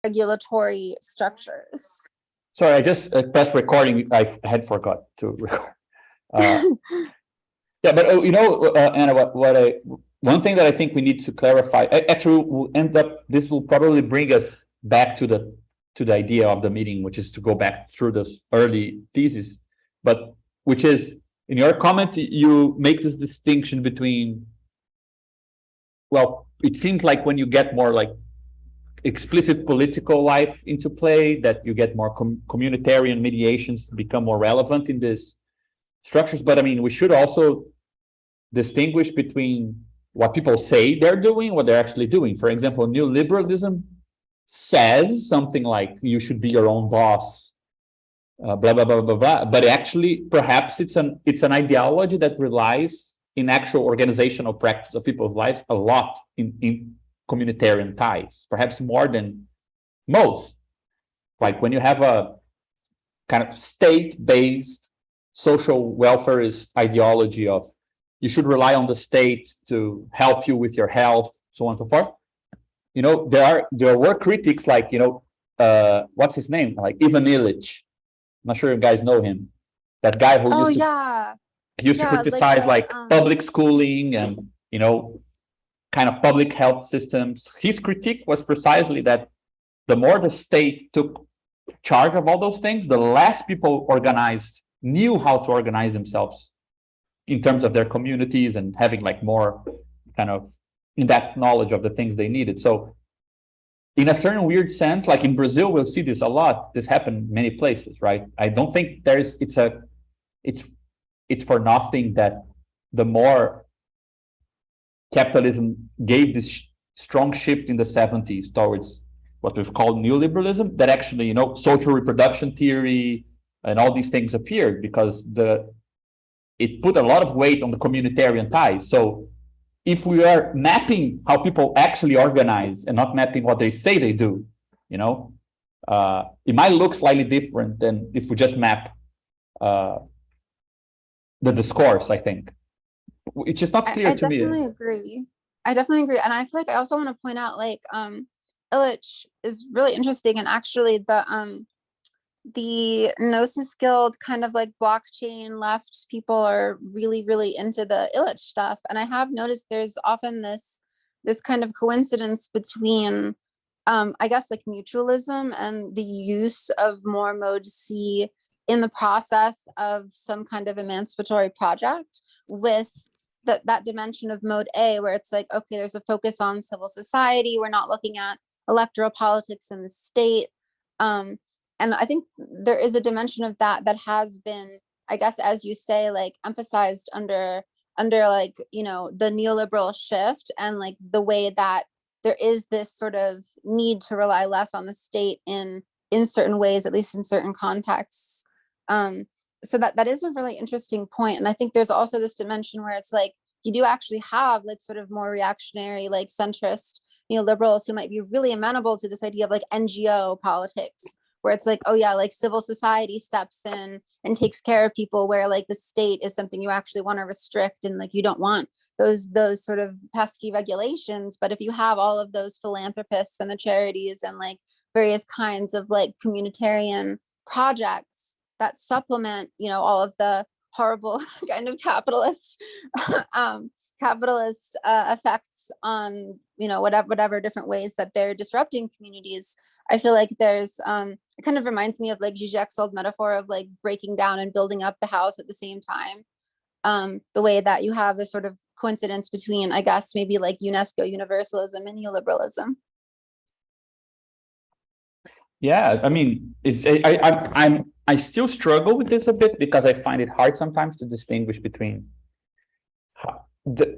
regulatory structures. Sorry, I just pressed recording. I had forgot to record. Yeah, but Anna, one thing that I think we need to clarify. Actually, we'll end up. This will probably bring us back to the idea of the meeting, which is to go back through this early thesis, but which is in your comment you make this distinction between. Well, it seems like when you get more like explicit political life into play, that you get more communitarian mediations to become more relevant in these structures. But I mean, we should also distinguish between what people say they're doing, what they're actually doing. For example, neoliberalism says something like you should be your own boss, blah blah blah blah blah. But actually, perhaps it's an ideology that relies in actual organizational practice of people's lives a lot in communitarian ties, perhaps more than most. Like when you have a kind of state-based social welfareist ideology of you should rely on the state to help you with your health, so on and so forth. There were critics like, what's his name? Like Ivan Illich. I'm not sure you guys know him. That guy who used to criticize like public schooling and, kind of public health systems. His critique was precisely that the more the state took charge of all those things, the less people knew how to organize themselves in terms of their communities and having like more kind of in-depth knowledge of the things they needed. So in a certain weird sense, like in Brazil, we'll see this a lot. This happened many places, right? I don't think it's for nothing that the more capitalism gave this strong shift in the 70s towards what we've called neoliberalism, that actually, social reproduction theory and all these things appeared because it put a lot of weight on the communitarian ties. So if we are mapping how people actually organize and not mapping what they say they do, it might look slightly different than if we just map the discourse, I think. It's just not clear to me. I definitely agree. And I feel like I also want to point out like Illich is really interesting, and actually the Gnosis Guild kind of like blockchain left people are really, really into the Illich stuff. And I have noticed there's often this kind of coincidence between I guess like mutualism and the use of more mode C in the process of some kind of emancipatory project with that dimension of mode A, where it's like, okay, there's a focus on civil society. We're not looking at electoral politics in the state. And I think there is a dimension of that has been, I guess, as you say, like emphasized under like, the neoliberal shift, and like the way that there is this sort of need to rely less on the state in certain ways, at least in certain contexts. So that is a really interesting point. And I think there's also this dimension where it's like, you do actually have like sort of more reactionary, like centrist neoliberals who might be really amenable to this idea of like NGO politics, where it's like, oh yeah, like civil society steps in and takes care of people, where like the state is something you actually want to restrict, and like you don't want those sort of pesky regulations. But if you have all of those philanthropists and the charities and like various kinds of like communitarian projects that supplement, all of the horrible kind of capitalist effects on, whatever different ways that they're disrupting communities. I feel like there's it kind of reminds me of like Zizek's old metaphor of like breaking down and building up the house at the same time. The way that you have this sort of coincidence between, I guess, maybe like UNESCO universalism and neoliberalism. Yeah, I mean, I still struggle with this a bit because I find it hard sometimes to distinguish between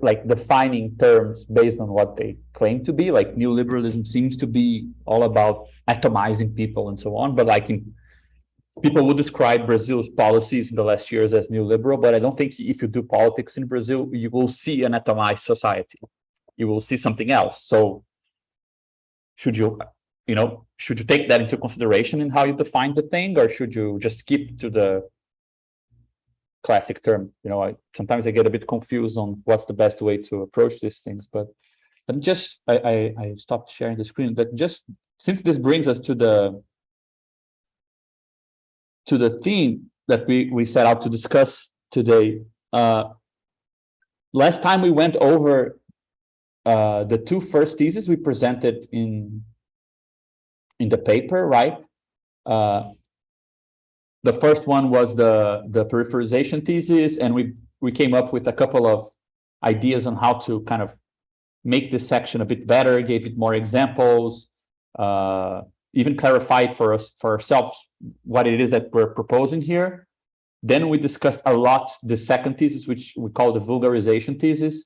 like defining terms based on what they claim to be. Like neoliberalism seems to be all about atomizing people and so on, but like people would describe Brazil's policies in the last years as neoliberal, but I don't think if you do politics in Brazil, you will see an atomized society. You will see something else. So should you take that into consideration in how you define the thing, or should you just keep to the classic term? Sometimes I get a bit confused on what's the best way to approach these things, but I stopped sharing the screen. But just since this brings us to the theme that we set out to discuss today, last time we went over the two first theses we presented in the paper, right? The first one was the peripherization thesis, and we came up with a couple of ideas on how to kind of make this section a bit better, gave it more examples, even clarified for ourselves what it is that we're proposing here. Then we discussed a lot the second thesis, which we call the vulgarization thesis,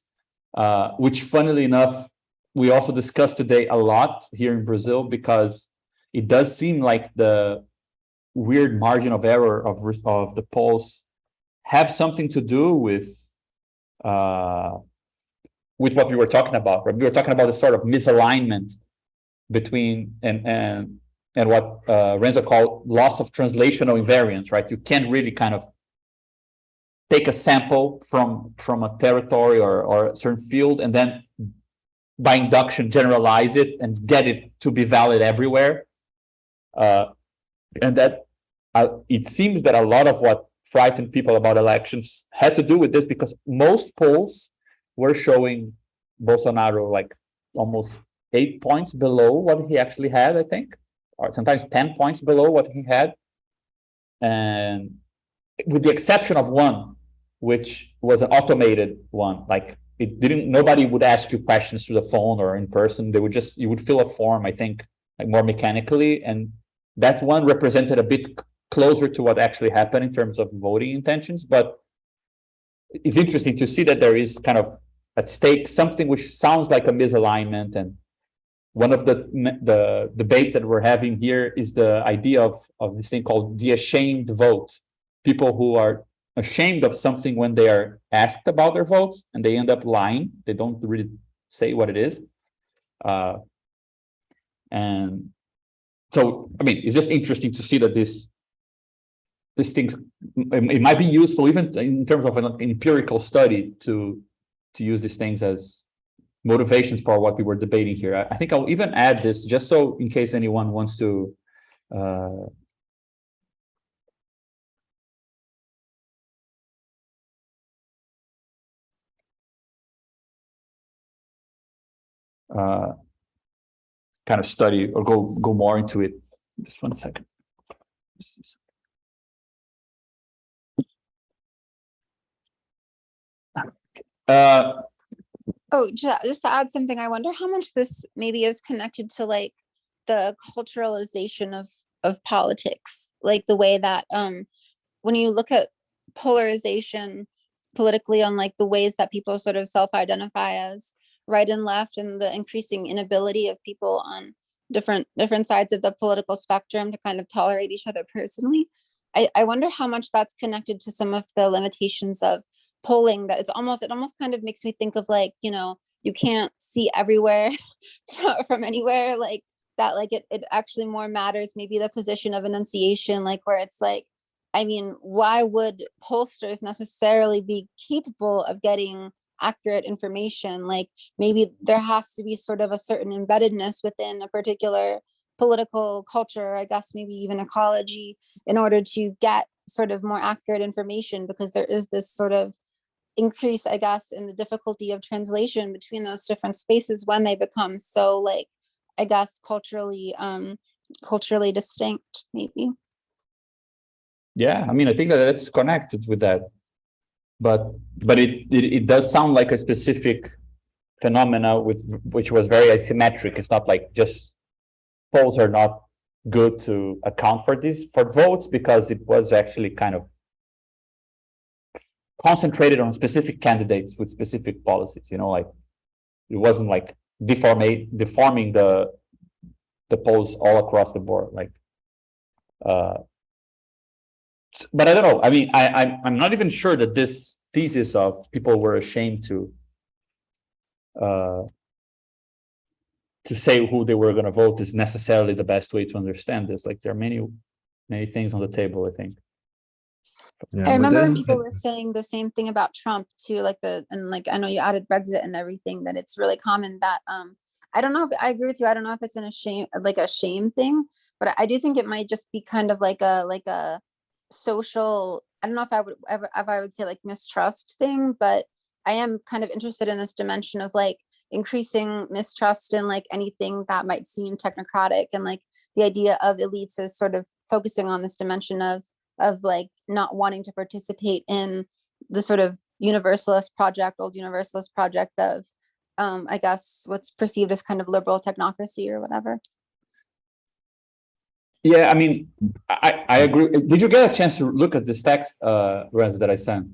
which funnily enough, we also discussed today a lot here in Brazil, because it does seem like the weird margin of error of the polls have something to do with what we were talking about. Right? We were talking about the sort of misalignment between and what Renzo called loss of translational invariance. Right? You can't really kind of take a sample from a territory or a certain field and then by induction generalize it and get it to be valid everywhere. And that it seems that a lot of what frightened people about elections had to do with this, because most polls were showing Bolsonaro like almost 8 points below what he actually had, I think, or sometimes 10 points below what he had. And with the exception of one, which was an automated one, like nobody would ask you questions through the phone or in person. They would just, you would fill a form, I think, like more mechanically. And that one represented a bit closer to what actually happened in terms of voting intentions. But it's interesting to see that there is kind of at stake something which sounds like a misalignment. And one of the debates that we're having here is the idea of this thing called the ashamed vote. People who are ashamed of something when they are asked about their votes and they end up lying. They don't really say what it is. And so, I mean, it's just interesting to see that these things, it might be useful even in terms of an empirical study to use these things as motivations for what we were debating here. I think I'll even add this just so in case anyone wants to kind of study or go more into it. Just 1 second. Oh, just to add something, I wonder how much this maybe is connected to like the culturalization of politics, like the way that when you look at polarization politically on like the ways that people sort of self-identify as right and left, and the increasing inability of people on different sides of the political spectrum to kind of tolerate each other personally. I wonder how much that's connected to some of the limitations of polling, that it almost kind of makes me think of like, you know, you can't see everywhere from anywhere, like that, like it actually more matters maybe the position of enunciation, like where it's like, I mean, why would pollsters necessarily be capable of getting accurate information? Like maybe there has to be sort of a certain embeddedness within a particular political culture, I guess maybe even ecology, in order to get sort of more accurate information, because there is this sort of increase, I guess, in the difficulty of translation between those different spaces when they become so, like, I guess, culturally distinct, maybe. Yeah, I mean, I think that that's connected with that, but it does sound like a specific phenomena which was very asymmetric. It's not like just polls are not good to account for votes, because it was actually kind of concentrated on specific candidates with specific policies, you know, like it wasn't like deforming the polls all across the board, like but I don't know. I mean, I'm not even sure that this thesis of people were ashamed to say who they were going to vote is necessarily the best way to understand this. Like there are many things on the table, I think. Yeah, I remember then, people were saying the same thing about Trump too, like and like I know you added Brexit and everything, that it's really common that I don't know if I agree with you. I don't know if it's a shame thing, but I do think it might just be kind of like a social, I don't know if I would ever, if I would say like mistrust thing, but I am kind of interested in this dimension of like increasing mistrust in like anything that might seem technocratic, and like the idea of elites as sort of focusing on this dimension of like not wanting to participate in the sort of old universalist project of I guess what's perceived as kind of liberal technocracy or whatever. Yeah, I mean, I agree. Did you get a chance to look at this text, Lorenzo, that I sent?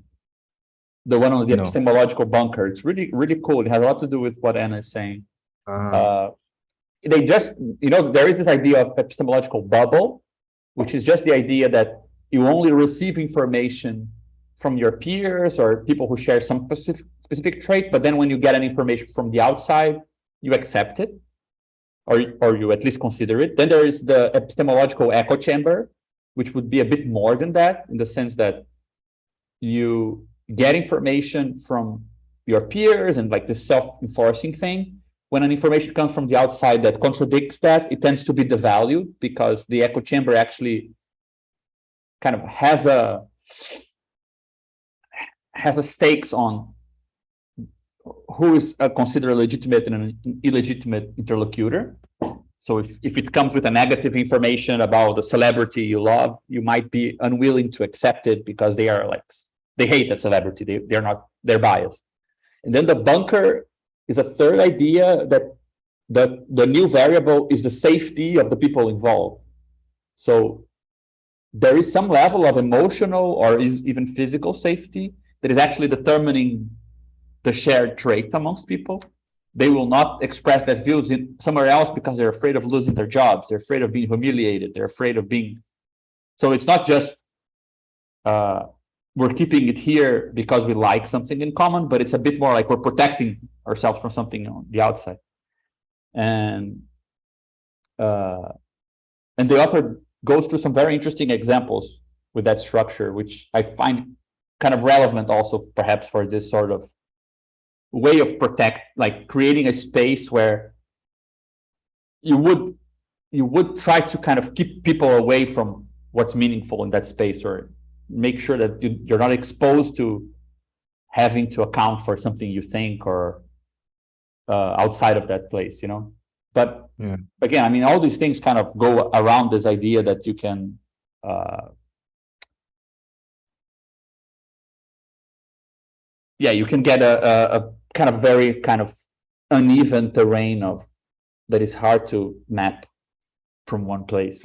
The one on the No. epistemological bunker. It's really, really cool. It has a lot to do with what Anna is saying. They just, there is this idea of epistemological bubble, which is just the idea that you only receive information from your peers or people who share some specific trait, but then when you get an information from the outside, you accept it, or you at least consider it. Then there is the epistemological echo chamber, which would be a bit more than that, in the sense that you get information from your peers and like this self-enforcing thing. When an information comes from the outside that contradicts that, it tends to be devalued, because the echo chamber actually kind of has a stakes on who is considered a legitimate and an illegitimate interlocutor. So if it comes with a negative information about a celebrity you love, you might be unwilling to accept it because they hate that celebrity. They're biased. And then the bunker is a third idea, that the new variable is the safety of the people involved. So there is some level of emotional or even physical safety that is actually determining the shared trait amongst people. They will not express their views somewhere else because they're afraid of losing their jobs. They're afraid of being humiliated. They're afraid of being. So it's not just we're keeping it here because we like something in common, but it's a bit more like we're protecting ourselves from something on the outside. And the author goes through some very interesting examples with that structure, which I find kind of relevant also perhaps for this sort of way of creating a space where you would try to kind of keep people away from what's meaningful in that space, or make sure that you're not exposed to having to account for something you think or outside of that place, But yeah. Again, I mean, all these things kind of go around this idea that you can you can get a kind of very kind of uneven terrain that is hard to map from one place.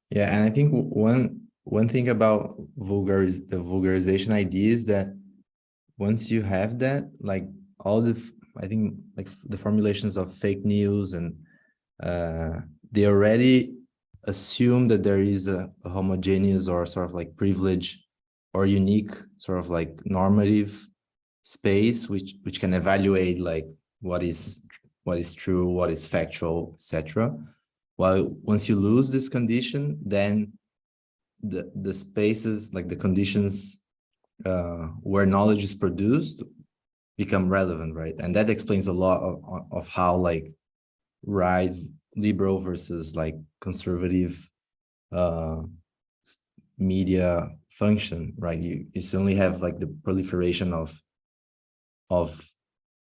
Yeah, and I think one thing about the vulgarization idea is that once you have that, like I think like the formulations of fake news and they already assume that there is a homogeneous or sort of like privilege or unique sort of like normative space which can evaluate like what is true, what is factual, etc. While once you lose this condition, then the spaces, like the conditions where knowledge is produced, become relevant, right? And that explains a lot of how like right, liberal versus like conservative media function, right? You suddenly have like the proliferation of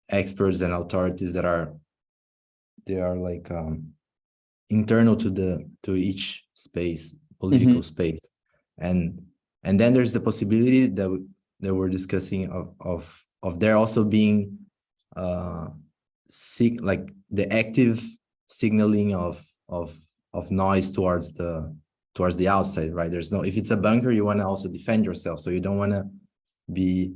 experts and authorities that are like internal to each space, political space, and then there's the possibility that we're discussing of there also being like the active signaling of noise towards the outside, right? There's no, if it's a bunker, you want to also defend yourself, so you don't want to be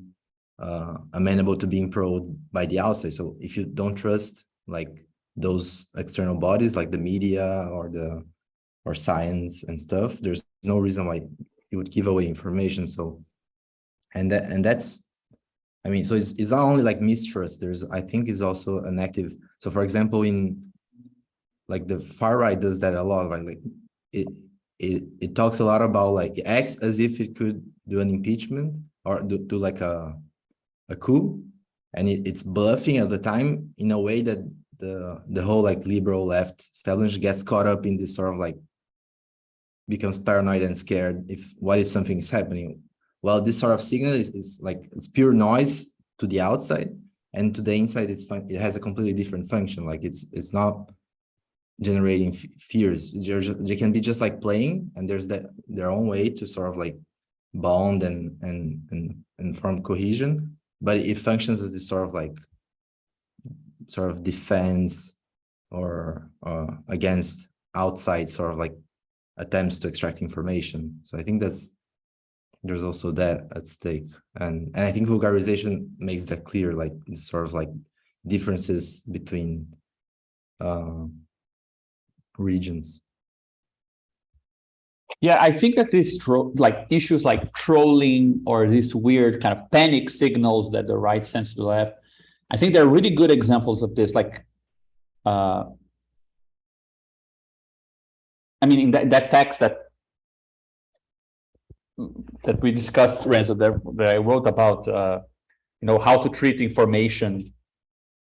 amenable to being probed by the outside. So if you don't trust like those external bodies like the media or science and stuff, there's no reason why you would give away information. So and that's, I mean, so it's not only like mistrust, I think is also an active. So for example, in like the far right does that a lot, right? Like it talks a lot about like, it acts as if it could do an impeachment or do like a coup, and it's bluffing at the time in a way that the whole like liberal left establishment gets caught up in this sort of like becomes paranoid and scared if what if something is happening. Well, this sort of signal is like it's pure noise to the outside, and to the inside it has a completely different function. Like it's not generating fears. They can be just like playing, and there's their own way to sort of like bond and form cohesion, but it functions as this sort of defense or against outside sort of like attempts to extract information. So I think there's also that at stake, and I think vulgarization makes that clear, like sort of like differences between regions. Yeah, I think that these like issues like trolling or these weird kind of panic signals that the right sends to the left, I think they're really good examples of this. Like, I mean, in that text that we discussed, Renzo, that I wrote about, how to treat information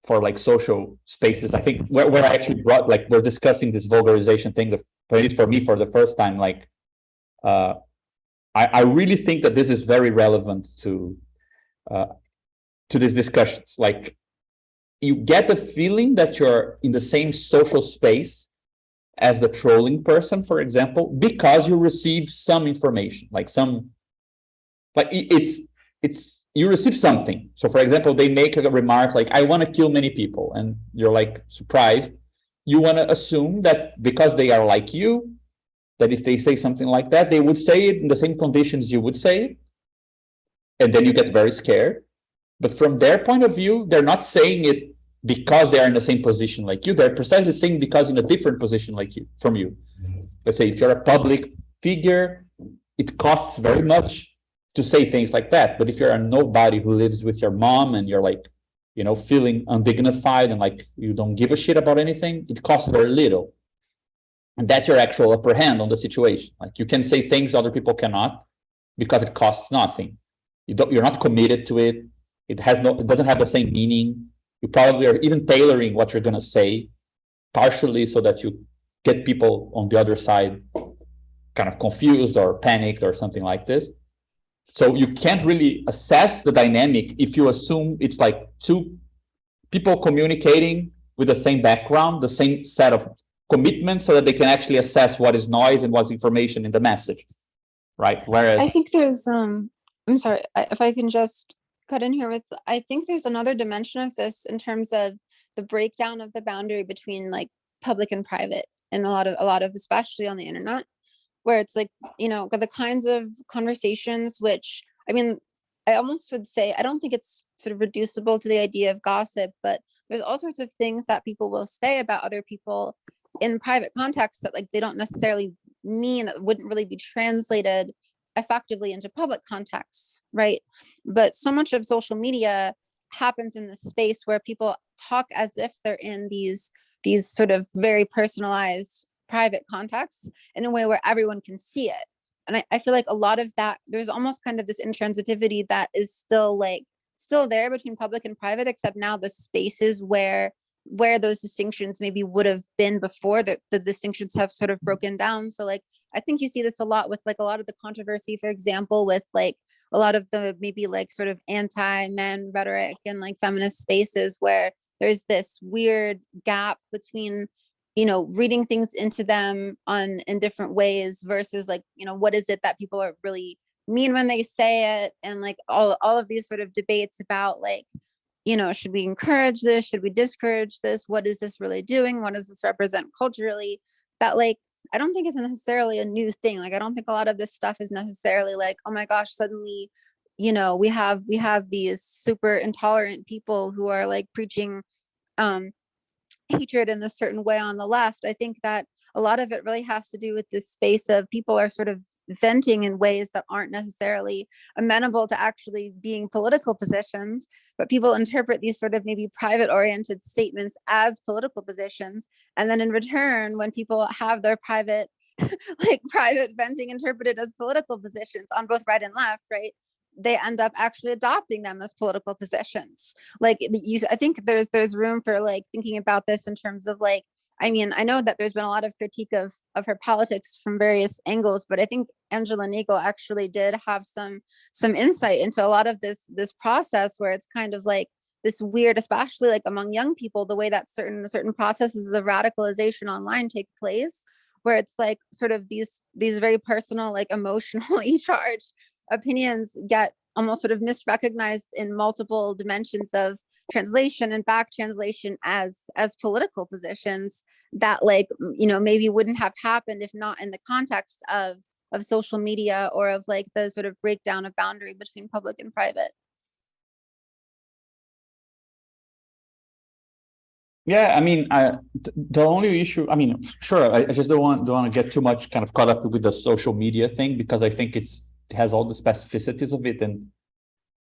for like social spaces. I think where I actually brought, like, we're discussing this vulgarization thing, at least for me, for the first time, like, I really think that this is very relevant to these discussions. Like, you get the feeling that you're in the same social space as the trolling person, for example, because you receive some information, it's you receive something. So, for example, they make a remark like, I want to kill many people, and you're like surprised. You want to assume that because they are like you, that if they say something like that, they would say it in the same conditions you would say it. And then you get very scared. But from their point of view, they're not saying it because they are in the same position like you. They're precisely saying because in a different position like you, from you. Let's say if you're a public figure, it costs very much to say things like that. But if you're a nobody who lives with your mom and you're like, feeling undignified and like you don't give a shit about anything, it costs very little. And that's your actual upper hand on the situation. Like, you can say things other people cannot because it costs nothing. You're not committed to it. It doesn't have the same meaning. You probably are even tailoring what you're going to say partially so that you get people on the other side kind of confused or panicked or something like this. So you can't really assess the dynamic if you assume it's like two people communicating with the same background, the same set of commitments, so that they can actually assess what is noise and what's information in the message, right? Whereas I think there's I'm sorry, if I can just cut in here with, I think there's another dimension of this in terms of the breakdown of the boundary between like public and private, and a lot of especially on the internet, where it's like, the kinds of conversations which, I mean, I almost would say, I don't think it's sort of reducible to the idea of gossip, but there's all sorts of things that people will say about other people in private contexts that like they don't necessarily mean, that wouldn't really be translated effectively into public contexts, right? But so much of social media happens in this space where people talk as if they're in these sort of very personalized private contexts in a way where everyone can see it. And I feel like a lot of that, there's almost kind of this intransitivity that is still there between public and private, except now the spaces where those distinctions maybe would have been before, the distinctions have sort of broken down. So like, I think you see this a lot with like a lot of the controversy, for example, with like a lot of the maybe like sort of anti-men rhetoric and like feminist spaces, where there's this weird gap between reading things into them in different ways versus like, what is it that people are really mean when they say it, and like all of these sort of debates about like, should we encourage this, should we discourage this, what is this really doing, what does this represent culturally, that like, I don't think it's necessarily a new thing. Like, I don't think a lot of this stuff is necessarily like, oh my gosh, suddenly we have these super intolerant people who are like preaching hatred in a certain way on the left. I think that a lot of it really has to do with this space of people are sort of venting in ways that aren't necessarily amenable to actually being political positions, but people interpret these sort of maybe private oriented statements as political positions. And then in return, when people have their private like private venting interpreted as political positions on both right and left, right, they end up actually adopting them as political positions. Like I think there's room for like thinking about this in terms of like, I mean, I know that there's been a lot of critique of her politics from various angles, but I think Angela Nagel actually did have some insight into a lot of this process, where it's kind of like this weird, especially like among young people, the way that certain processes of radicalization online take place, where it's like sort of these very personal, like emotionally charged opinions get almost sort of misrecognized in multiple dimensions of translation and back translation as political positions that, like, you know, maybe wouldn't have happened if not in the context of social media, or of like the sort of breakdown of boundary between public and private. Yeah, I mean, the only issue, I mean, sure, I just don't want to get too much kind of caught up with the social media thing, because I think it has all the specificities of it, and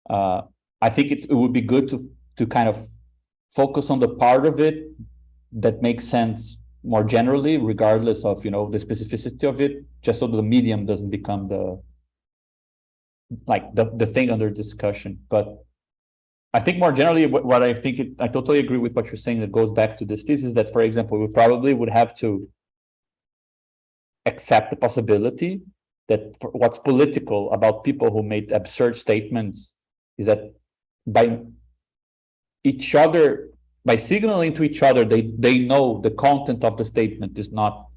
I think it would be good to kind of focus on the part of it that makes sense more generally, regardless of, you know, the specificity of it, just so the medium doesn't become the thing under discussion. But I think more generally, what I think, I totally agree with what you're saying. That goes back to this thesis that, for example, we probably would have to accept the possibility that what's political about people who made absurd statements is that by signaling to each other, they know the content of the statement is not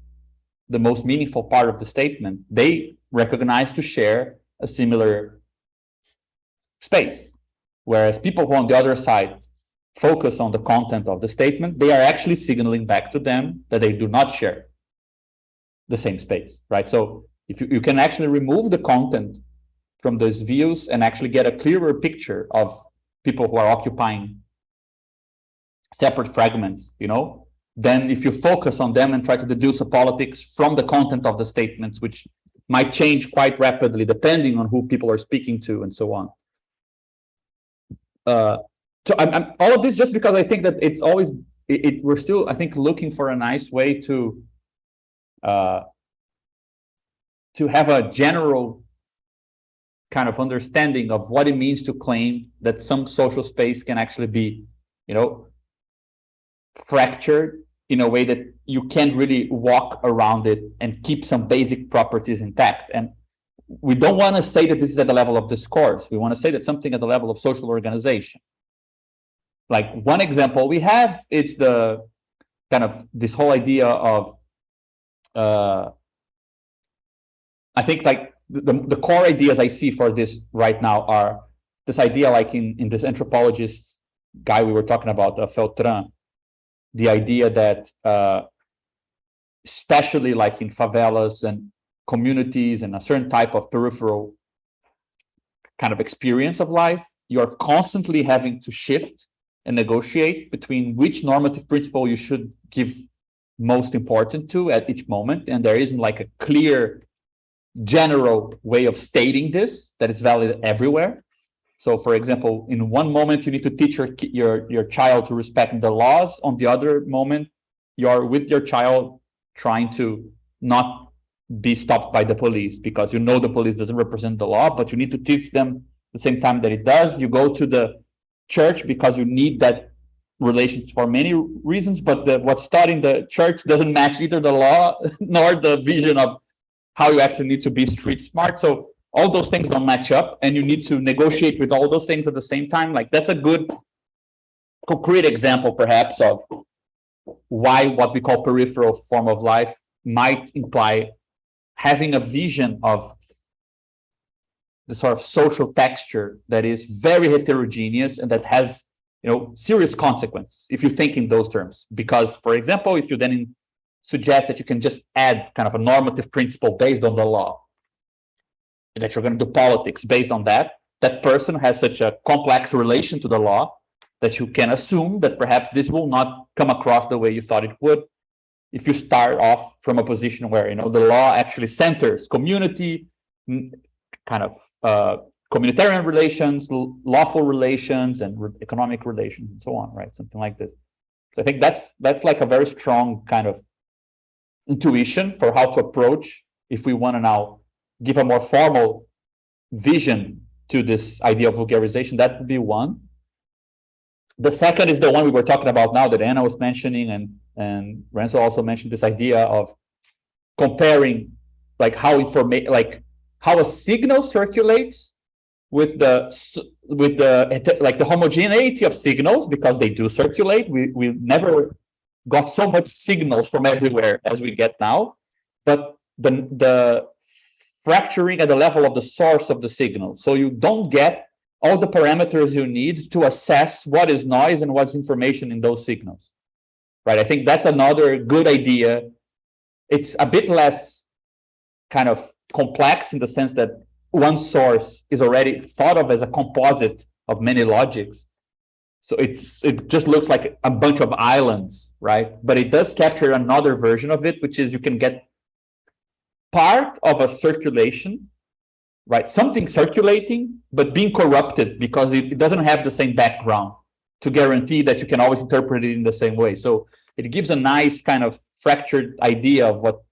the most meaningful part of the statement. They recognize to share a similar space. Whereas people who on the other side focus on the content of the statement, they are actually signaling back to them that they do not share the same space, right? So if you can actually remove the content from those views and actually get a clearer picture of people who are occupying separate fragments, you know, then if you focus on them and try to deduce a politics from the content of the statements, which might change quite rapidly depending on who people are speaking to and so on. So I'm all of this just because I think that it's always we're still, I think, looking for a nice way to have a general kind of understanding of what it means to claim that some social space can actually be, you know, fractured in a way that you can't really walk around it and keep some basic properties intact. And we don't want to say that this is at the level of discourse. We want to say that something at the level of social organization. Like one example we have, it's the kind of this whole idea of, I think like the core ideas I see for this right now are this idea, like in this anthropologist guy we were talking about, Feltran, the idea that especially like in favelas and communities and a certain type of peripheral kind of experience of life, you're constantly having to shift and negotiate between which normative principle you should give most important to at each moment. And there isn't like a clear general way of stating this, that it's valid everywhere. So for example, in one moment, you need to teach your child to respect the laws. On the other moment, you're with your child trying to not be stopped by the police, because you know the police doesn't represent the law, but you need to teach them the same time that it does. You go to the church because you need that relations for many reasons, but what's taught in the church doesn't match either the law nor the vision of how you actually need to be street smart. So all those things don't match up, and you need to negotiate with all those things at the same time. Like that's a good concrete example, perhaps, of why what we call peripheral form of life might imply having a vision of the sort of social texture that is very heterogeneous and that has, you know, serious consequences if you think in those terms. Because, for example, if you then suggest that you can just add kind of a normative principle based on the law, that you're going to do politics based on that, that person has such a complex relation to the law that you can assume that perhaps this will not come across the way you thought it would if you start off from a position where, you know, the law actually centers community, kind of communitarian relations, lawful relations, and economic relations, and so on, right? Something like this. So I think that's like a very strong kind of intuition for how to approach, if we want to now give a more formal vision to this idea of vulgarization. That would be one. The second is the one we were talking about now that Anna was mentioning, and Renzo also mentioned, this idea of comparing like how how a signal circulates with the homogeneity of signals, because they do circulate. We never got so much signals from everywhere as we get now, but the fracturing at the level of the source of the signal. So you don't get all the parameters you need to assess what is noise and what's information in those signals, right? I think that's another good idea. It's a bit less kind of complex in the sense that one source is already thought of as a composite of many logics. So it just looks like a bunch of islands, right? But it does capture another version of it, which is you can get part of a circulation, right? Something circulating, but being corrupted because it doesn't have the same background to guarantee that you can always interpret it in the same way. So it gives a nice kind of fractured idea of what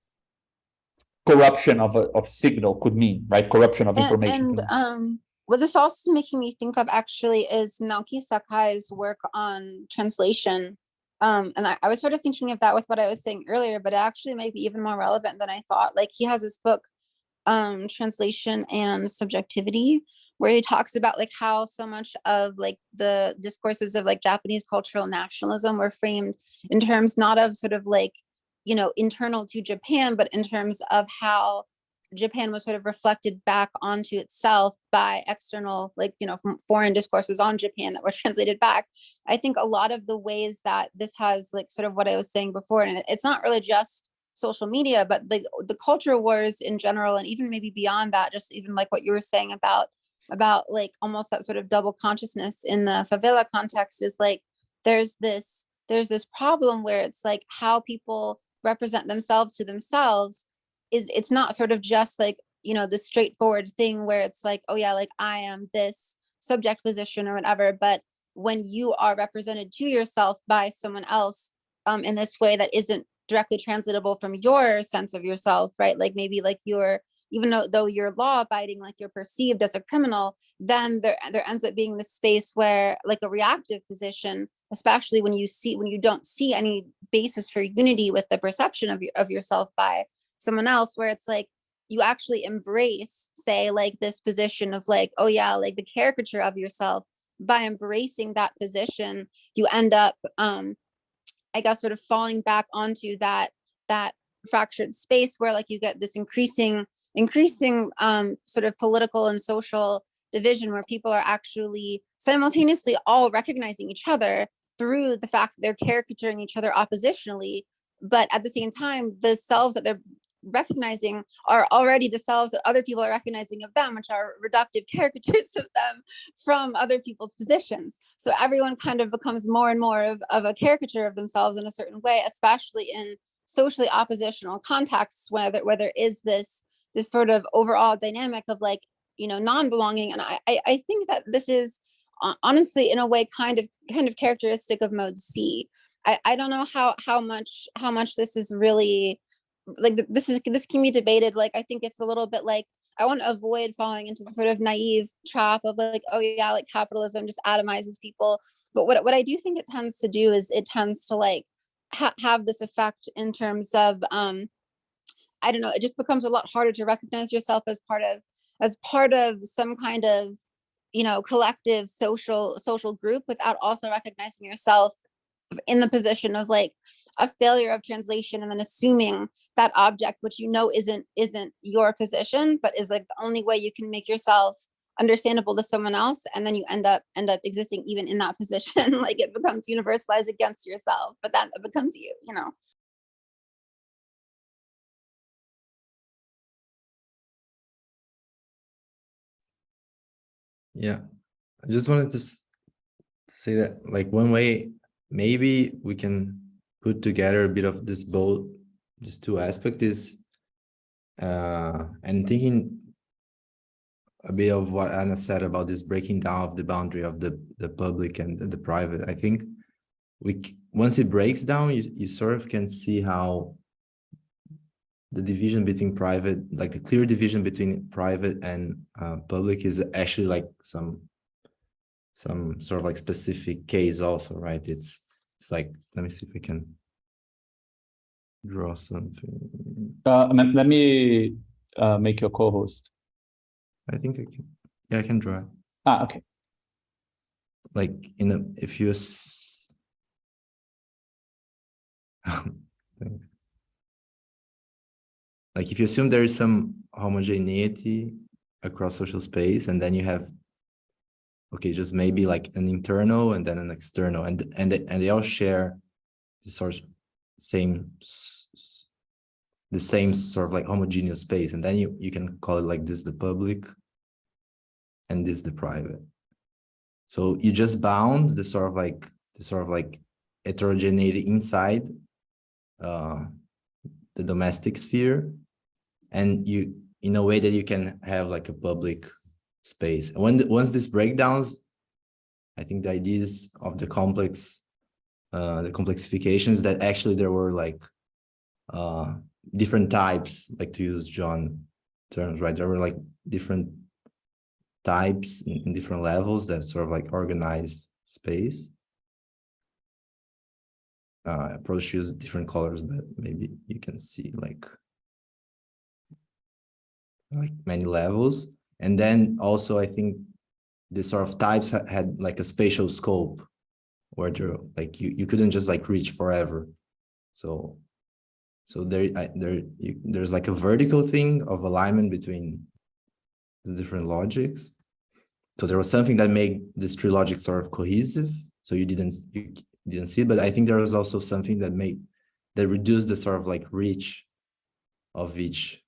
corruption of signal could mean, right? Corruption of information. And what this also is making me think of actually is Naoki Sakai's work on translation. And I was sort of thinking of that with what I was saying earlier, but it actually might be even more relevant than I thought. Like he has this book, Translation and Subjectivity, where he talks about like how so much of like the discourses of like Japanese cultural nationalism were framed in terms not of sort of like, you know, internal to Japan, but in terms of how Japan was sort of reflected back onto itself by external, like, you know, from foreign discourses on Japan that were translated back. I think a lot of the ways that this has like sort of what I was saying before, and it's not really just social media, but the culture wars in general, and even maybe beyond that, just even like what you were saying about like almost that sort of double consciousness in the favela context is like, there's this problem where it's like how people represent themselves to themselves is, it's not sort of just like, you know, the straightforward thing where it's like, oh yeah, like I am this subject position or whatever, but when you are represented to yourself by someone else in this way that isn't directly translatable from your sense of yourself, right? Like maybe like you're, even though you're law abiding, like you're perceived as a criminal, then there ends up being this space where like a reactive position, especially when you don't see any basis for unity with the perception of yourself by someone else, where it's like you actually embrace, say, like this position of like, oh yeah, like the caricature of yourself. By embracing that position, you end up I guess sort of falling back onto that fractured space where like you get this increasing sort of political and social division where people are actually simultaneously all recognizing each other through the fact that they're caricaturing each other oppositionally, but at the same time the selves that they're recognizing are already the selves that other people are recognizing of them, which are reductive caricatures of them from other people's positions. So everyone kind of becomes more and more of a caricature of themselves in a certain way, especially in socially oppositional contexts where there is this sort of overall dynamic of like, you know, non-belonging. And I think that this is honestly in a way kind of characteristic of mode C. I don't know how much this is really like, this can be debated. Like I think it's a little bit like, I want to avoid falling into the sort of naive trap of like, oh yeah, like capitalism just atomizes people. But what I do think it tends to do is it tends to like have this effect in terms of I don't know, it just becomes a lot harder to recognize yourself as part of some kind of, you know, collective social group without also recognizing yourself in the position of like a failure of translation, and then assuming that object, which you know isn't your position, but is like the only way you can make yourself understandable to someone else, and then you end up existing even in that position. Like it becomes universalized against yourself, but then it becomes you, you know. Yeah, I just wanted to say that like one way maybe we can put together a bit of this two aspects is and thinking a bit of what Anna said about this breaking down of the boundary of the public and the private. I think once it breaks down, you sort of can see how the division between private, like the clear division between private and public is actually like some sort of like specific case also, right? It's like, let me see if we can draw something. Let me make you a co-host. I think I can, yeah, I can draw it. Okay. Like if you like if you assume there is some homogeneity across social space, and then you have, okay, just maybe like an internal and then an external, and they all share the sort of the same sort of like homogeneous space, and then you can call it like this the public and this the private. So you just bound the sort of like heterogeneity inside the domestic sphere, and you, in a way that you can have like a public space. And once this breakdowns, I think the ideas of the complexifications, that actually there were like different types, like to use John terms, right? There were like different types in different levels that sort of like organized space. I probably should use different colors, but maybe you can see like many levels. And then also I think the sort of types had like a spatial scope where like you couldn't just like reach forever. So there's like a vertical thing of alignment between the different logics. So there was something that made this tree logic sort of cohesive. So you didn't see it, but I think there was also something that reduced the sort of like reach of each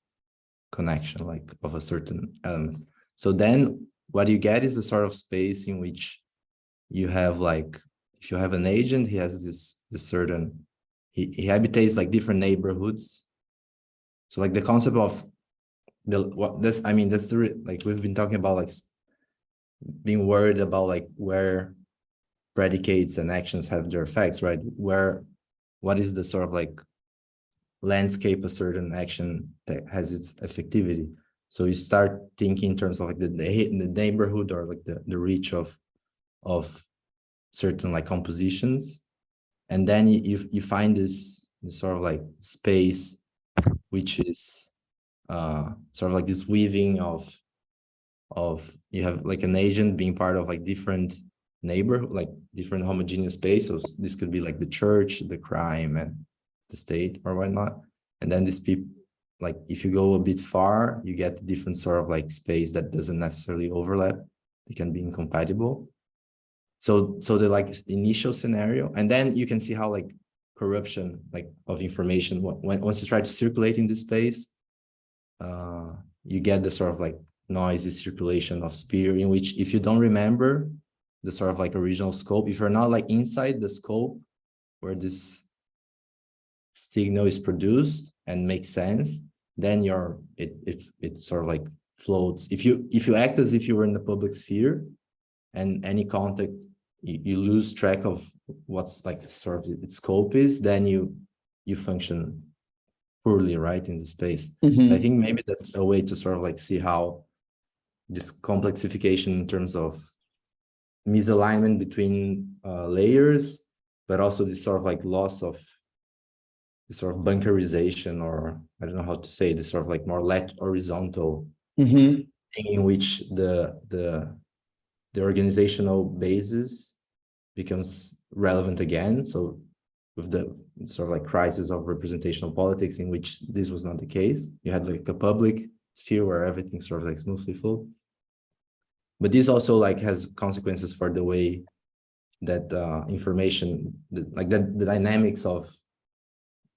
connection, like of a certain element. So then what you get is a sort of space in which you have like, if you have an agent, he has this certain, he habitates like different neighborhoods. So like the concept of that's like we've been talking about, like being worried about like where predicates and actions have their effects, right? What is the sort of like landscape a certain action that has its effectivity? So you start thinking in terms of like the neighborhood, or like the reach of certain like compositions, and then you find this sort of like space, which is sort of like this weaving of you have like an agent being part of like different neighborhood, like different homogeneous space. So this could be like the church, the crime, and the state, or whatnot. And then these people, like if you go a bit far, you get different sort of like space that doesn't necessarily overlap. They can be incompatible. So the like initial scenario, and then you can see how like corruption like of information, once you try to circulate in this space, you get the sort of like noisy circulation of sphere, in which if you don't remember the sort of like original scope, if you're not like inside the scope where this signal is produced and makes sense, then it sort of like floats. If you act as if you were in the public sphere, and any contact, you lose track of what's like sort of its scope is, then you function poorly, right, in the space. I think maybe that's a way to sort of like see how this complexification in terms of misalignment between layers, but also this sort of like loss of this sort of bunkerization, or I don't know how to say, this sort of like more horizontal thing, in which the organizational basis becomes relevant again. So with the sort of like crisis of representational politics, in which this was not the case, you had like a public sphere where everything sort of like smoothly flowed. But this also like has consequences for the way that information, like the dynamics of,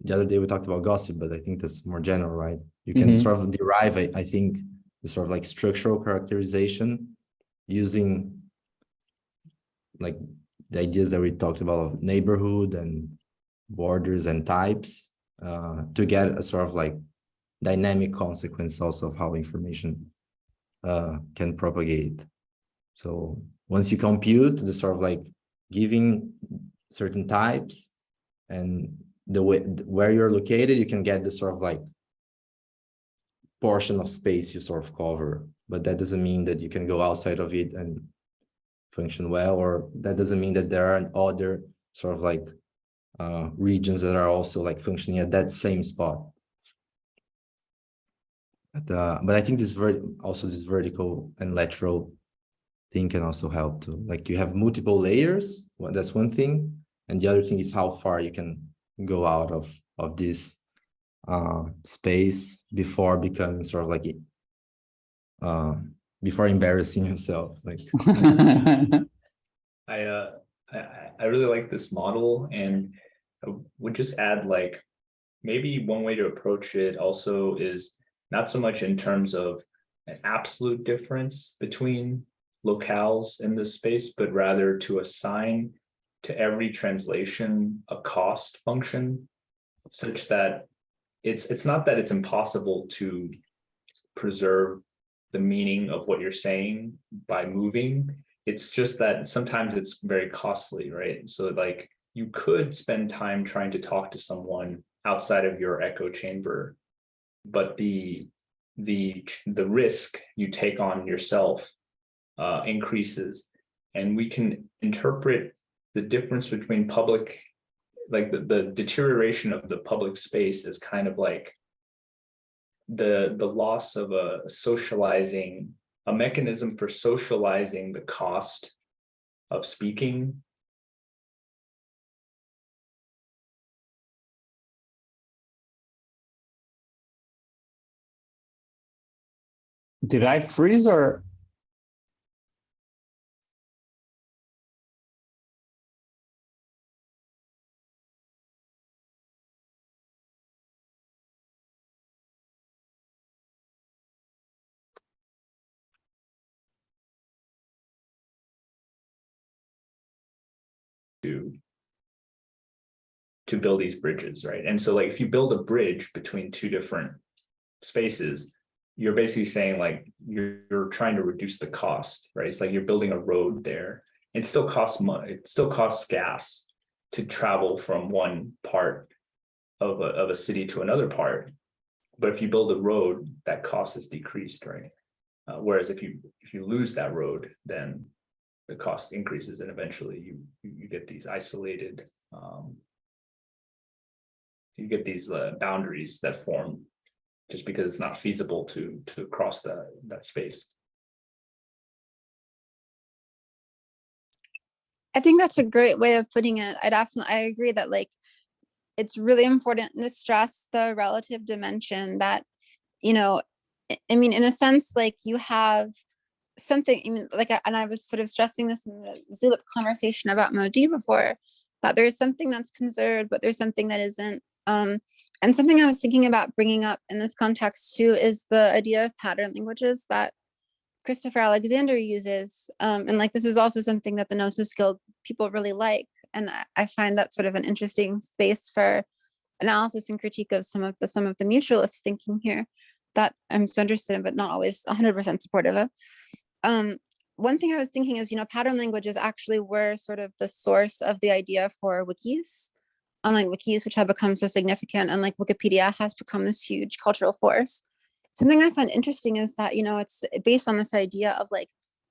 the other day we talked about gossip, but I think that's more general, right? You can sort of derive, I think, the sort of like structural characterization using like the ideas that we talked about of neighborhood and borders and types, to get a sort of like dynamic consequence also of how information can propagate. So once you compute the sort of like giving certain types and the way where you're located, you can get this sort of like portion of space you sort of cover, but that doesn't mean that you can go outside of it and function well, or that doesn't mean that there are other sort of like regions that are also like functioning at that same spot. But I think this vertical and lateral thing can also help too. Like you have multiple layers, that's one thing, and the other thing is how far you can go out of this space before becoming sort of like before embarrassing yourself. Like I really like this model, and I would just add, like, maybe one way to approach it also is not so much in terms of an absolute difference between locales in this space, but rather to assign to every translation a cost function, such that it's not that it's impossible to preserve the meaning of what you're saying by moving. It's just that sometimes it's very costly, right? So like you could spend time trying to talk to someone outside of your echo chamber, but the risk you take on yourself increases. And we can interpret the difference between public, like the deterioration of the public space as kind of like the loss of a mechanism for socializing the cost of speaking. Did I freeze or? To build these bridges, right? And so like if you build a bridge between two different spaces, you're basically saying like you're trying to reduce the cost, right? It's like you're building a road there. It still costs money, it still costs gas to travel from one part of a city to another part. But if you build a road, that cost is decreased, right? Whereas if you lose that road, then the cost increases, and eventually you get these isolated you get these boundaries that form just because it's not feasible to cross that space. I think that's a great way of putting it. I agree that like it's really important to stress the relative dimension that, you know, I mean, in a sense, like you have something, I mean, like, and I was sort of stressing this in the Zulip conversation about Modi before, that there's something that's conserved, but there's something that isn't. And something I was thinking about bringing up in this context too is the idea of pattern languages that Christopher Alexander uses. And like, this is also something that the Gnosis Guild people really like. And I find that sort of an interesting space for analysis and critique of some of the mutualist thinking here that I'm so interested in, but not always 100% supportive of. One thing I was thinking is, you know, pattern languages actually were sort of the source of the idea for wikis, online wikis, which have become so significant, and like Wikipedia has become this huge cultural force. Something I find interesting is that, you know, it's based on this idea of like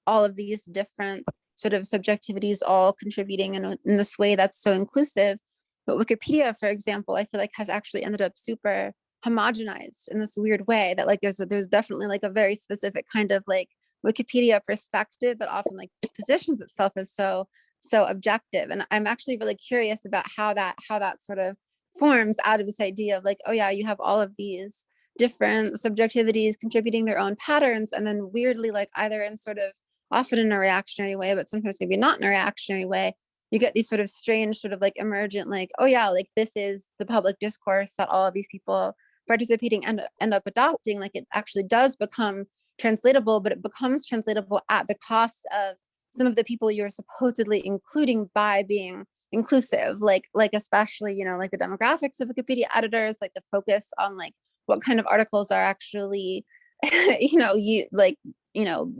all of these different sort of subjectivities all contributing in this way that's so inclusive. But Wikipedia, for example, I feel like has actually ended up super homogenized in this weird way that like there's definitely like a very specific kind of like Wikipedia perspective that often like positions itself as so objective. And I'm actually really curious about how that sort of forms out of this idea of like, oh yeah, you have all of these different subjectivities contributing their own patterns, and then weirdly, like either in sort of often in a reactionary way, but sometimes maybe not in a reactionary way, you get these sort of strange sort of like emergent, like, oh yeah, like this is the public discourse that all of these people participating end up adopting. Like it actually does become translatable, but it becomes translatable at the cost of some of the people you're supposedly including by being inclusive, like especially, you know, like the demographics of Wikipedia editors, like the focus on like what kind of articles are actually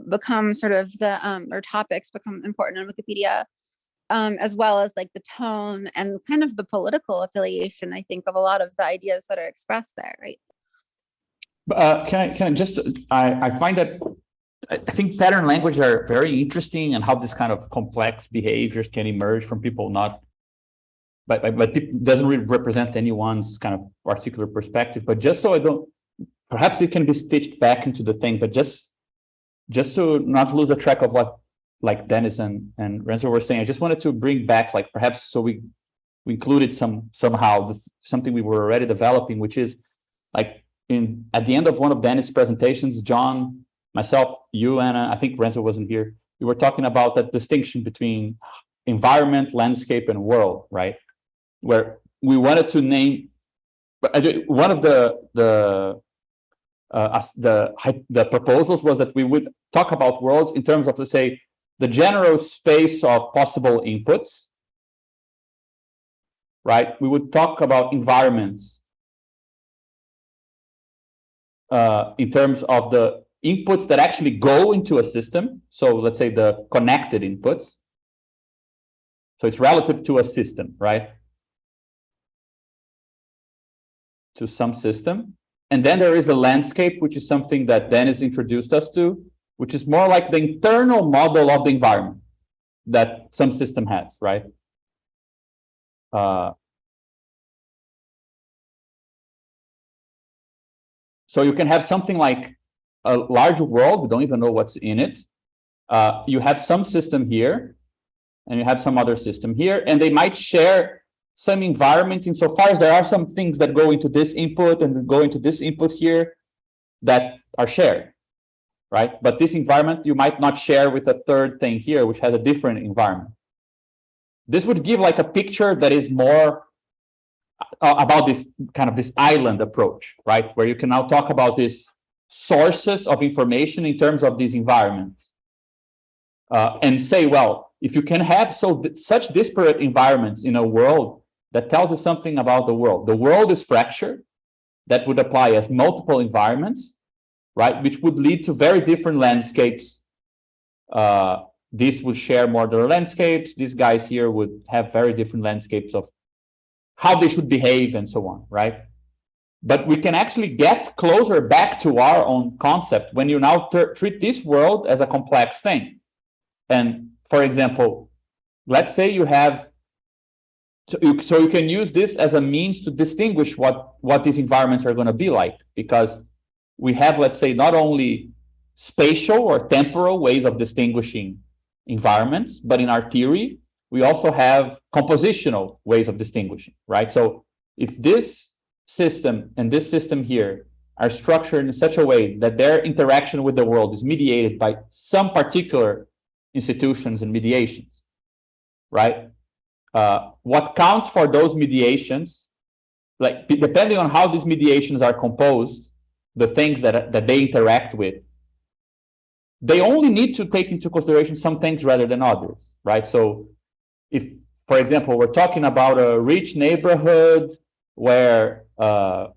become sort of the or topics become important in Wikipedia, as well as like the tone and kind of the political affiliation, I think, of a lot of the ideas that are expressed there, right? Can I just, I find that, I think pattern language are very interesting, and how this kind of complex behaviors can emerge from people not, but it doesn't really represent anyone's kind of particular perspective. But just so I don't, perhaps it can be stitched back into the thing, but just to not lose a track of what like Dennis and Renzo were saying, I just wanted to bring back, like, perhaps so we included somehow something we were already developing, which is like at the end of one of Dennis' presentations, John, myself, you, and I think Renzo wasn't here, we were talking about that distinction between environment, landscape, and world, right? Where we wanted to name, one of the proposals was that we would talk about worlds in terms of, let's say, the general space of possible inputs, right? We would talk about environments in terms of the inputs that actually go into a system. So let's say the connected inputs. So it's relative to a system, right? To some system. And then there is a landscape, which is something that Dennis introduced us to, which is more like the internal model of the environment that some system has, right? So you can have something like a large world, we don't even know what's in it. You have some system here, and you have some other system here, and they might share some environment insofar as there are some things that go into this input and go into this input here that are shared, right? But this environment you might not share with a third thing here, which has a different environment. This would give like a picture that is more about this kind of this island approach, right? Where you can now talk about these sources of information in terms of these environments. And say, well, if you can have such disparate environments in a world, that tells you something about the world. The world is fractured. That would apply as multiple environments, right? Which would lead to very different landscapes. This would share more their landscapes. These guys here would have very different landscapes of how they should behave and so on, right? But we can actually get closer back to our own concept when you now treat this world as a complex thing. And for example, let's say you have, so you can use this as a means to distinguish what these environments are going to be like, because we have, let's say, not only spatial or temporal ways of distinguishing environments, but in our theory, we also have compositional ways of distinguishing, right? So if this system and this system here are structured in such a way that their interaction with the world is mediated by some particular institutions and mediations, right? What counts for those mediations, like depending on how these mediations are composed, the things that they interact with, they only need to take into consideration some things rather than others, right? So if, for example, we're talking about a rich neighborhood where, so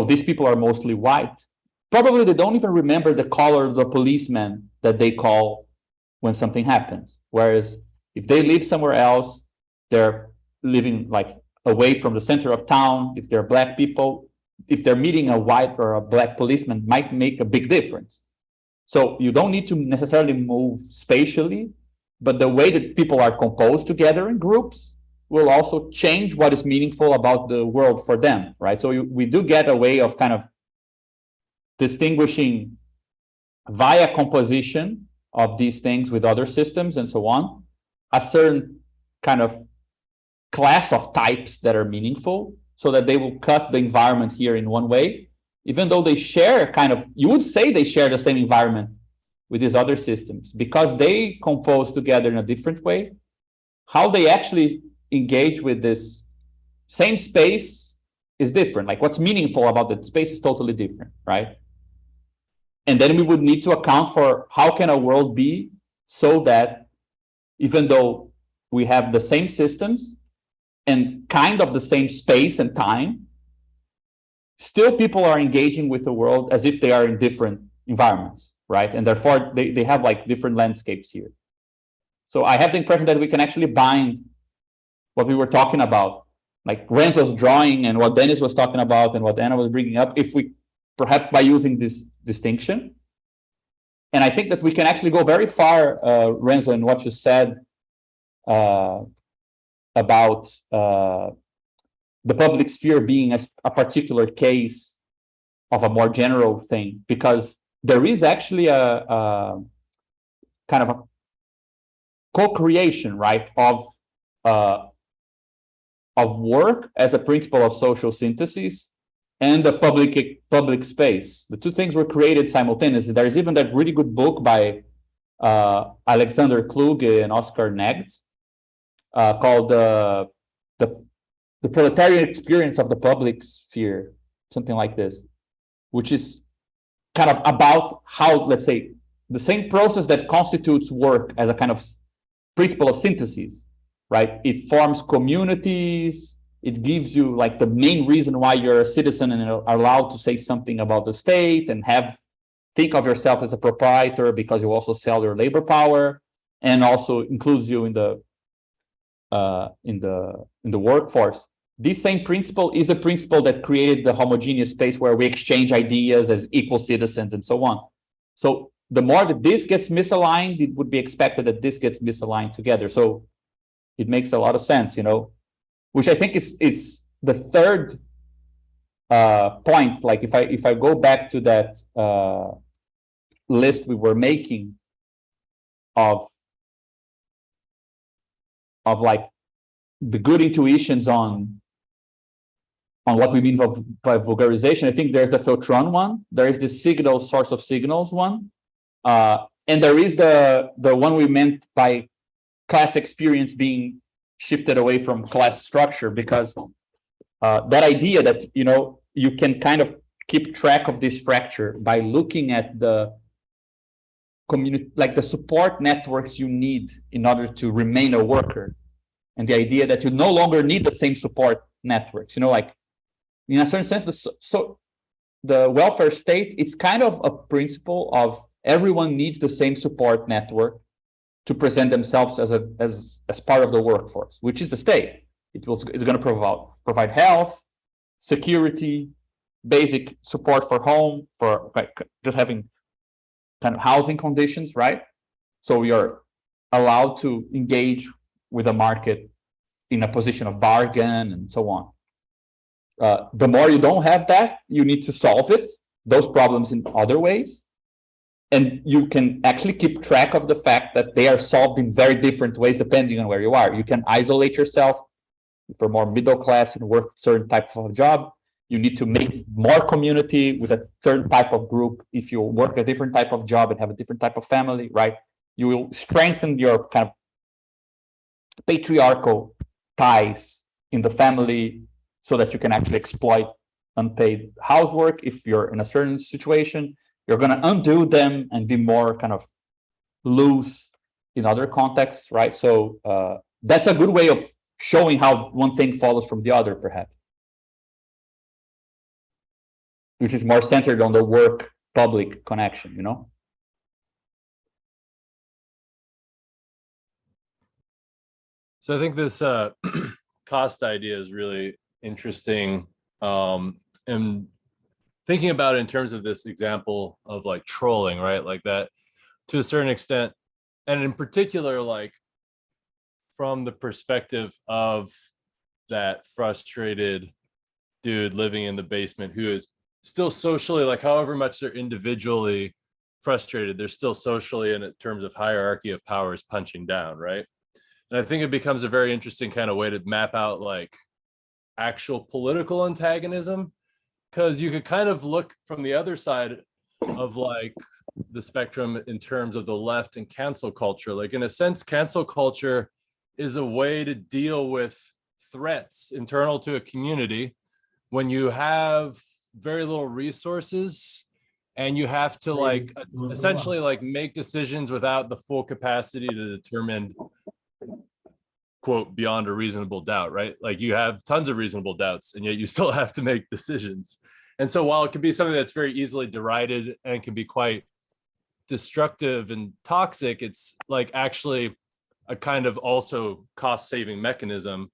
these people are mostly white, probably they don't even remember the color of the policeman that they call when something happens. Whereas if they live somewhere else, they're living like away from the center of town. If they're black people, if they're meeting a white or a black policeman, might make a big difference. So you don't need to necessarily move spatially, but the way that people are composed together in groups will also change what is meaningful about the world for them, right? So we do get a way of kind of distinguishing via composition of these things with other systems and so on, a certain kind of class of types that are meaningful, so that they will cut the environment here in one way, even though they share kind of, you would say they share the same environment with these other systems, because they compose together in a different way. How they actually engage with this same space is different. Like what's meaningful about the space is totally different, right? And then we would need to account for how can a world be so that even though we have the same systems and kind of the same space and time, still people are engaging with the world as if they are in different environments, right? And therefore they have like different landscapes here. So I have the impression that we can actually bind what we were talking about, like Renzo's drawing and what Dennis was talking about and what Anna was bringing up, if we perhaps by using this distinction. And I think that we can actually go very far, Renzo, in what you said about the public sphere being a particular case of a more general thing, because there is actually a kind of a co-creation, right, of work as a principle of social synthesis and the public space. The two things were created simultaneously. There's even that really good book by Alexander Kluge and Oscar Negd called the proletarian experience of the public sphere, something like this, which is kind of about how, let's say, the same process that constitutes work as a kind of principle of synthesis, right? It forms communities. It gives you like the main reason why you're a citizen and are allowed to say something about the state and think of yourself as a proprietor because you also sell your labor power, and also includes you in the workforce. This same principle is the principle that created the homogeneous space where we exchange ideas as equal citizens and so on. So the more that this gets misaligned, it would be expected that this gets misaligned together. So it makes a lot of sense, which I think is the third point. Like if I go back to that list we were making of like the good intuitions on what we mean by vulgarization, I think there's the Filtron one, there is the source of signals one, and there is the one we meant by class experience being shifted away from class structure, because that idea that you can kind of keep track of this fracture by looking at the community, like the support networks you need in order to remain a worker, and the idea that you no longer need the same support networks. Like in a certain sense, the welfare state, it's kind of a principle of everyone needs the same support network to present themselves as part of the workforce, which is the state. It's going to provide health, security, basic support for home, for just having kind of housing conditions, right? So we are allowed to engage with the market in a position of bargain and so on. The more you don't have that, you need to solve those problems in other ways. And you can actually keep track of the fact that they are solved in very different ways depending on where you are. You can isolate yourself for more middle class and work certain type of job. You need to make more community with a certain type of group if you work a different type of job and have a different type of family, right? You will strengthen your kind of patriarchal ties in the family so that you can actually exploit unpaid housework. If you're in a certain situation, you're going to undo them and be more kind of loose in other contexts, right? So that's a good way of showing how one thing follows from the other, perhaps, which is more centered on the work-public connection, So I think this cost idea is really interesting, and thinking about it in terms of this example of like trolling, right? Like that to a certain extent, and in particular, like from the perspective of that frustrated dude living in the basement who is still socially, like however much they're individually frustrated, they're still socially in terms of hierarchy of powers punching down, right? And I think it becomes a very interesting kind of way to map out like actual political antagonism, because you could kind of look from the other side of like the spectrum in terms of the left and cancel culture. Like in a sense, cancel culture is a way to deal with threats internal to a community when you have very little resources and you have to like essentially like make decisions without the full capacity to determine, quote, beyond a reasonable doubt, right? Like you have tons of reasonable doubts and yet you still have to make decisions. And so while it can be something that's very easily derided and can be quite destructive and toxic, it's like actually a kind of also cost-saving mechanism.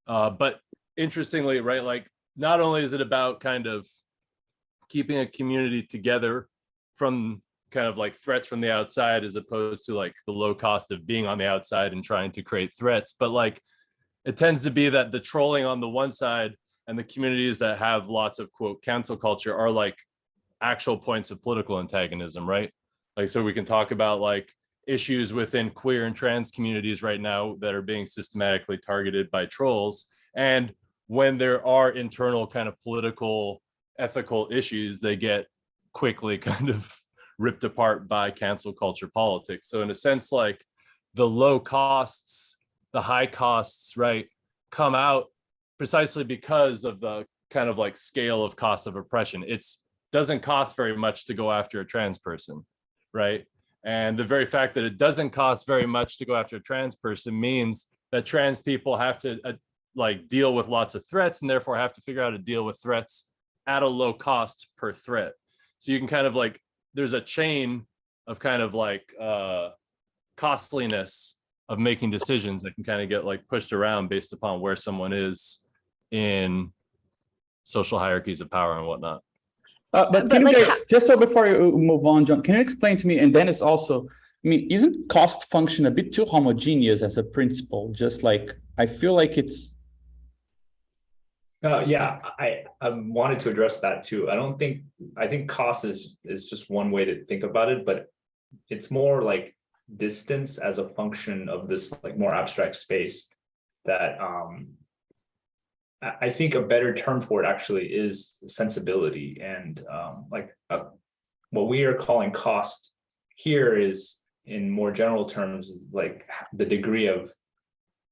But interestingly, right, like not only is it about kind of keeping a community together from kind of like threats from the outside, as opposed to like the low cost of being on the outside and trying to create threats. But like, it tends to be that the trolling on the one side and the communities that have lots of quote cancel culture are like actual points of political antagonism, right? Like, so we can talk about like issues within queer and trans communities right now that are being systematically targeted by trolls. And when there are internal kind of political, ethical issues, they get quickly kind of ripped apart by cancel culture politics. So in a sense, like the low costs, the high costs, right, come out precisely because of the kind of like scale of cost of oppression. It's doesn't cost very much to go after a trans person, right? And the very fact that it doesn't cost very much to go after a trans person means that trans people have to like deal with lots of threats, and therefore have to figure out how to deal with threats at a low cost per threat. So you can kind of like, there's a chain of kind of like costliness of making decisions that can kind of get like pushed around based upon where someone is in social hierarchies of power and whatnot. But can you just so before you move on, John, can you explain to me, and Dennis also, I mean, isn't cost function a bit too homogeneous as a principle? Just like, I feel like it's. Yeah, I wanted to address that too. I think cost is just one way to think about it, but it's more like distance as a function of this like more abstract space that I think a better term for it actually is sensibility. And what we are calling cost here is, in more general terms, is like the degree of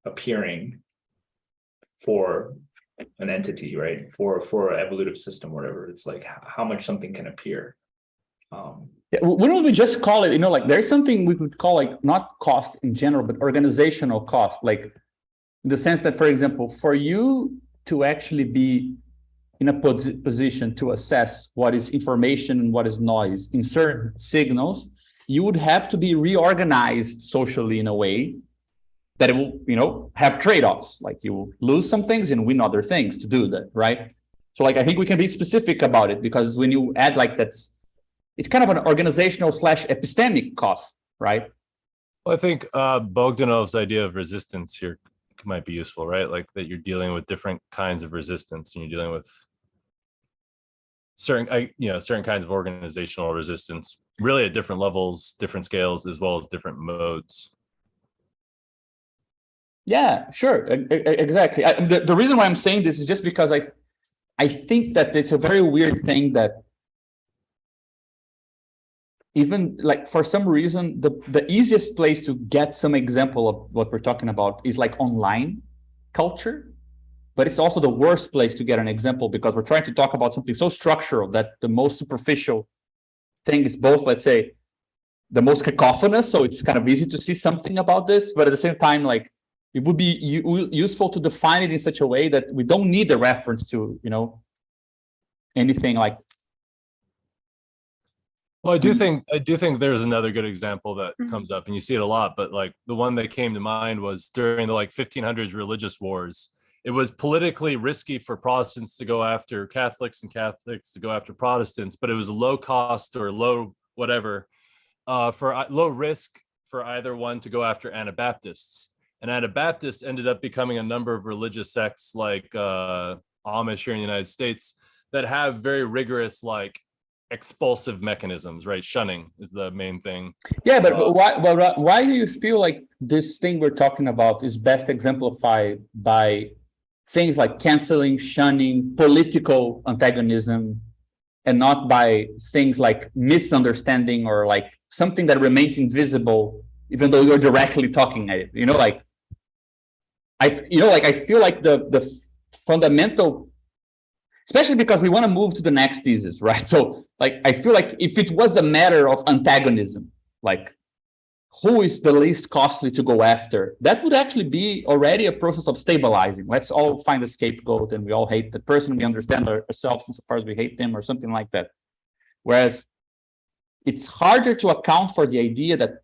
appearing for an entity, right? For an evolutive system, whatever. It's like how much something can appear. Yeah, wouldn't we just call it, like there's something we could call like not cost in general, but organizational cost, like in the sense that, for example, for you to actually be in a position to assess what is information and what is noise in certain signals, you would have to be reorganized socially in a way that it will, have trade-offs. Like you will lose some things and win other things to do that, right? So like, I think we can be specific about it, because when you add like it's kind of an organizational / epistemic cost, right? Well, I think Bogdanov's idea of resistance here might be useful, right? Like that you're dealing with different kinds of resistance, and you're dealing with certain kinds of organizational resistance, really at different levels, different scales, as well as different modes. Yeah, sure, exactly. The reason why I'm saying this is just because I think that it's a very weird thing that even like for some reason, the easiest place to get some example of what we're talking about is like online culture, but it's also the worst place to get an example, because we're trying to talk about something so structural that the most superficial thing is both, let's say, the most cacophonous. So it's kind of easy to see something about this, but at the same time, like it would be useful to define it in such a way that we don't need the reference to, anything like. Well, I do think there's another good example that comes up, and you see it a lot, but like the one that came to mind was during the like 1500s religious wars. It was politically risky for Protestants to go after Catholics and Catholics to go after Protestants, but it was low cost or low whatever, for low risk for either one to go after Anabaptists. And Anabaptists ended up becoming a number of religious sects like Amish here in the United States that have very rigorous like expulsive mechanisms, right? Shunning is the main thing. Yeah, but why do you feel like this thing we're talking about is best exemplified by things like canceling, shunning, political antagonism, and not by things like misunderstanding or like something that remains invisible, even though you're directly talking at it? I feel like the fundamental, especially because we want to move to the next thesis, right? So like, I feel like if it was a matter of antagonism, like who is the least costly to go after, that would actually be already a process of stabilizing. Let's all find a scapegoat, and we all hate the person. We understand ourselves insofar as we hate them, or something like that. Whereas it's harder to account for the idea that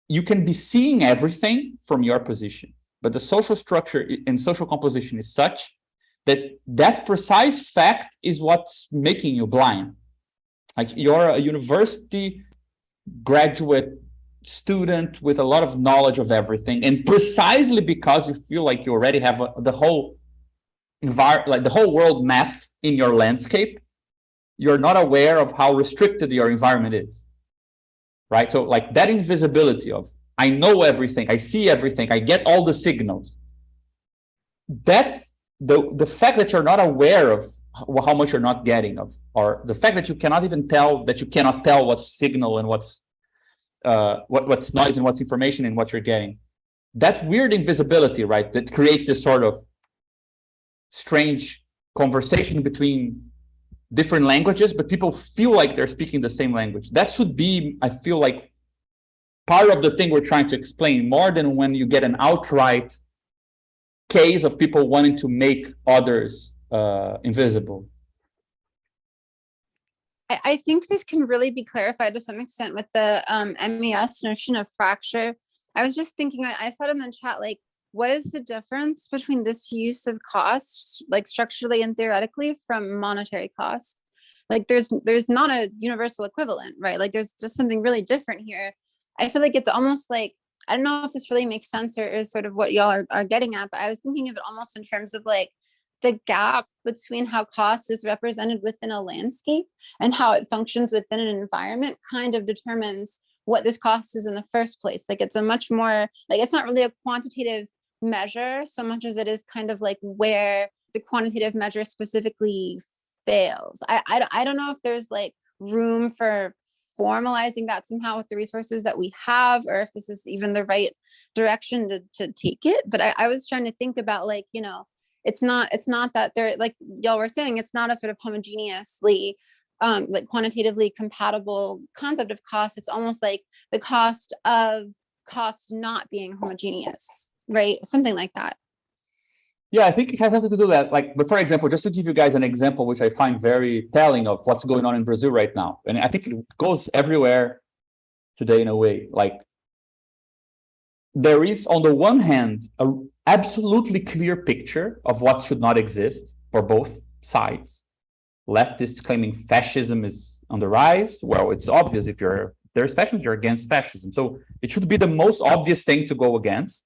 you can be seeing everything from your position, but the social structure and social composition is such that precise fact is what's making you blind. Like you're a university graduate student with a lot of knowledge of everything, and precisely because you feel like you already have the whole like the whole world mapped in your landscape, you're not aware of how restricted your environment is, right? So like that invisibility of I know everything, I see everything, I get all the signals. That's the fact that you're not aware of how much you're not getting of, or the fact that you cannot even tell that you cannot tell what's signal and what's noise and what's information and what you're getting. That weird invisibility, right, that creates this sort of strange conversation between different languages, but people feel like they're speaking the same language. That should be, I feel like, part of the thing we're trying to explain, more than when you get an outright case of people wanting to make others invisible. I think this can really be clarified to some extent with the MES notion of fracture. I was just thinking, I saw it in the chat, like, what is the difference between this use of cost, like structurally and theoretically, from monetary cost? Like there's not a universal equivalent, right? Like there's just something really different here. I feel like it's almost like, I don't know if this really makes sense or is sort of what y'all are getting at, but I was thinking of it almost in terms of like the gap between how cost is represented within a landscape and how it functions within an environment kind of determines what this cost is in the first place. Like it's a much more, like it's not really a quantitative measure so much as it is kind of like where the quantitative measure specifically fails. I don't know if there's like room for formalizing that somehow with the resources that we have, or if this is even the right direction to take it. But I was trying to think about, like, you know, it's not that they're, like y'all were saying, it's not a sort of homogeneously like quantitatively compatible concept of cost. It's almost like the cost of cost not being homogeneous, right? Something like that. Yeah, I think it has something to do with that. Like, but for example, just to give you guys an example, which I find very telling of what's going on in Brazil right now, and I think it goes everywhere today in a way. Like, there is, on the one hand, a absolutely clear picture of what should not exist for both sides. Leftists claiming fascism is on the rise. Well, it's obvious if there's fascism, you're against fascism. So it should be the most obvious thing to go against,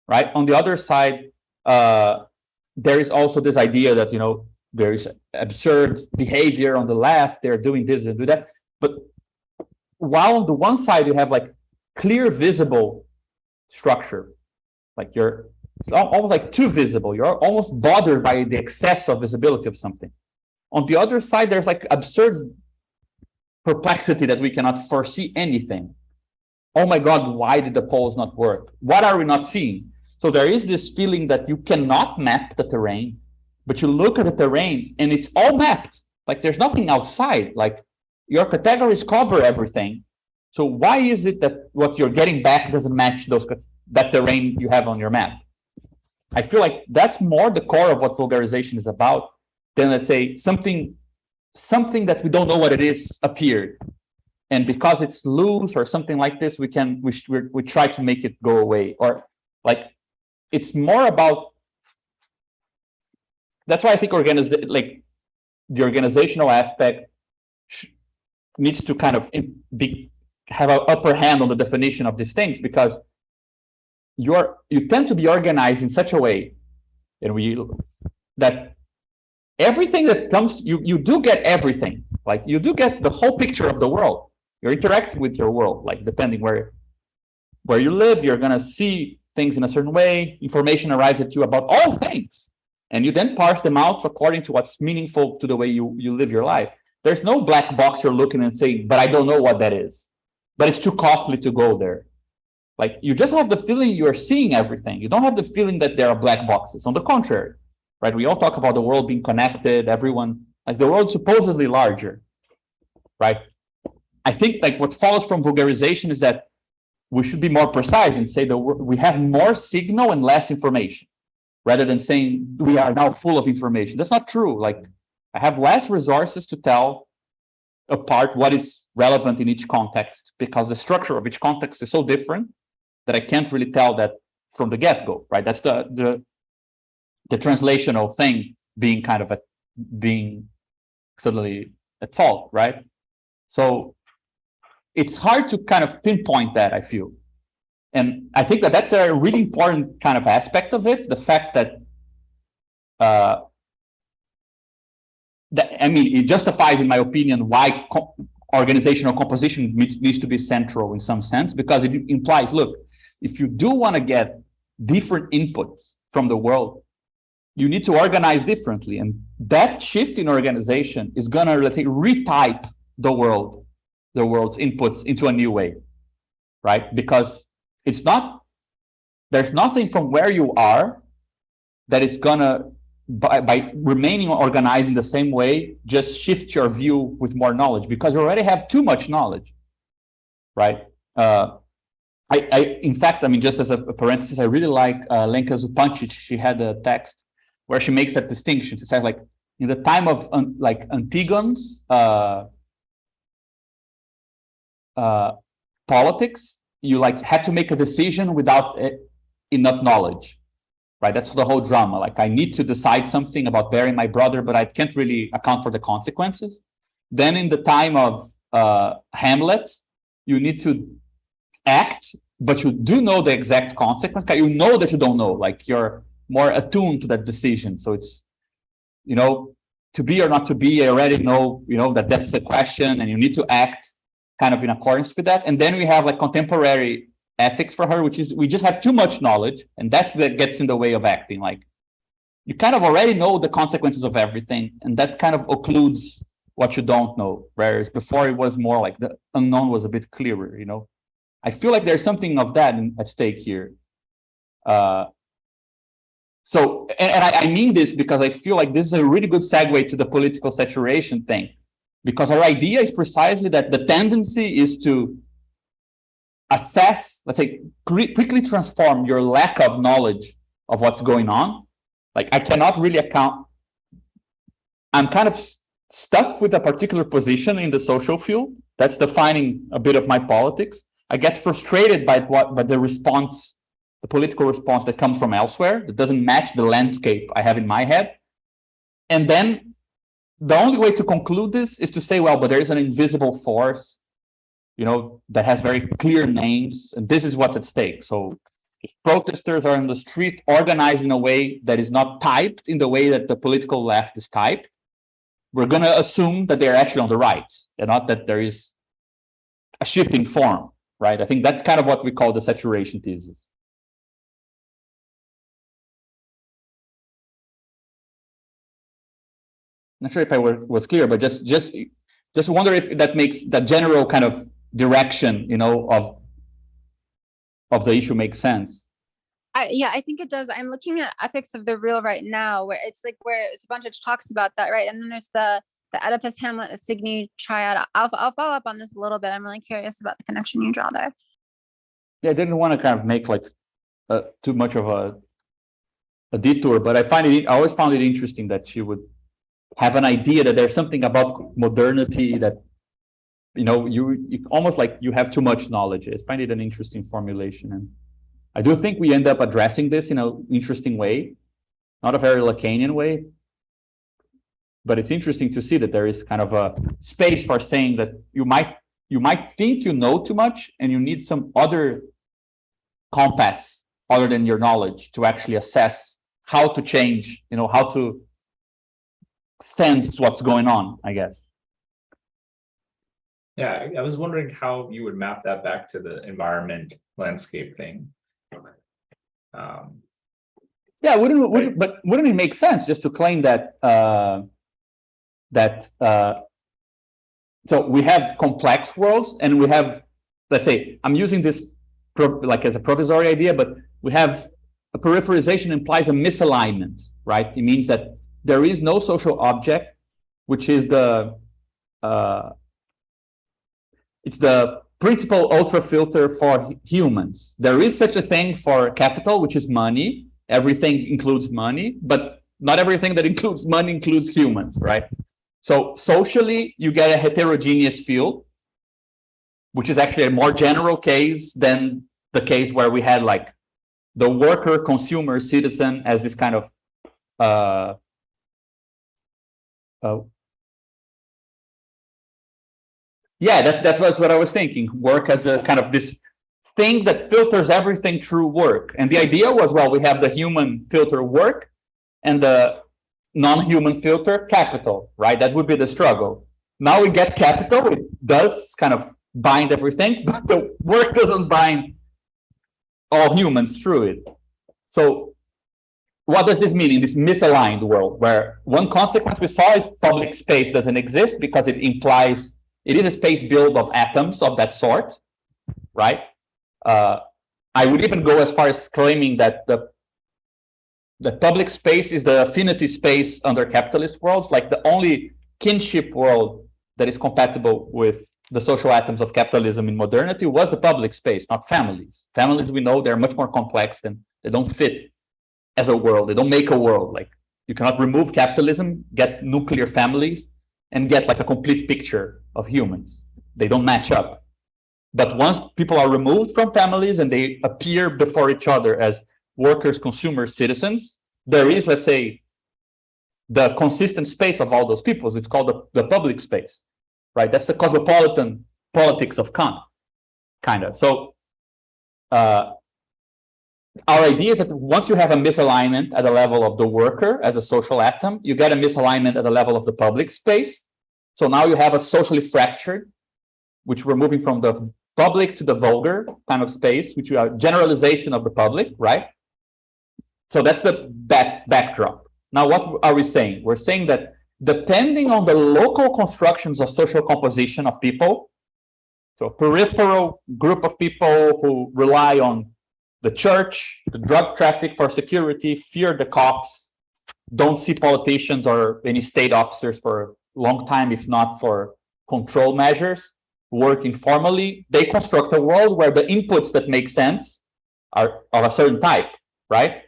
right? On the other side, there is also this idea that, you know, there is absurd behavior on the left. They're doing this and do that. But while on the one side you have like clear, visible structure, like it's almost like too visible. You're almost bothered by the excess of visibility of something. On the other side, there's like absurd perplexity that we cannot foresee anything. Oh my God, why did the polls not work? What are we not seeing? So there is this feeling that you cannot map the terrain, but you look at the terrain and it's all mapped. Like there's nothing outside. Like your categories cover everything. So why is it that what you're getting back doesn't match that terrain you have on your map? I feel like that's more the core of what vulgarization is about than, let's say, something that we don't know what it is appeared. And because it's loose or something like this, we try to make it go away. Or like, it's more about, that's why I think like the organizational aspect needs to kind of have an upper hand on the definition of these things, because you tend to be organized in such a way, and that everything that comes, you do get everything. Like you do get the whole picture of the world. You're interacting with your world, like depending where you live, you're gonna see things in a certain way. Information arrives at you about all things, and you then parse them out according to what's meaningful to the way you live your life. There's no black box you're looking and saying, but I don't know what that is, but it's too costly to go there. Like you just have the feeling you're seeing everything. You don't have the feeling that there are black boxes. On the contrary, right? We all talk about the world being connected, everyone, like the world's supposedly larger, right? I think like what follows from vulgarization is that we should be more precise and say that we have more signal and less information, rather than saying we are now full of information. That's not true. Like I have less resources to tell apart what is relevant in each context, because the structure of each context is so different that I can't really tell that from the get-go, right? That's the translational thing being kind of being suddenly at fault, right? So it's hard to kind of pinpoint that, I feel. And I think that that's a really important kind of aspect of it, the fact that, I mean, it justifies, in my opinion, why organizational composition needs to be central in some sense, because it implies, look, if you do want to get different inputs from the world, you need to organize differently. And that shift in organization is going to, let's say, retype the world's inputs into a new way, right? Because it's not, there's nothing from where you are that is going to, by remaining organized in the same way, just shift your view with more knowledge, because you already have too much knowledge, right? In fact, I mean, just as a parenthesis, I really like Lenka Zupancic. She had a text where she makes that distinction. She says, like, in the time of like Antigone's politics, you like had to make a decision without enough knowledge, right? That's the whole drama. Like, I need to decide something about burying my brother, but I can't really account for the consequences. Then in the time of Hamlet, you need to act, but you do know the exact consequence. You know that you don't know, like you're more attuned to that decision. So it's, you know, to be or not to be, I already know, you know, that that's the question, and you need to act kind of in accordance with that. And then we have like contemporary ethics for her, which is we just have too much knowledge, and that's that gets in the way of acting. Like, you kind of already know the consequences of everything, and that kind of occludes what you don't know. Whereas before it was more like the unknown was a bit clearer, you know. I feel like there's something of that at stake here. So, and I mean this because I feel like this is a really good segue to the political saturation thing, because our idea is precisely that the tendency is to assess, let's say, quickly transform your lack of knowledge of what's going on. Like, I cannot really account. I'm kind of stuck with a particular position in the social field that's defining a bit of my politics. I get frustrated by the response, the political response that comes from elsewhere that doesn't match the landscape I have in my head. And then the only way to conclude this is to say, well, but there is an invisible force, you know, that has very clear names, and this is what's at stake. So if protesters are in the street organized in a way that is not typed in the way that the political left is typed, we're going to assume that they're actually on the right, and not that there is a shifting form. Right? I think that's kind of what we call the saturation thesis. Not sure if I was clear, but just wonder if that makes that general kind of direction, you know, of the issue makes sense. Yeah, I think it does. I'm looking at Ethics of the Real right now, where it's like a bunch of talks about that, right? And then there's the Oedipus Hamlet Assigny triad. I'll follow up on this a little bit. I'm really curious about the connection you draw there. Yeah, I didn't want to kind of make like too much of a detour, but I always found it interesting that she would have an idea that there's something about modernity that, you know, you almost like you have too much knowledge. I find it an interesting formulation, and I do think we end up addressing this in an interesting way, not a very Lacanian way, but it's interesting to see that there is kind of a space for saying that you might think you know too much, and you need some other compass other than your knowledge to actually assess how to change, you know, how to sense what's going on, I guess. Yeah, I was wondering how you would map that back to the environment landscape thing. Yeah, wouldn't it make sense just to claim that so we have complex worlds, and we have, let's say, I'm using this like as a provisory idea, but we have a peripherization implies a misalignment, right? It means that there is no social object, which is it's the principal ultrafilter for humans. There is such a thing for capital, which is money. Everything includes money, but not everything that includes money includes humans, right? So socially, you get a heterogeneous field, which is actually a more general case than the case where we had like the worker, consumer, citizen as this kind of Yeah, that was what I was thinking. Work as a kind of this thing that filters everything through work. And the idea was, well, we have the human filter work and the non-human filter capital, right? That would be the struggle. Now we get capital, it does kind of bind everything, but the work doesn't bind all humans through it. So what does this mean in this misaligned world, where one consequence we saw is public space doesn't exist because it implies it is a space built of atoms of that sort, right? I would even go as far as claiming that the public space is the affinity space under capitalist worlds, like the only kinship world that is compatible with the social atoms of capitalism in modernity was the public space, not families. Families, we know, they're much more complex than they don't fit as a world. They don't make a world. Like you cannot remove capitalism, get nuclear families, and get like a complete picture of humans. They don't match up. But once people are removed from families and they appear before each other as workers, consumers, citizens, there is, let's say, the consistent space of all those peoples. It's called the public space, right? That's the cosmopolitan politics of Kant, kind of. So our idea is that once you have a misalignment at the level of the worker as a social atom, you get a misalignment at the level of the public space. So now you have a socially fractured, which we're moving from the public to the vulgar kind of space, which are generalization of the public, right? So that's the backdrop. Now, what are we saying? We're saying that depending on the local constructions of social composition of people, so a peripheral group of people who rely on the church, the drug traffic for security, fear the cops, don't see politicians or any state officers for a long time, if not for control measures, work informally, they construct a world where the inputs that make sense are of a certain type, right?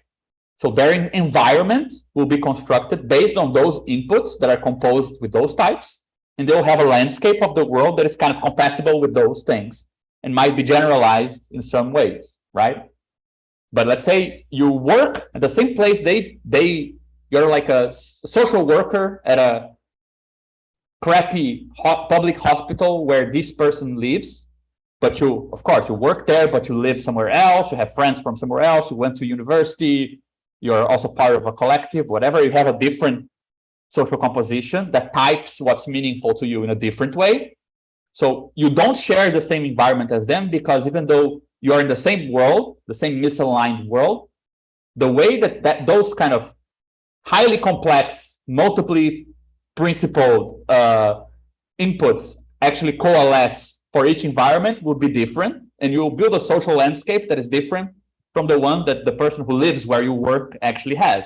So their environment will be constructed based on those inputs that are composed with those types, and they'll have a landscape of the world that is kind of compatible with those things and might be generalized in some ways, right? But let's say you work at the same place, you're like a social worker at a crappy public hospital where this person lives, but you, of course, you work there, but you live somewhere else, you have friends from somewhere else, you went to university, you're also part of a collective, whatever, you have a different social composition that types what's meaningful to you in a different way. So you don't share the same environment as them, because even though you're in the same world, the same misaligned world, the way that those kind of highly complex, multiply principled inputs actually coalesce for each environment will be different, and you will build a social landscape that is different from the one that the person who lives where you work actually has.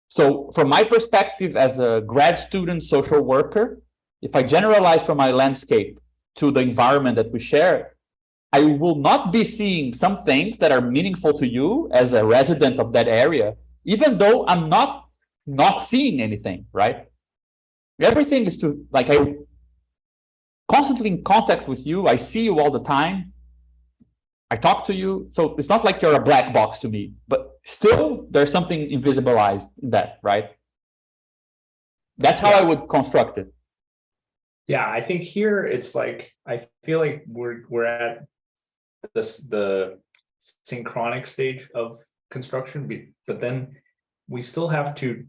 So from my perspective as a grad student social worker, if I generalize from my landscape to the environment that we share, I will not be seeing some things that are meaningful to you as a resident of that area, even though I'm not seeing anything, right? Everything is to, like, I'm constantly in contact with you. I see you all the time. I talk to you. So it's not like you're a black box to me, but still there's something invisibilized in that, right? That's how I would construct it. Yeah, I think here it's like, I feel like we're at the synchronic stage of construction, but then we still have to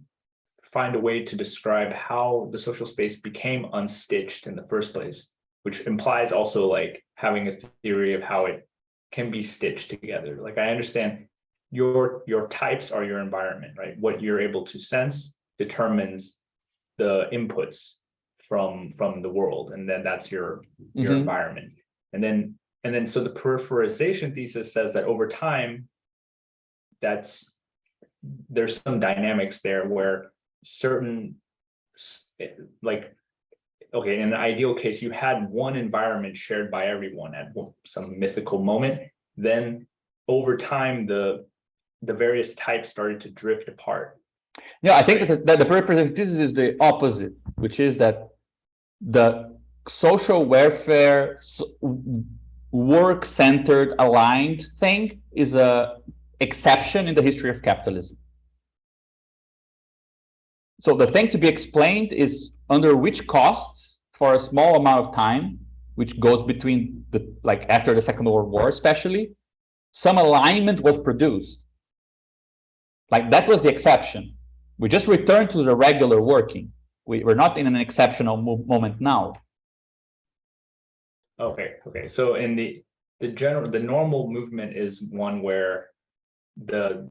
find a way to describe how the social space became unstitched in the first place, which implies also like having a theory of how it can be stitched together. Like I understand your types are your environment, right? What you're able to sense determines the inputs from the world, and then that's your environment. And then so the peripherization thesis says that over time, there's some dynamics there where certain, like, okay, in an ideal case, you had one environment shared by everyone at some mythical moment. Then over time, the various types started to drift apart. Yeah, I think that the peripherization thesis is the opposite, which is that the social welfare work-centered aligned thing is a exception in the history of capitalism. So the thing to be explained is under which costs for a small amount of time, which goes between the, like after the Second World War, especially, some alignment was produced. Like that was the exception. We just returned to the regular working. We're not in an exceptional moment now. Okay. So in the normal movement is one where the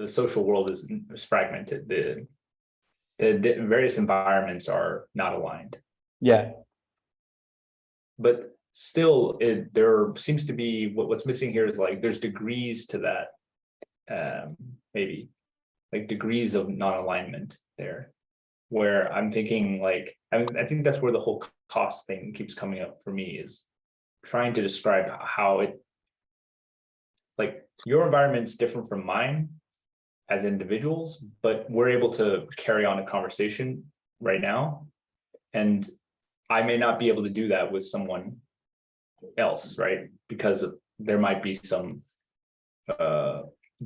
social world is fragmented. The various environments are not aligned. Yeah. But still, there seems to be what's missing here is like there's degrees to that, maybe like degrees of non-alignment there, where I'm thinking like I think that's where the whole cost thing keeps coming up for me, is trying to describe how it, like your environment's different from mine as individuals, but we're able to carry on a conversation right now, and I may not be able to do that with someone else, right? Because there might be some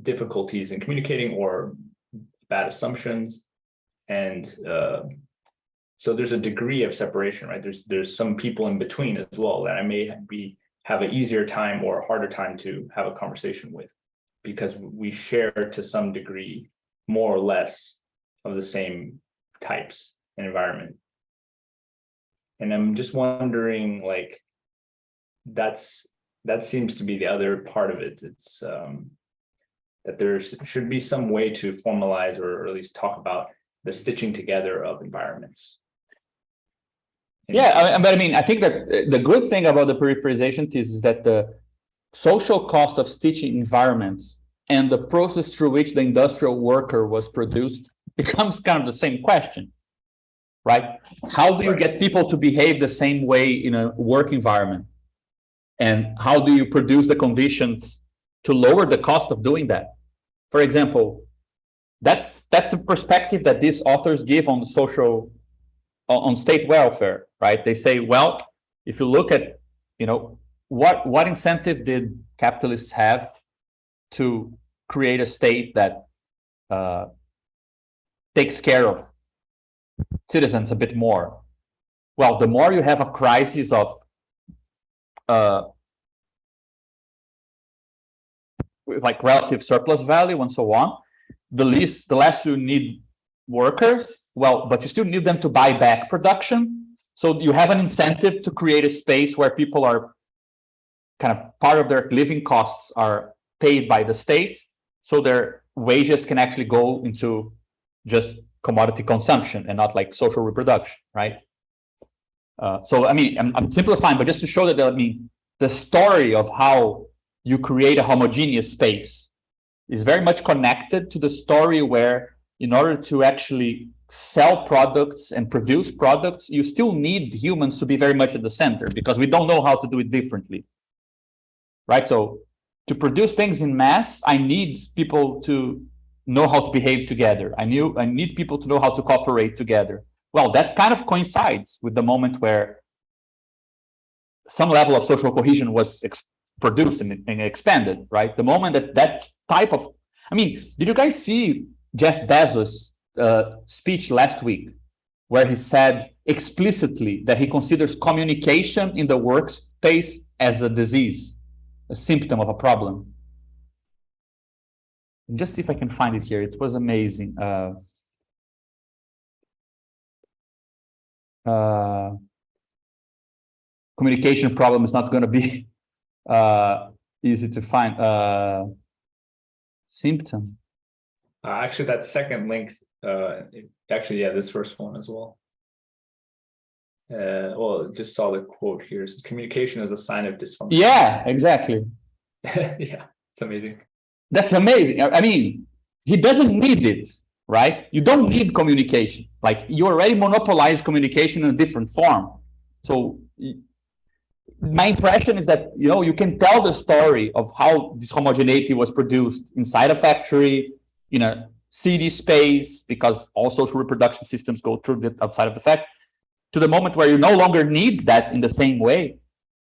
difficulties in communicating or bad assumptions, and so there's a degree of separation, right? There's some people in between as well that I may have an easier time or a harder time to have a conversation with, because we share to some degree more or less of the same types and environment. And I'm just wondering, like, that seems to be the other part of it. It's that there should be some way to formalize or at least talk about the stitching together of environments. Yeah, but I mean, I think that the good thing about the peripherization thesis is that the social cost of stitching environments and the process through which the industrial worker was produced becomes kind of the same question, right? How do you get people to behave the same way in a work environment? And how do you produce the conditions to lower the cost of doing that? For example, that's a perspective that these authors give on the on state welfare, right? They say, well, if you look at, what incentive did capitalists have to create a state that takes care of citizens a bit more? Well, the more you have a crisis of with like relative surplus value and so on, the less you need workers. Well, but you still need them to buy back production. So you have an incentive to create a space where people are kind of part of their living costs are paid by the state, so their wages can actually go into just commodity consumption and not like social reproduction, right? So I mean, I'm simplifying, but just to show that, I mean, the story of how you create a homogeneous space is very much connected to the story where, in order to actually sell products and produce products, you still need humans to be very much at the center, because we don't know how to do it differently, right? So to produce things in mass, I need people to know how to behave together. I need people to know how to cooperate together. Well, that kind of coincides with the moment where some level of social cohesion was produced and expanded, right? The moment that type of, I mean, did you guys see Jeff Bezos' speech last week, where he said explicitly that he considers communication in the workspace as a disease, a symptom of a problem? Just see if I can find it here. It was amazing. Communication problem is not going to be easy to find. Symptom. Actually, that second link, actually, yeah, this first one as well. Well, just saw the quote here. It says, communication is a sign of dysfunction. Yeah, exactly. Yeah, it's amazing. That's amazing. I mean, he doesn't need it, right? You don't need communication. Like, you already monopolize communication in a different form. So my impression is that, you can tell the story of how this homogeneity was produced inside a factory, in a city space, because all social reproduction systems go through the outside of the factory, to the moment where you no longer need that in the same way.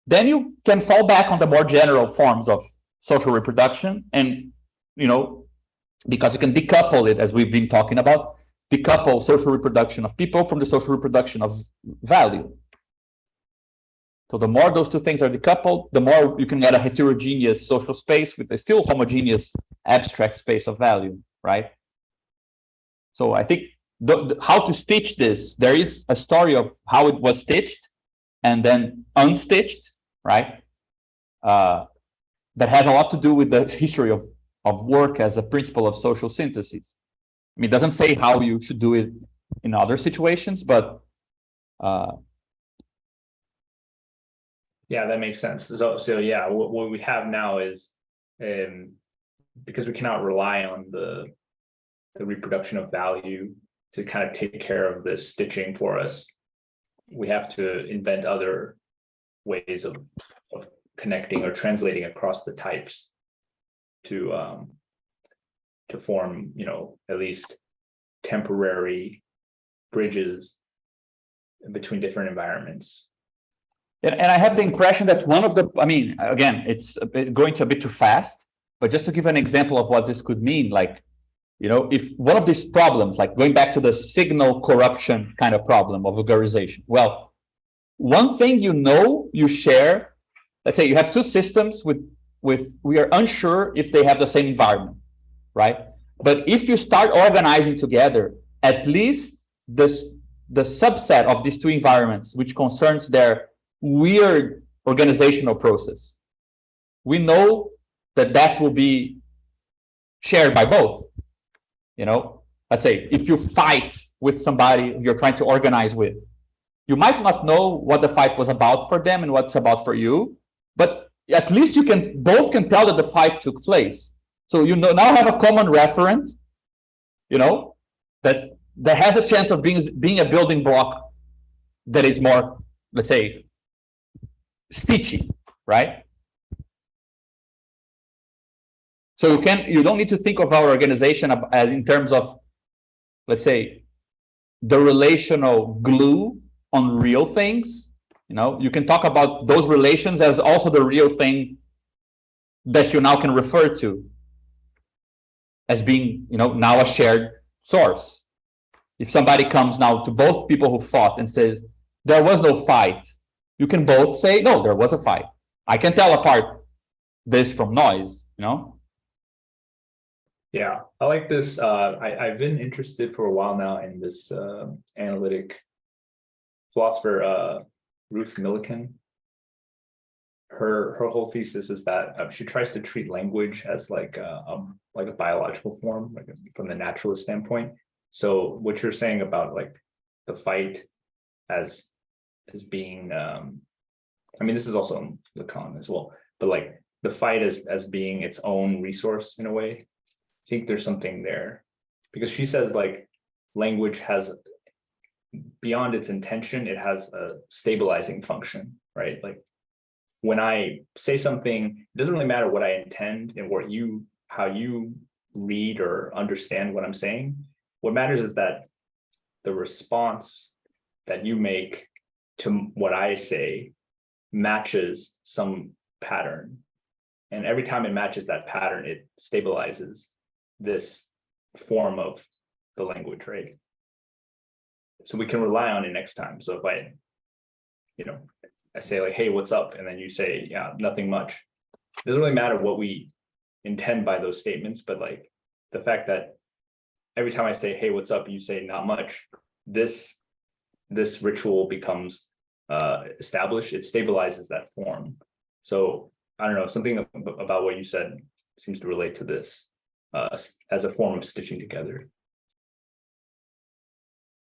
Then you can fall back on the more general forms of social reproduction, and, because you can decouple it, as we've been talking about, decouple social reproduction of people from the social reproduction of value. So the more those two things are decoupled, the more you can get a heterogeneous social space with a still homogeneous abstract space of value, right? So I think how to stitch this, there is a story of how it was stitched and then unstitched, right? That has a lot to do with the history of work as a principle of social synthesis. I mean, it doesn't say how you should do it in other situations, but yeah, that makes sense. So yeah, what we have now is, because we cannot rely on the reproduction of value to kind of take care of this stitching for us, we have to invent other ways of connecting or translating across the types to form, at least temporary bridges between different environments. And I have the impression that one of the, I mean, again, it's going to a bit too fast, but just to give an example of what this could mean, like, if one of these problems, like going back to the signal corruption kind of problem of vulgarization, well, one thing you share, let's say you have two systems with we are unsure if they have the same environment, right? But if you start organizing together, at least the subset of these two environments, which concerns their weird organizational process, we know that will be shared by both. Let's say if you fight with somebody you're trying to organize with, you might not know what the fight was about for them and what's about for you, but at least both can tell that the fight took place. So now have a common referent, that has a chance of being a building block that is more, let's say, stitchy, right? So you don't need to think of our organization as in terms of, let's say, the relational glue on real things. You can talk about those relations as also the real thing that you now can refer to as being, now a shared source. If somebody comes now to both people who fought and says, there was no fight, you can both say, no, there was a fight. I can tell apart this from noise, Yeah, I like this. I've been interested for a while now in this analytic philosopher, Ruth Millikan. Her whole thesis is that she tries to treat language as like a biological form, like from the naturalist standpoint. So what you're saying about like the fight as being, I mean, this is also Lacan as well, but like the fight as being its own resource in a way. I think there's something there, because she says like language has, beyond its intention, it has a stabilizing function, right? Like when I say something, it doesn't really matter what I intend and how you read or understand what I'm saying. What matters is that the response that you make to what I say matches some pattern. And every time it matches that pattern, it stabilizes this form of the language, right? So we can rely on it next time. So if I say like, hey, what's up? And then you say, yeah, nothing much. It doesn't really matter what we intend by those statements, but like the fact that every time I say, hey, what's up? You say not much. This ritual becomes established. It stabilizes that form. So I don't know, something about what you said seems to relate to this as a form of stitching together.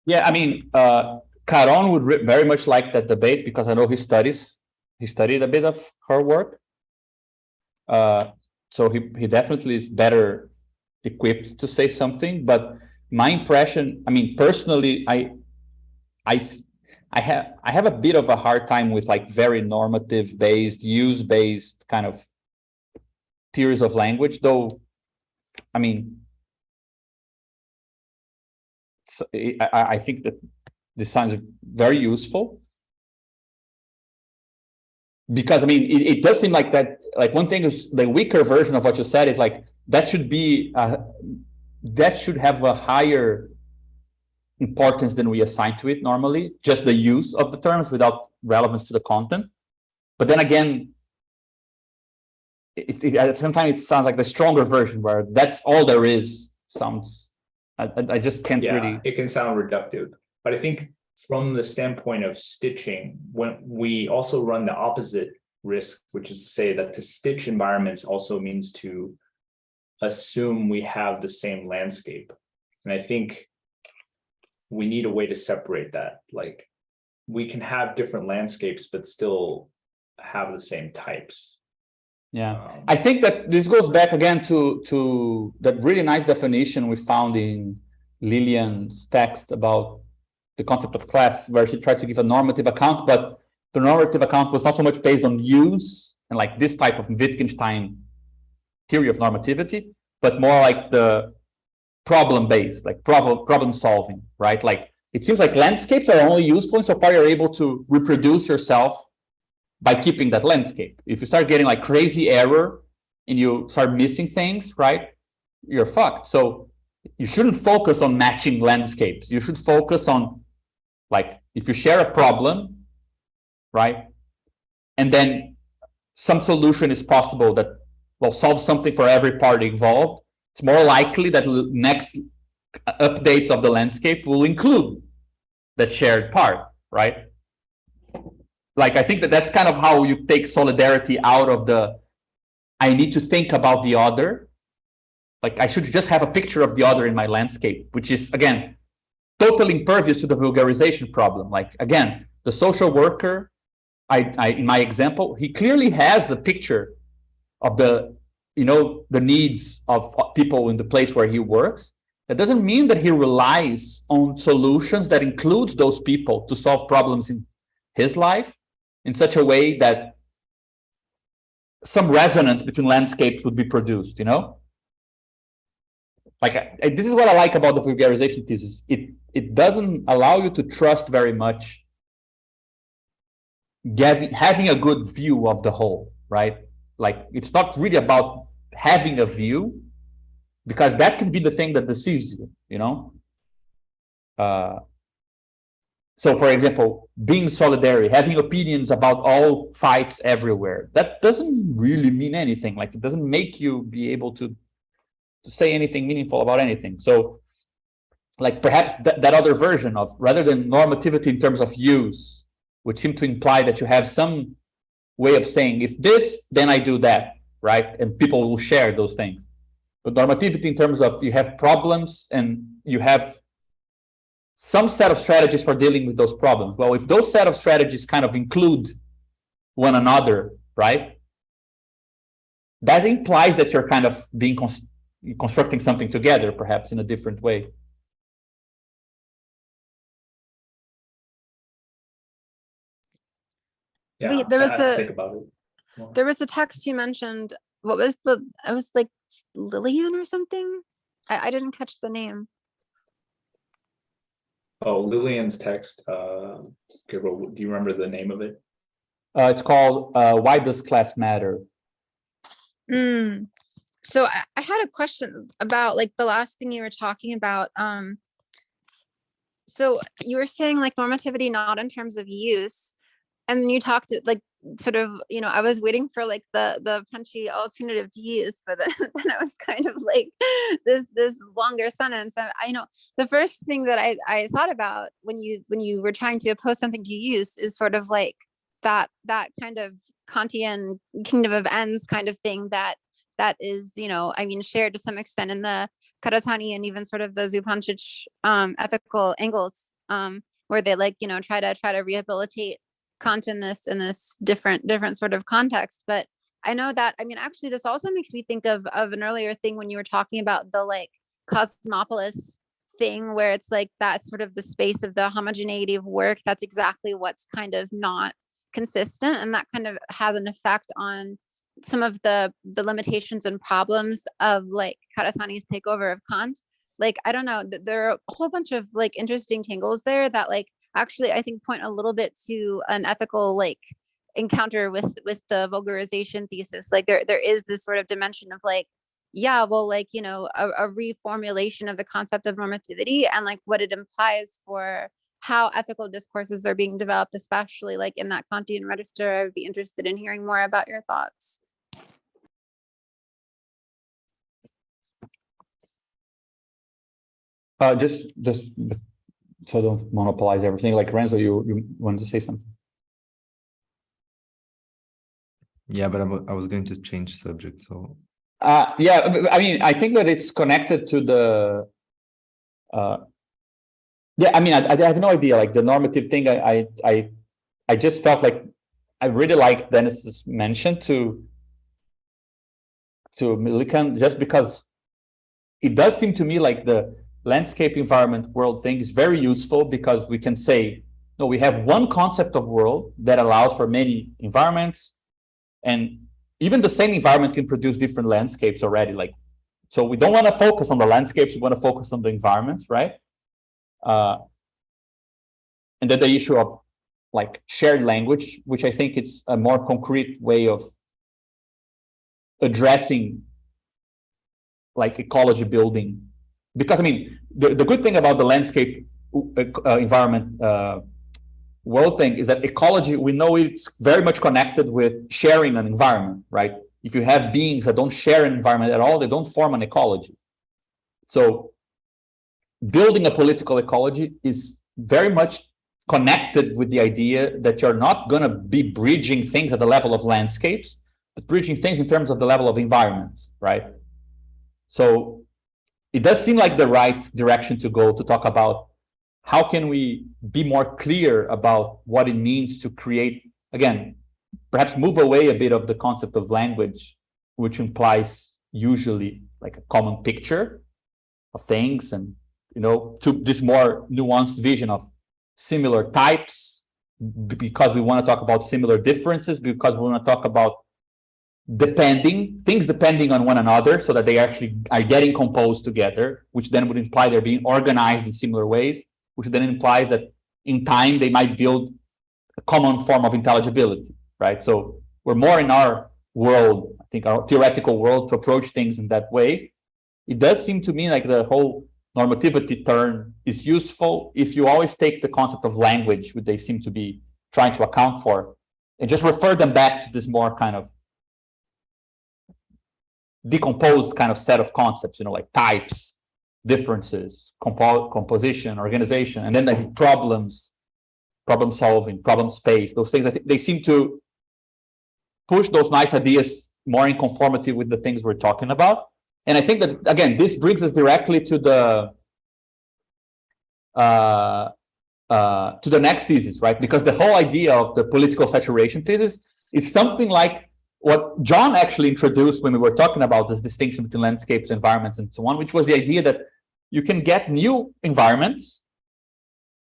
Yeah, I mean, Caron would very much like that debate, because I know he studied a bit of her work. So he definitely is better equipped to say something. But my impression, I mean, personally, I have a bit of a hard time with like very normative based, use based kind of theories of language, though. I mean, I think that this sounds very useful, because I mean it does seem like that. Like one thing is the weaker version of what you said is like that should have a higher importance than we assign to it normally, just the use of the terms without relevance to the content. But then again, sometimes it sounds like the stronger version where that's all there is. Sounds, I just can't really. It can sound reductive, but I think from the standpoint of stitching, when we also run the opposite risk, which is to say that to stitch environments also means to assume we have the same landscape. And I think we need a way to separate that. Like, we can have different landscapes, but still have the same types. Yeah, I think that this goes back again to that really nice definition we found in Lillian's text about the concept of class, where she tried to give a normative account, but the normative account was not so much based on use and like this type of Wittgenstein theory of normativity, but more like the problem-based, like problem solving, right? Like it seems like landscapes are only useful insofar you're able to reproduce yourself by keeping that landscape. If you start getting like crazy error and you start missing things, right, you're fucked. So you shouldn't focus on matching landscapes. You should focus on, like, if you share a problem, right, and then some solution is possible that will solve something for every party involved, it's more likely that next updates of the landscape will include that shared part, right? Like, I think that that's kind of how you take solidarity out of the, I need to think about the other. Like, I should just have a picture of the other in my landscape, which is, again, totally impervious to the vulgarization problem. Like, again, the social worker, in my example, he clearly has a picture of the, the needs of people in the place where he works. That doesn't mean that he relies on solutions that includes those people to solve problems in his life in such a way that some resonance between landscapes would be produced, Like, this is what I like about the vulgarization thesis. It doesn't allow you to trust very much having a good view of the whole, right? Like, it's not really about having a view, because that can be the thing that deceives you, So, for example, being solidary, having opinions about all fights everywhere, that doesn't really mean anything. Like, it doesn't make you be able to say anything meaningful about anything. So, like, perhaps that other version of, rather than normativity in terms of use, would seem to imply that you have some way of saying, if this, then I do that, right? And people will share those things. But normativity in terms of you have problems and you have some set of strategies for dealing with those problems. Well, if those set of strategies kind of include one another, right? That implies that you're kind of being constructing something together, perhaps in a different way. Yeah, Wait, there was think about it. There was a text you mentioned. What was it was like Lillian or something? I didn't catch the name. Oh, Lillian's text. Gabriel, do you remember the name of it? It's called Why Does Class Matter? So I had a question about like the last thing you were talking about. So you were saying like normativity not in terms of use, and then you talked like sort of, I was waiting for like the punchy alternative to use, but then I was kind of like this longer sentence. I know the first thing that I thought about when you were trying to oppose something to use is sort of like that kind of Kantian kingdom of ends kind of thing that is, shared to some extent in the Karatani and even sort of the Zupancic ethical angles, where they like, try to rehabilitate Kant in this different sort of context. But I know that, actually this also makes me think of an earlier thing when you were talking about the like cosmopolis thing, where it's like that sort of the space of the homogeneity of work. That's exactly what's kind of not consistent, and that kind of has an effect on some of the limitations and problems of like Karatani's takeover of Kant. Like, I don't know, there are a whole bunch of like interesting tangles there that like actually I think point a little bit to an ethical like encounter with the vulgarization thesis. Like there is this sort of dimension of like, yeah, well, like, a reformulation of the concept of normativity and like what it implies for how ethical discourses are being developed, especially like in that Kantian register. I would be interested in hearing more about your thoughts. Just so I don't monopolize everything. Like Renzo, you wanted to say something? Yeah, but I was going to change subject. So yeah, I mean, I think that it's connected to the. Yeah, I mean, I have no idea. Like the normative thing, I just felt like I really like Dennis's mention to Millikan, just because it does seem to me like the landscape environment world thing is very useful, because we can say, no, we have one concept of world that allows for many environments, and even the same environment can produce different landscapes already. Like, so we don't want to focus on the landscapes, we want to focus on the environments, right? And then the issue of like shared language, which I think it's a more concrete way of addressing like ecology building. Because I mean, the good thing about the landscape environment world thing is that ecology, we know it's very much connected with sharing an environment, right? If you have beings that don't share an environment at all, they don't form an ecology. So building a political ecology is very much connected with the idea that you're not going to be bridging things at the level of landscapes, but bridging things in terms of the level of environments, right? So it does seem like the right direction to go, to talk about how can we be more clear about what it means to create, again, perhaps move away a bit of the concept of language, which implies usually like a common picture of things, and, you know, to this more nuanced vision of similar types, because we want to talk about similar differences, because we want to talk about things depending on one another, so that they actually are getting composed together, which then would imply they're being organized in similar ways, which then implies that in time they might build a common form of intelligibility, right? So we're more in our world, I think our theoretical world, to approach things in that way. It does seem to me like the whole normativity turn is useful if you always take the concept of language, which they seem to be trying to account for, and just refer them back to this more kind of decomposed kind of set of concepts, you know, like types, differences, composition, organization, and then the problems, problem solving, problem space, those things. I think they seem to push those nice ideas more in conformity with the things we're talking about. And I think that, again, this brings us directly to the next thesis, right? Because the whole idea of the political saturation thesis is something like what John actually introduced when we were talking about this distinction between landscapes, environments, and so on, which was the idea that you can get new environments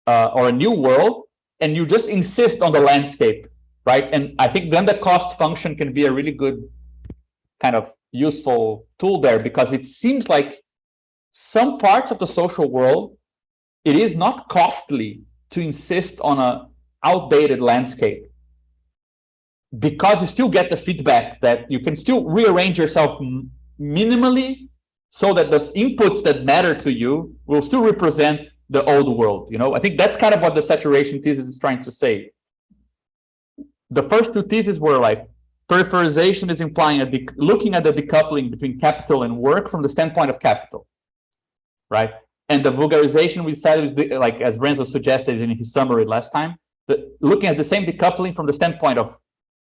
or a new world, and you just insist on the landscape, right? And I think then the cost function can be a really good kind of useful tool there, because it seems like some parts of the social world, it is not costly to insist on an outdated landscape, because you still get the feedback that you can still rearrange yourself minimally, so that the inputs that matter to you will still represent the old world. You know, I think that's kind of what the saturation thesis is trying to say. The first two theses were like, peripherization is implying looking at the decoupling between capital and work from the standpoint of capital, right? And the vulgarization we said is like, as Renzo suggested in his summary last time, looking at the same decoupling from the standpoint of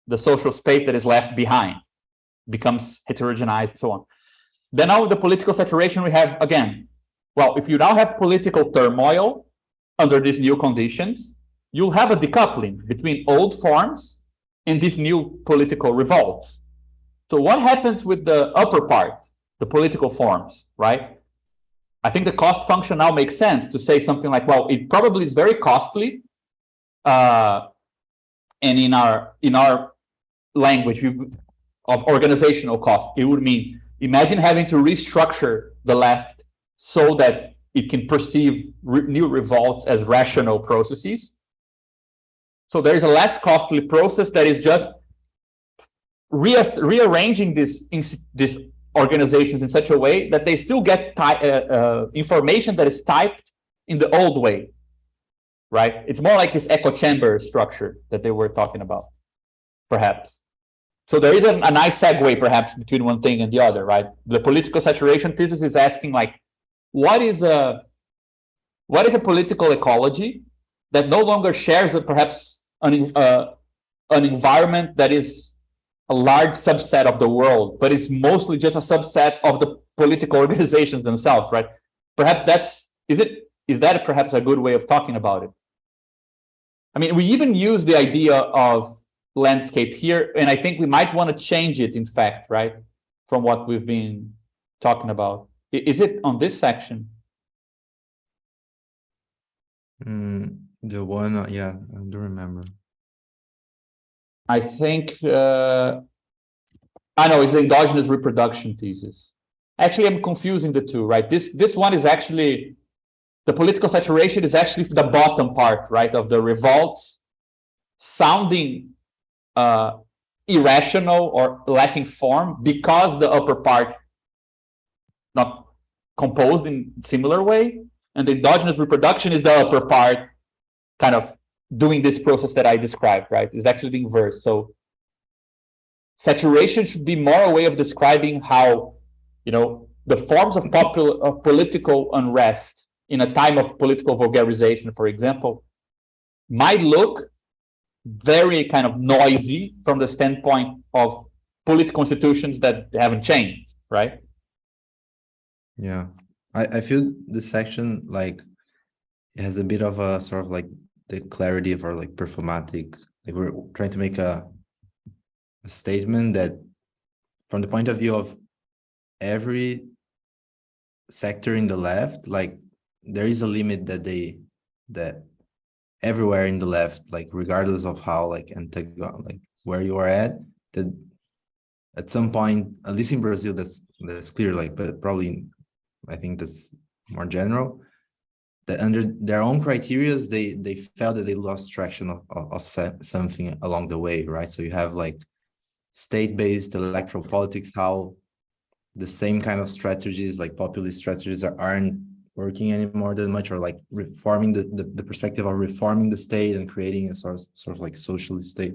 the social space that is left behind, becomes heterogenized and so on. Then now with the political saturation, we have, again, well, if you now have political turmoil under these new conditions, you'll have a decoupling between old forms and these new political revolts. So what happens with the upper part, the political forms, right? I think the cost function now makes sense to say something like, well, it probably is very costly, and in our language of organizational cost, it would mean, imagine having to restructure the left so that it can perceive new revolts as rational processes. So there is a less costly process that is just rearranging these organizations in such a way that they still get information that is typed in the old way. right? It's more like this echo chamber structure that they were talking about, perhaps. So there is a nice segue, perhaps, between one thing and the other, right? The political saturation thesis is asking, like, what is a political ecology that no longer shares perhaps an environment that is a large subset of the world, but is mostly just a subset of the political organizations themselves, right? Perhaps is that perhaps a good way of talking about it? I mean, we even use the idea of landscape here, and I think we might want to change it, in fact, right? From what we've been talking about. Is it on this section? The one, yeah, I don't remember. I think, I know it's the endogenous reproduction thesis. Actually, I'm confusing the two, right? This one is actually, the political saturation is actually the bottom part, right, of the revolts, sounding irrational or lacking form because the upper part not composed in similar way, and the endogenous reproduction is the upper part kind of doing this process that I described, right? It's actually the inverse. So saturation should be more a way of describing how, the forms of political unrest in a time of political vulgarization, for example, might look very kind of noisy from the standpoint of political institutions that haven't changed, right? Yeah, I feel this section like it has a bit of a sort of like the clarity of our like performatic, like we're trying to make a statement that from the point of view of every sector in the left, like there is a limit that everywhere in the left, like regardless of how like where you are at, that at some point, at least in Brazil, that's clear, like, but probably I think that's more general, that under their own criterias, they felt that they lost traction of something along the way, right? So you have like state-based electoral politics, how the same kind of strategies, like populist strategies, aren't working anymore that much, or like reforming the perspective of reforming the state and creating a sort of like socialist state.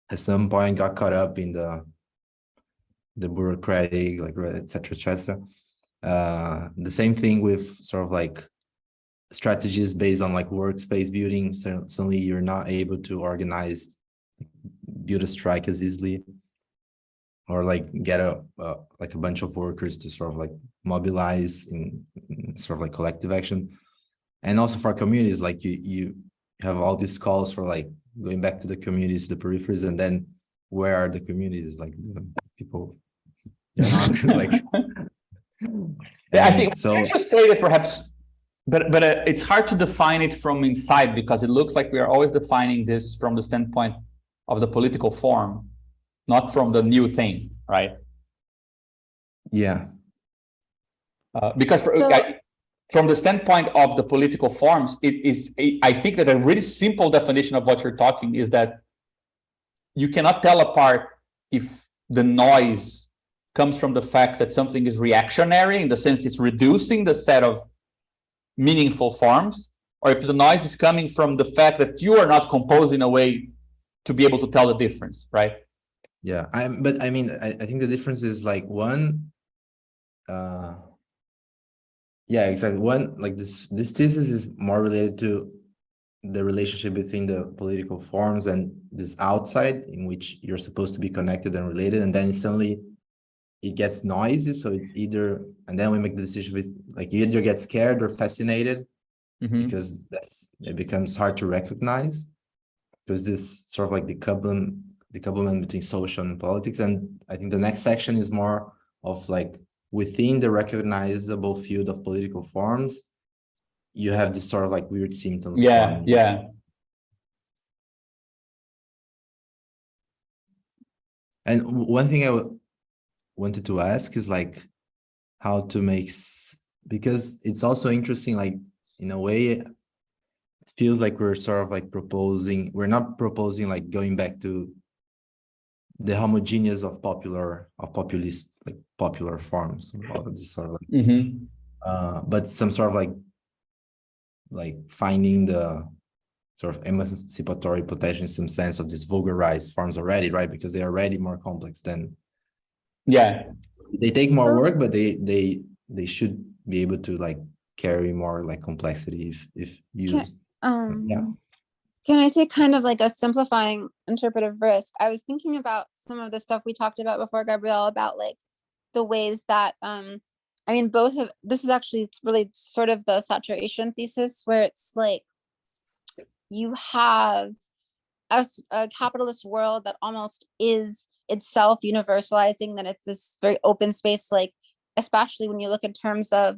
At some point, got caught up in the bureaucratic, like etc. The same thing with sort of like strategies based on like workspace building. So suddenly you're not able to build a strike as easily, or like get a bunch of workers to sort of like mobilize in sort of like collective action. And also for communities, like you have all these calls for like going back to the communities, the peripheries, and then where are the communities? Like the people, like. Yeah, I think so. I just say that perhaps, but it's hard to define it from inside, because it looks like we are always defining this from the standpoint of the political form, not from the new thing, right? Yeah. Because from the standpoint of the political forms, I think that a really simple definition of what you're talking is that you cannot tell apart if the noise comes from the fact that something is reactionary, in the sense it's reducing the set of meaningful forms, or if the noise is coming from the fact that you are not composed in a way to be able to tell the difference, right? Yeah, but I mean, I think the difference is like one, yeah, exactly. One, like this thesis is more related to the relationship between the political forms and this outside in which you're supposed to be connected and related, and then suddenly it gets noisy. So it's either, and then we make the decision with like you either get scared or fascinated, because it becomes hard to recognize, because this sort of like the couplement between social and politics. And I think the next section is more of like within the recognizable field of political forms, you have this sort of like weird symptoms. Yeah. And one thing I wanted to ask is like how to make, because it's also interesting, like in a way it feels like we're sort of like we're not proposing like going back to the homogeneous of populist, like popular forms, all of this sort of like, but some sort of like like finding the sort of emancipatory potential in some sense of these vulgarized forms already, right? Because they are already more complex than, Yeah. they take more work, but they should be able to like carry more like complexity if used. Yeah. Can I say kind of like a simplifying interpretive risk? I was thinking about some of the stuff we talked about before, Gabrielle, about like the ways that I mean, both of this is actually really sort of the saturation thesis, where it's like you have a capitalist world that almost is itself universalizing, that it's this very open space, like especially when you look in terms of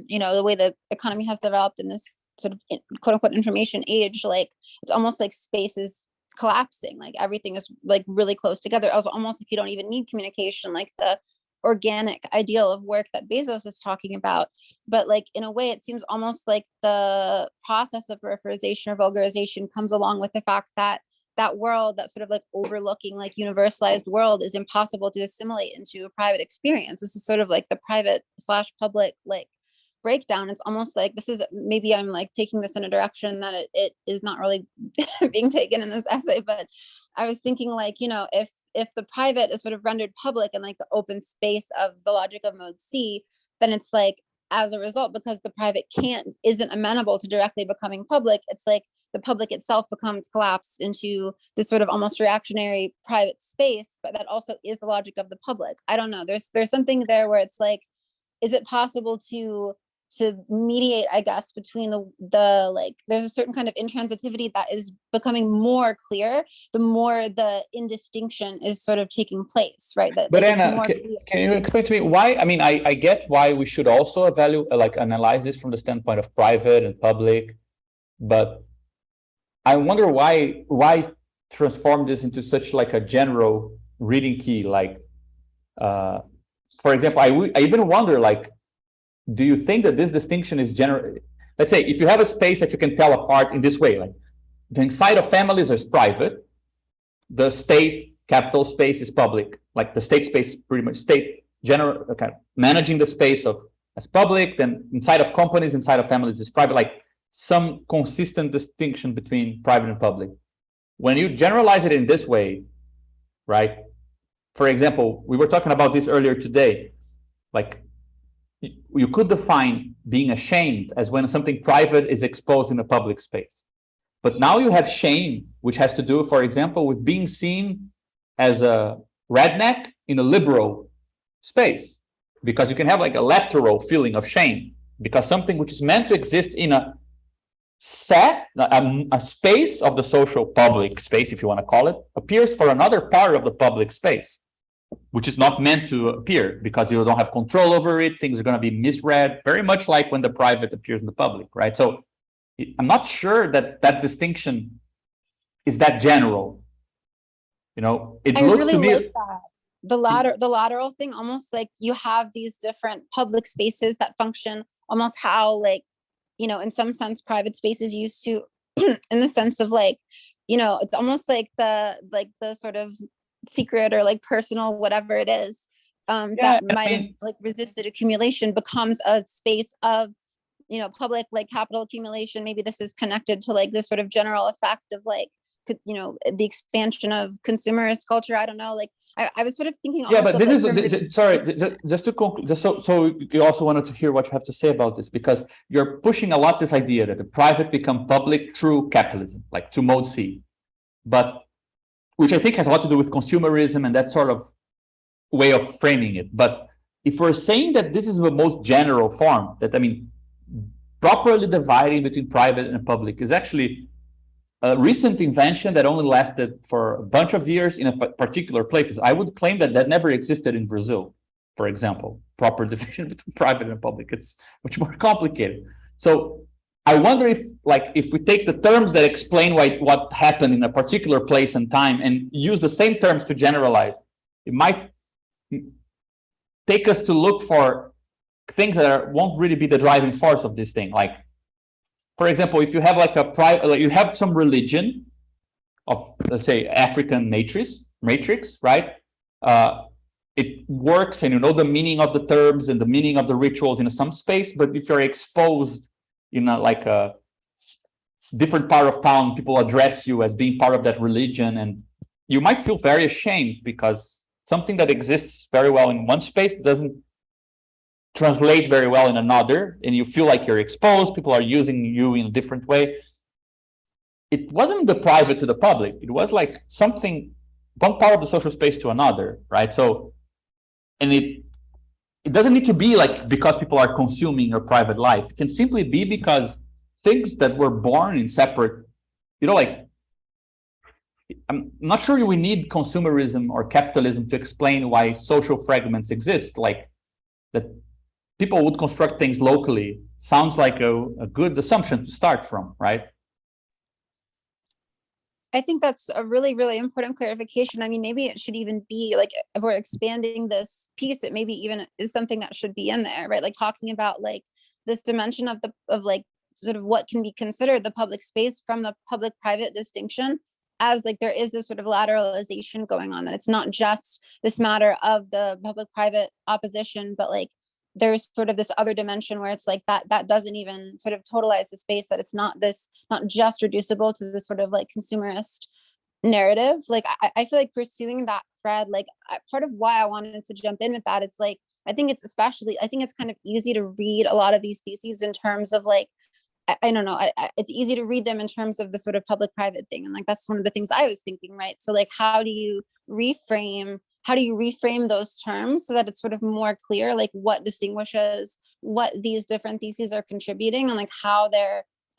you know, the way the economy has developed in this sort of quote unquote information age, like it's almost like space is collapsing, like everything is like really close together. It was almost like you don't even need communication, like the organic ideal of work that Bezos is talking about. But like in a way, it seems almost like the process of peripherization or vulgarization comes along with the fact that that world, that sort of like overlooking, like universalized world, is impossible to assimilate into a private experience. This is sort of like the private slash public like breakdown. It's almost like this is, maybe I'm like taking this in a direction that it is not really being taken in this essay, but I was thinking like, you know, if the private is sort of rendered public and like the open space of the logic of mode C, then it's like, as a result, because the private isn't amenable to directly becoming public, it's like the public itself becomes collapsed into this sort of almost reactionary private space, but that also is the logic of the public. I don't know, there's something there where it's like, is it possible to mediate, I guess, between the like, there's a certain kind of intransitivity that is becoming more clear the more the indistinction is sort of taking place, right? That, But like, Anna, can you explain to me why? I mean, I get why we should also evaluate, like analyze this from the standpoint of private and public, but I wonder why transform this into such like a general reading key, like for example, I even wonder, like, do you think that this distinction is general? Let's say if you have a space that you can tell apart in this way, like the inside of families is private, the state capital space is public, like the state space, pretty much state general, okay, managing the space of as public, then inside of companies, inside of families is private, like some consistent distinction between private and public. When you generalize it in this way, right? For example, we were talking about this earlier today, like you could define being ashamed as when something private is exposed in a public space. But now you have shame, which has to do, for example, with being seen as a redneck in a liberal space, because you can have like a lateral feeling of shame, because something which is meant to exist in a space of the social public space, if you want to call it, appears for another part of the public space, which is not meant to appear because you don't have control over it. Things are going to be misread, very much like when the private appears in the public, right? So I'm not sure that that distinction is that general. You know, it looks really to me like that. The lateral thing, almost like you have these different public spaces that function almost how, like, you know, in some sense private spaces used to, in the sense of like, you know, it's almost like the sort of secret or like personal whatever it is that might have like resisted accumulation becomes a space of, you know, public like capital accumulation. Maybe this is connected to like this sort of general effect of like, you know, the expansion of consumerist culture. I don't know, like I was sort of thinking, yeah, but this like, is sorry, just to conclude, just so you also wanted to hear what you have to say about this, because you're pushing a lot this idea that the private become public through capitalism, like to mode C, but which I think has a lot to do with consumerism and that sort of way of framing it. But if we're saying that this is the most general form, that I mean, properly dividing between private and public is actually a recent invention that only lasted for a bunch of years in a particular places. I would claim that that never existed in Brazil, for example, proper division between private and public. It's much more complicated. So I wonder if, like, if we take the terms that explain what happened in a particular place and time and use the same terms to generalize, it might take us to look for things that won't really be the driving force of this thing. Like, for example, if you have like a private, like you have some religion of, let's say, African matrix, right? It works, and you know the meaning of the terms and the meaning of the rituals in some space. But if you're exposed in a different part of town, people address you as being part of that religion, and you might feel very ashamed because something that exists very well in one space doesn't translate very well in another, and you feel like you're exposed, people are using you in a different way. It wasn't the private to the public, it was like something, one part of the social space to another, right? So, and it doesn't need to be like because people are consuming your private life. It can simply be because things that were born in separate, like, I'm not sure we need consumerism or capitalism to explain why social fragments exist. Like that people would construct things locally sounds like a good assumption to start from, right? I think that's a really, really important clarification. I mean, maybe it should even be like, if we're expanding this piece, it maybe even is something that should be in there, right? Like talking about like this dimension of like sort of what can be considered the public space from the public-private distinction, as like there is this sort of lateralization going on, that it's not just this matter of the public-private opposition, but like there's sort of this other dimension where it's like that doesn't even sort of totalize the space, that it's not just reducible to this sort of like consumerist narrative. Like I feel like pursuing that thread, like part of why I wanted to jump in with that is like, I think it's kind of easy to read a lot of these theses in terms of like, I don't know, it's easy to read them in terms of the sort of public-private thing. And like, that's one of the things I was thinking, right? So like, how do you reframe those terms so that it's sort of more clear, like what distinguishes what these different theses are contributing, and like how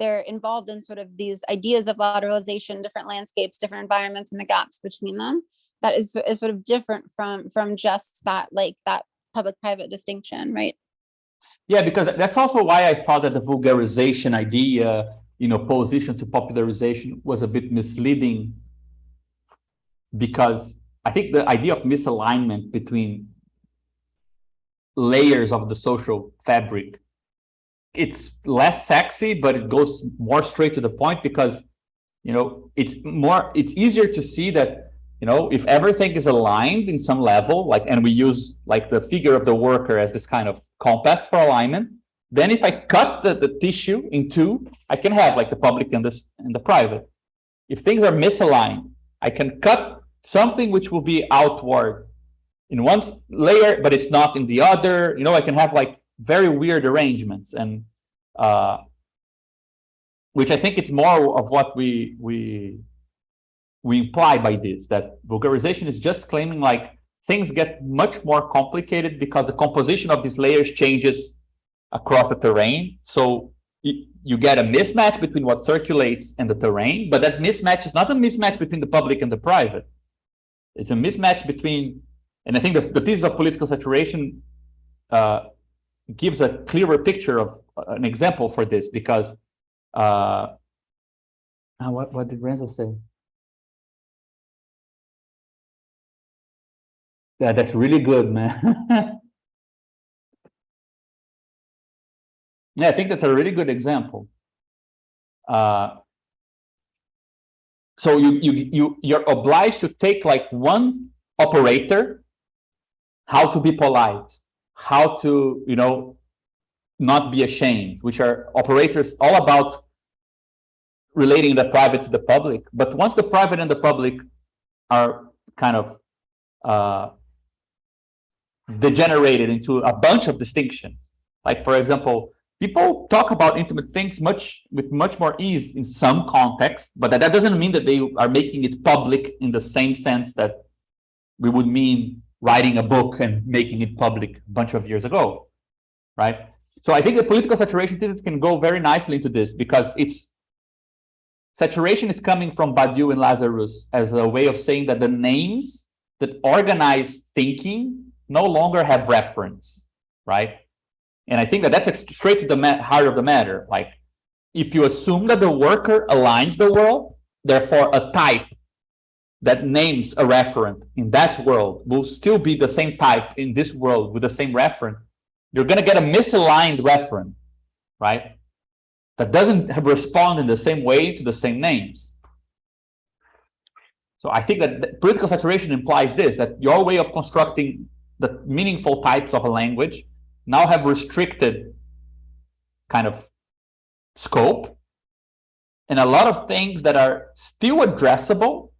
they're involved in sort of these ideas of lateralization, different landscapes, different environments, and the gaps between them. That is sort of different from just that, like that public-private distinction, right? Yeah, because that's also why I thought that the vulgarization idea, opposition to popularization, was a bit misleading, because I think the idea of misalignment between layers of the social fabric, it's less sexy, but it goes more straight to the point, because it's easier to see that if everything is aligned in some level, like, and we use like the figure of the worker as this kind of compass for alignment, then if I cut the tissue in two, I can have like the public and the private. If things are misaligned, I can cut something which will be outward in one layer, but it's not in the other. I can have like very weird arrangements, and which I think it's more of what we imply by this, that vulgarization is just claiming like things get much more complicated because the composition of these layers changes across the terrain. So you get a mismatch between what circulates and the terrain, but that mismatch is not a mismatch between the public and the private. It's a mismatch between, and I think the thesis of political saturation gives a clearer picture of an example for this, because what did Renzo say? Yeah, that's really good, man. Yeah, I think that's a really good example. So you're obliged to take like one operator, how to be polite, how to not be ashamed, which are operators all about relating the private to the public. But once the private and the public are kind of degenerated into a bunch of distinctions, like for example, people talk about intimate things with much more ease in some context, but that doesn't mean that they are making it public in the same sense that we would mean writing a book and making it public a bunch of years ago, right? So I think the political saturation thesis can go very nicely into this, because saturation is coming from Badiou and Lazarus as a way of saying that the names that organize thinking no longer have reference, right? And I think that that's straight to the heart of the matter. Like, if you assume that the worker aligns the world, therefore a type that names a referent in that world will still be the same type in this world with the same referent, you're going to get a misaligned referent, right? That doesn't respond in the same way to the same names. So I think that political saturation implies this, that your way of constructing the meaningful types of a language now have restricted kind of scope, and a lot of things that are still addressable,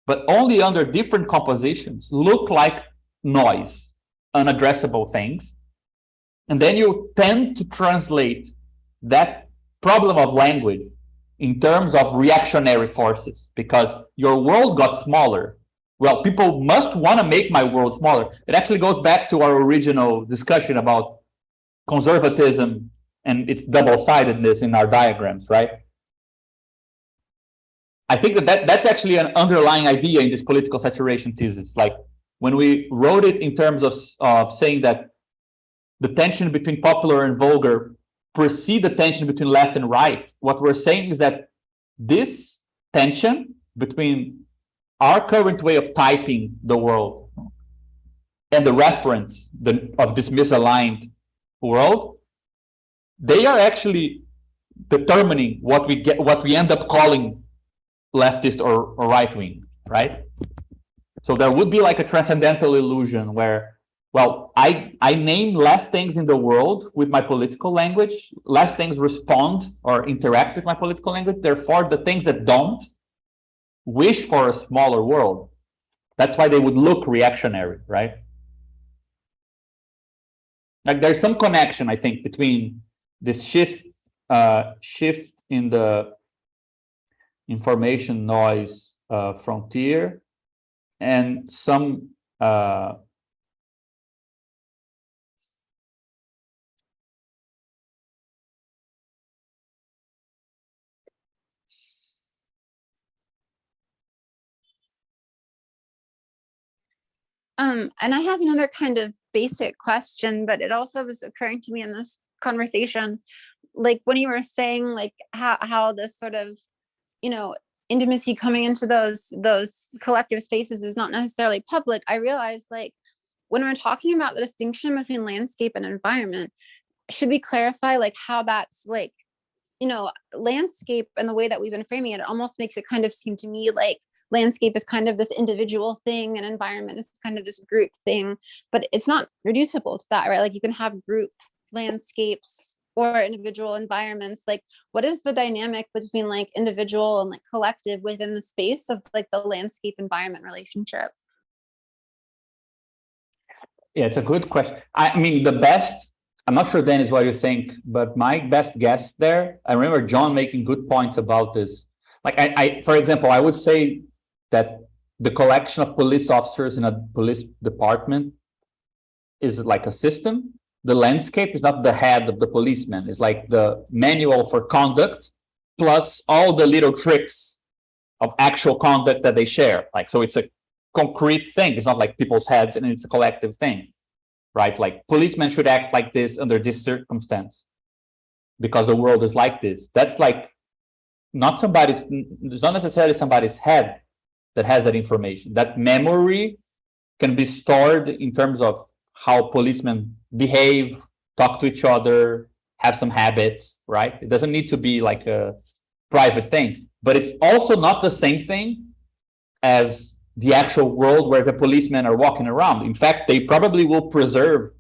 but only under different compositions, look like noise, unaddressable things. And then you tend to translate that problem of language in terms of reactionary forces, because your world got smaller. Well, people must want to make my world smaller. It actually goes back to our original discussion about conservatism and its double-sidedness in our diagrams, right? I think that's actually an underlying idea in this political saturation thesis. Like when we wrote it in terms of saying that the tension between popular and vulgar precede the tension between left and right, what we're saying is that this tension between our current way of typing the world and the reference of this misaligned world, they are actually determining what we end up calling leftist or right wing, right? So there would be like a transcendental illusion where, well, I name less things in the world with my political language, less things respond or interact with my political language. Therefore, the things that don't wish for a smaller world. That's why they would look reactionary, right? Like there's some connection, I think, between this shift in the information noise frontier and some and I have another kind of basic question, but it also was occurring to me in this conversation, like when you were saying like how this sort of, intimacy coming into those collective spaces is not necessarily public. I realized like when we're talking about the distinction between landscape and environment, should we clarify like how that's like, landscape and the way that we've been framing it, it almost makes it kind of seem to me like landscape is kind of this individual thing and environment is kind of this group thing, but it's not reducible to that, right? Like you can have group landscapes or individual environments. Like what is the dynamic between like individual and like collective within the space of like the landscape environment relationship? Yeah, it's a good question. I mean, I'm not sure, Dennis, what you think, but my best guess there, I remember John making good points about this. Like I for example, I would say that the collection of police officers in a police department is like a system. The landscape is not the head of the policeman. It's like the manual for conduct plus all the little tricks of actual conduct that they share. Like, so it's a concrete thing. It's not like people's heads and it's a collective thing, right? Like policemen should act like this under this circumstance because the world is like this. That's like it's not necessarily somebody's head that has that information. That memory can be stored in terms of how policemen behave, talk to each other, have some habits, right? It doesn't need to be like a private thing, but it's also not the same thing as the actual world where the policemen are walking around. In fact, they probably will preserve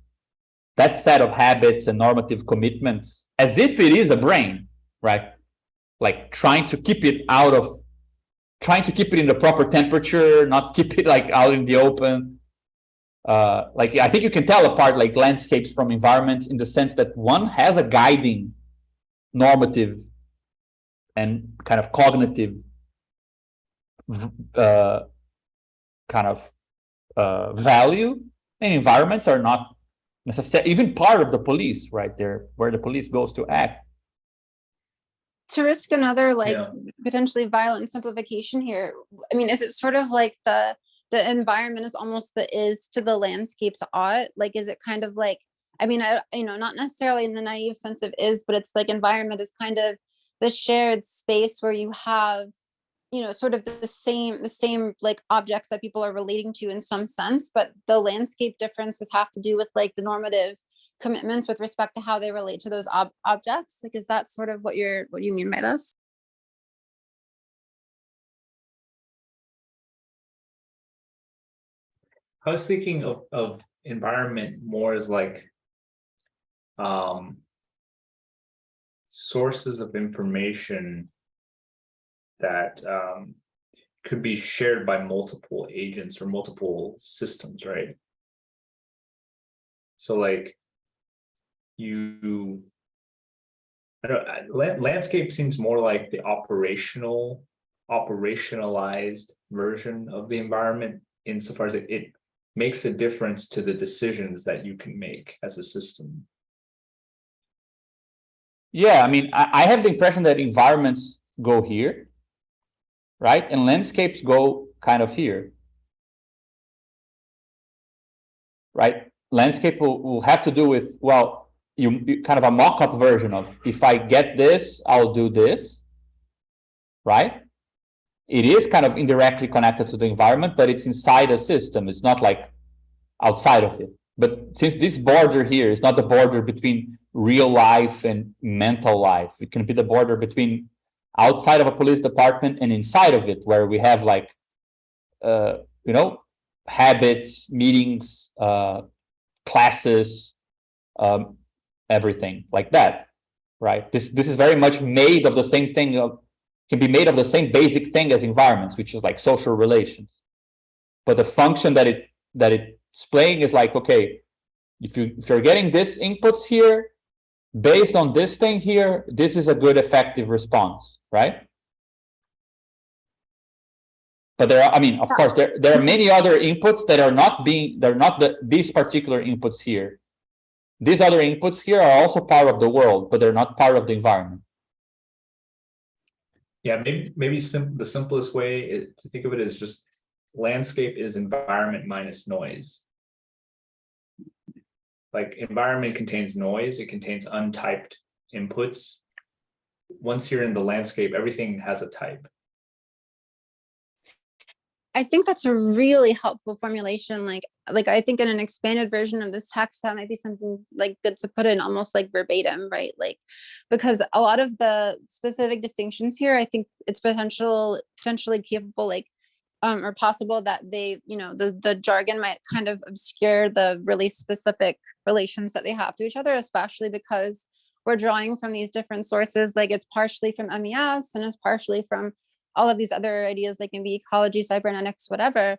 that set of habits and normative commitments as if it is a brain, right? Like trying to keep it in the proper temperature, not keep it like out in the open. Like I think you can tell apart like landscapes from environments in the sense that one has a guiding normative and kind of cognitive kind of value, and environments are not necessarily even part of the police, right? They're where the police goes to act. To risk another like potentially violent simplification here, I mean, is it sort of like the environment is almost the is to the landscape's ought? Like, is it kind of like, I mean, not necessarily in the naive sense of is, but it's like environment is kind of the shared space where you have, sort of the same like objects that people are relating to in some sense, but the landscape differences have to do with like the normative commitments with respect to how they relate to those objects. Like, is that sort of what you mean by this? I was thinking of environment more as like sources of information that could be shared by multiple agents or multiple systems, right? So like I don't know, landscape seems more like the operationalized version of the environment, insofar as it makes a difference to the decisions that you can make as a system. Yeah, I mean, I have the impression that environments go here, right? And landscapes go kind of here, right? Landscape will have to do with, well, you kind of a mock-up version of, if I get this, I'll do this, right? It is kind of indirectly connected to the environment, but it's inside a system. It's not like outside of it. But since this border here is not the border between real life and mental life, it can be the border between outside of a police department and inside of it, where we have like, you know, habits, meetings, classes, everything like that, right? This is very much made of the same thing, can be made of the same basic thing as environments, which is like social relations. But the function that it's playing is like, okay, if you're getting this inputs here, based on this thing here, this is a good effective response, right? But there are, I mean, of course, there are many other inputs that are not these particular inputs here. These other inputs here are also part of the world, but they're not part of the environment. Yeah, maybe the simplest way to think of it is just landscape is environment minus noise. Like environment contains noise, it contains untyped inputs. Once you're in the landscape, everything has a type. I think that's a really helpful formulation. Like I think in an expanded version of this text, that might be something like good to put in almost like verbatim, right? Like, because a lot of the specific distinctions here, I think it's potentially capable, like, or possible that they, you know, the jargon might kind of obscure the really specific relations that they have to each other, especially because we're drawing from these different sources. Like it's partially from MES and it's partially from all of these other ideas, like in ecology, cybernetics, whatever.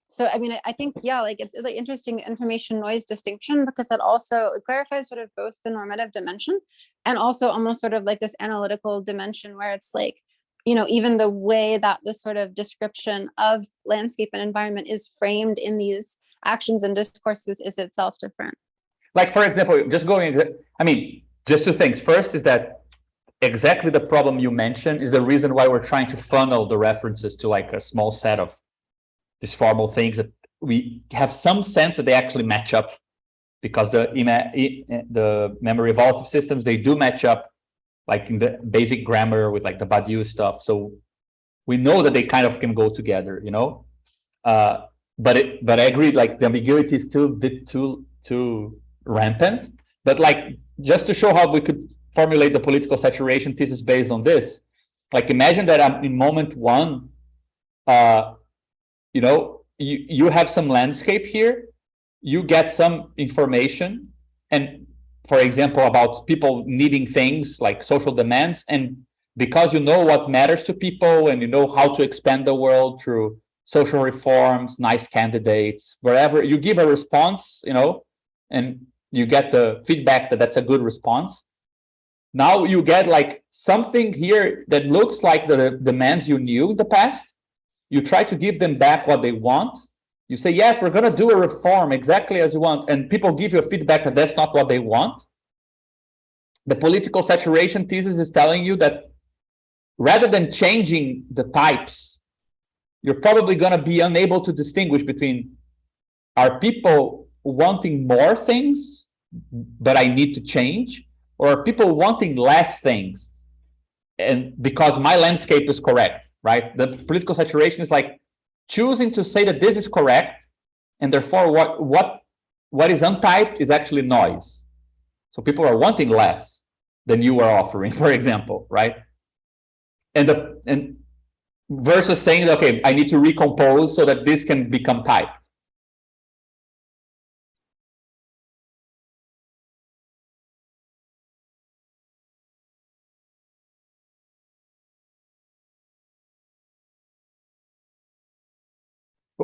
So I mean, I think, yeah, like it's like interesting information noise distinction, because that also clarifies sort of both the normative dimension and also almost sort of like this analytical dimension, where it's like, you know, even the way that the sort of description of landscape and environment is framed in these actions and discourses is itself different. Like, for example, just going, I mean, just two things. First is that exactly the problem you mentioned is the reason why we're trying to funnel the references to like a small set of these formal things that we have some sense that they actually match up, because the memory evolutive systems, they do match up like in the basic grammar with like the Badiou stuff. So we know that they kind of can go together, you know? But I agree, like the ambiguity is still a bit too rampant. But like, just to show how we could formulate the political saturation thesis based on this, like imagine that I'm in moment one, you know, you have some landscape here, you get some information, and for example, about people needing things like social demands, and because you know what matters to people and you know how to expand the world through social reforms, nice candidates, wherever, you give a response, you know, and you get the feedback that that's a good response. Now you get like something here that looks like the demands you knew in the past. You try to give them back what they want. You say, yes, we're going to do a reform exactly as you want. And people give you a feedback that that's not what they want. The political saturation thesis is telling you that rather than changing the types, you're probably going to be unable to distinguish between, are people wanting more things, but I need to change? Or are people wanting less things? And because my landscape is correct, right? The political saturation is like choosing to say that this is correct, and therefore what is untyped is actually noise. So people are wanting less than you are offering, for example, right? And versus saying, okay, I need to recompose so that this can become typed.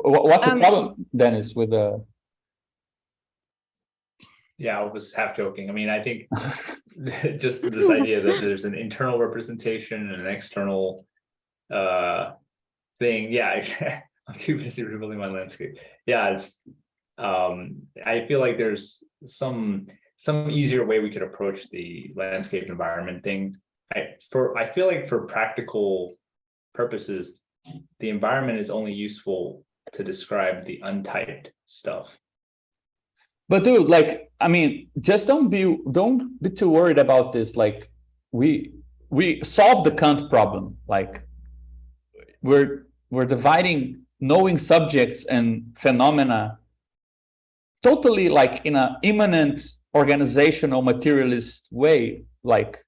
What's the problem, Dennis, with the? Yeah, I was half joking. I mean, I think just this idea that there's an internal representation and an external thing. Yeah, I'm too busy rebuilding my landscape. Yeah, it's I feel like there's some easier way we could approach the landscape environment thing. I feel like for practical purposes, the environment is only useful to describe the untyped stuff. But dude, like, I mean, just don't be too worried about this. Like, we solved the Kant problem. Like, we're dividing knowing subjects and phenomena totally like in an immanent organizational materialist way. Like,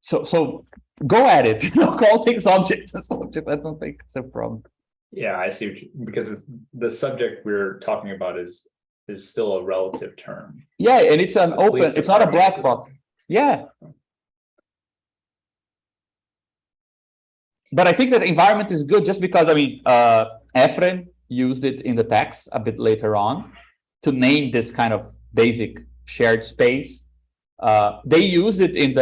so go at it. Call things objects and subject. I don't think it's a problem. Yeah, I see because the subject we're talking about is still a relative term. Yeah, and it's an open, it's not a black box. Yeah. But I think that environment is good just because, I mean, Ephraim used it in the text a bit later on to name this kind of basic shared space. They use it in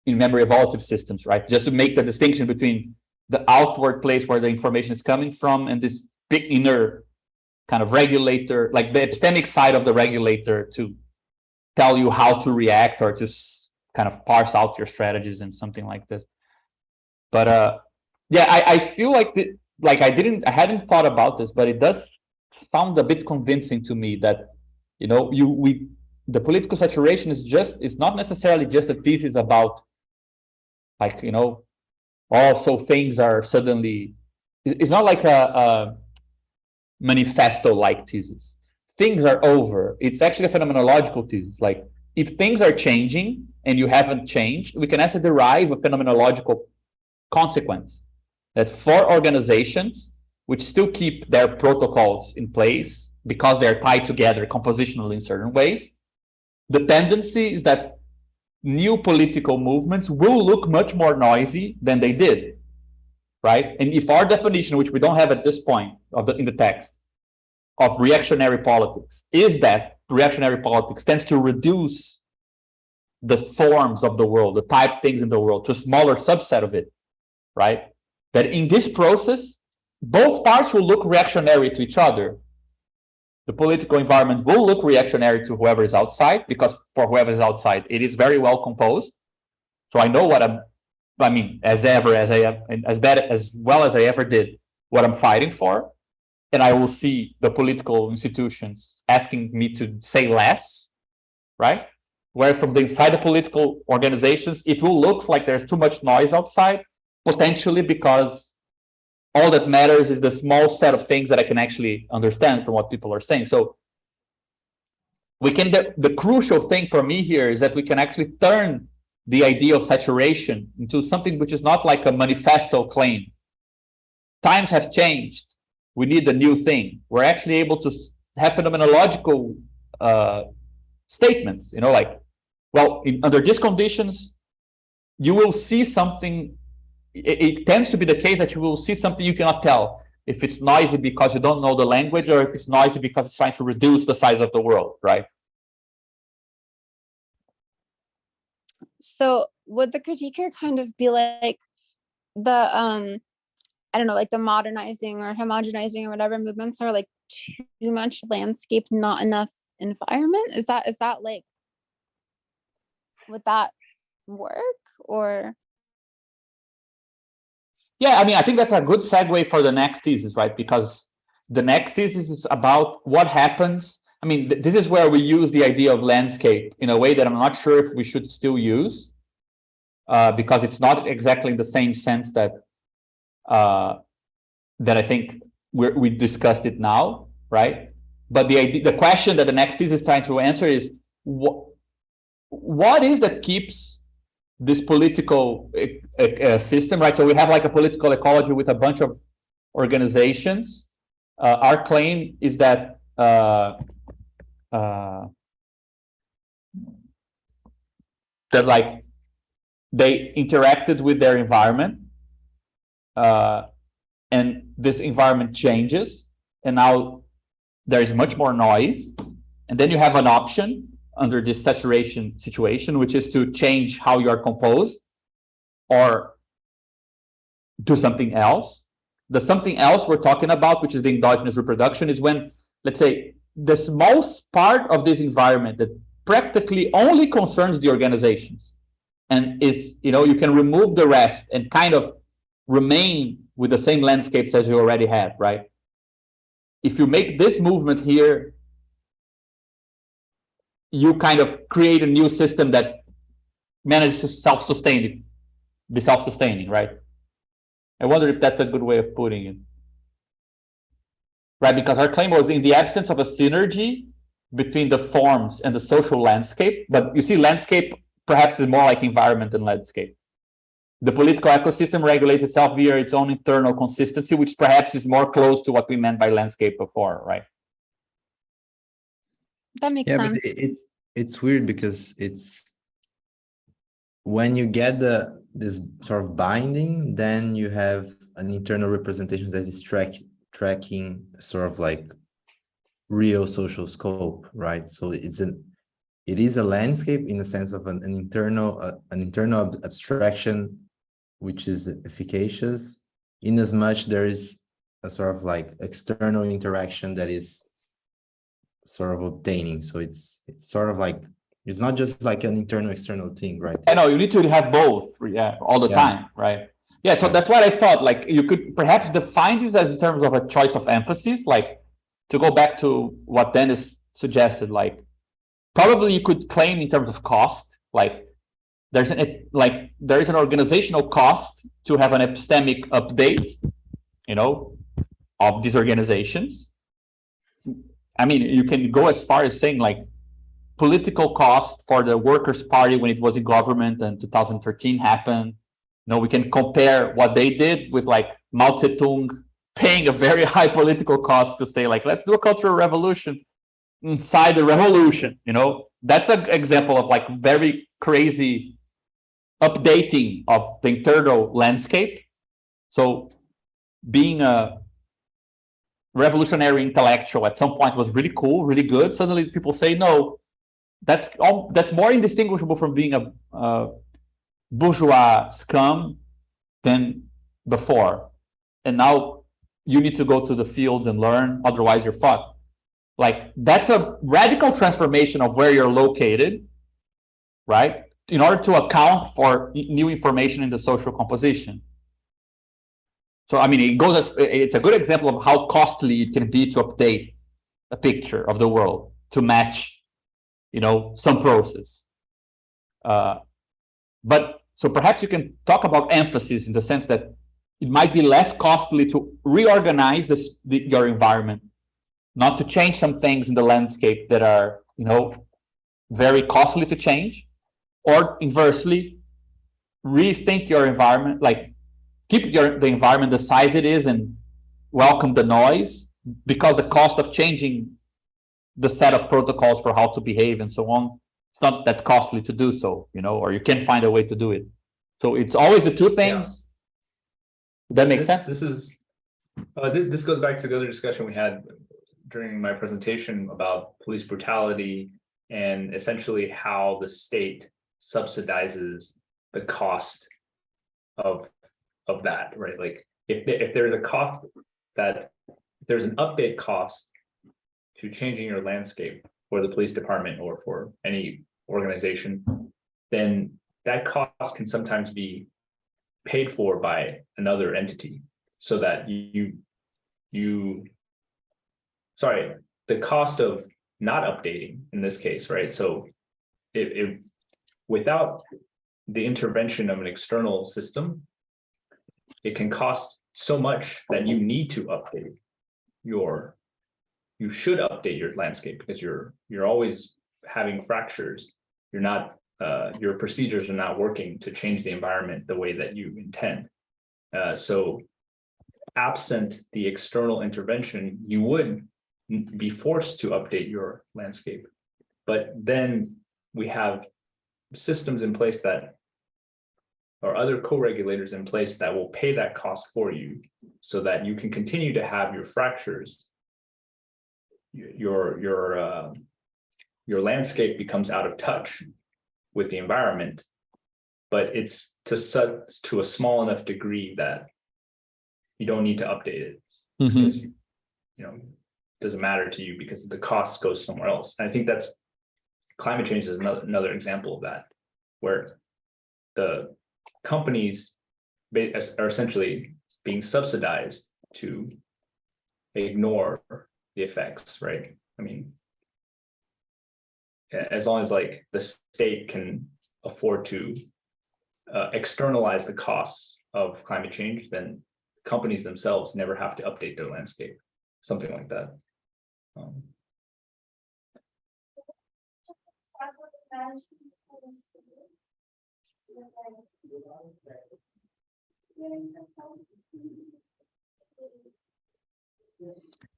memory evolutive systems, right? Just to make the distinction between the outward place where the information is coming from and this big inner kind of regulator, like the epistemic side of the regulator to tell you how to react or to kind of parse out your strategies and something like this. But yeah, I feel like I hadn't thought about this, but it does sound a bit convincing to me that, you know, the political saturation is not necessarily just a thesis about, like, you know, so things are suddenly, it's not like a manifesto-like thesis. Things are over. It's actually a phenomenological thesis. Like, if things are changing and you haven't changed, we can actually derive a phenomenological consequence that for organizations which still keep their protocols in place because they're tied together compositionally in certain ways, the tendency is that new political movements will look much more noisy than they did, right? And if our definition, which we don't have at this point in the text, of reactionary politics is that reactionary politics tends to reduce the forms of the world, the type things in the world, to a smaller subset of it, right? That in this process, both parts will look reactionary to each other. The political environment will look reactionary to whoever is outside, because for whoever is outside, it is very well composed. So I know what as well as I ever did, what I'm fighting for. And I will see the political institutions asking me to say less, right? Whereas from the inside the political organizations, it will look like there's too much noise outside, potentially because all that matters is the small set of things that I can actually understand from what people are saying. So the crucial thing for me here is that we can actually turn the idea of saturation into something which is not like a manifesto claim. Times have changed. We need a new thing. We're actually able to have phenomenological statements, you know, like, well, under these conditions, you will see something. It tends to be the case that you will see something you cannot tell if it's noisy because you don't know the language, or if it's noisy because it's trying to reduce the size of the world, right? So would the critique here kind of be like the I don't know, like the modernizing or homogenizing or whatever movements are like too much landscape, not enough environment? Is that like, would that work? Or yeah, I mean, I think that's a good segue for the next thesis, right? Because the next thesis is about what happens. I mean, this is where we use the idea of landscape in a way that I'm not sure if we should still use, because it's not exactly in the same sense that that I think we discussed it now, right? But the question that the next thesis is trying to answer is what is that keeps this political system, right? So we have like a political ecology with a bunch of organizations. Our claim is that that like they interacted with their environment, and this environment changes, and now there is much more noise. And then you have an option under this saturation situation, which is to change how you are composed or do something else. The something else we're talking about, which is the endogenous reproduction, is when, let's say, the smallest part of this environment that practically only concerns the organizations and is, you can remove the rest and kind of remain with the same landscapes as you already had, right? If you make this movement here, you kind of create a new system that manages to self-sustain, be self-sustaining, right? I wonder if that's a good way of putting it. Right, because our claim was in the absence of a synergy between the forms and the social landscape, but you see landscape perhaps is more like environment than landscape. The political ecosystem regulates itself via its own internal consistency, which perhaps is more close to what we meant by landscape before, right? That makes Yeah, but sense. it's weird because it's when you get this sort of binding, then you have an internal representation that is tracking sort of like real social scope, right? So it is a landscape in the sense of an internal abstraction, which is efficacious, in as much there is a sort of like external interaction that is sort of obtaining. So it's sort of like, it's not just like an internal external thing, right? I know you need to have both, yeah, all the time, right? Yeah, so that's what I thought. Like you could perhaps define this as in terms of a choice of emphasis, like to go back to what Dennis suggested, like probably you could claim in terms of cost, like there is an organizational cost to have an epistemic update, of these organizations. I mean, you can go as far as saying like political cost for the Workers' Party when it was in government and 2013 happened. We can compare what they did with like Mao Zedong paying a very high political cost to say like, let's do a cultural revolution inside the revolution. That's an example of like very crazy updating of the internal landscape. So being a revolutionary intellectual at some point was really cool, really good. Suddenly people say, no, that's more indistinguishable from being a bourgeois scum than before. And now you need to go to the fields and learn, otherwise you're fucked. Like that's a radical transformation of where you're located, right? In order to account for new information in the social composition. So, I mean, it's a good example of how costly it can be to update a picture of the world to match, some process. But so perhaps you can talk about emphasis in the sense that it might be less costly to reorganize your environment, not to change some things in the landscape that are, very costly to change, or inversely, rethink your environment, like keep the environment the size it is and welcome the noise, because the cost of changing the set of protocols for how to behave and so on, it's not that costly to do so, or you can find a way to do it. So it's always the two things. Yeah. That makes sense? This goes back to the other discussion we had during my presentation about police brutality and essentially how the state subsidizes the cost of that, right? Like if there's a cost if there's an update cost to changing your landscape for the police department or for any organization, then that cost can sometimes be paid for by another entity, so that the cost of not updating in this case, right? So if without the intervention of an external system, it can cost so much that you need to update you should update your landscape, because you're always having fractures. You're not your procedures are not working to change the environment the way that you intend. So absent the external intervention, you would be forced to update your landscape. But then we have systems in place that or other co-regulators in place that will pay that cost for you so that you can continue to have your fractures. Your landscape becomes out of touch with the environment, but it's to a small enough degree that you don't need to update it. Because doesn't matter to you because the cost goes somewhere else. And I think that's climate change is another example of that, where the companies are essentially being subsidized to ignore the effects, right? I mean, as long as like the state can afford to externalize the costs of climate change, then companies themselves never have to update their landscape, something like that.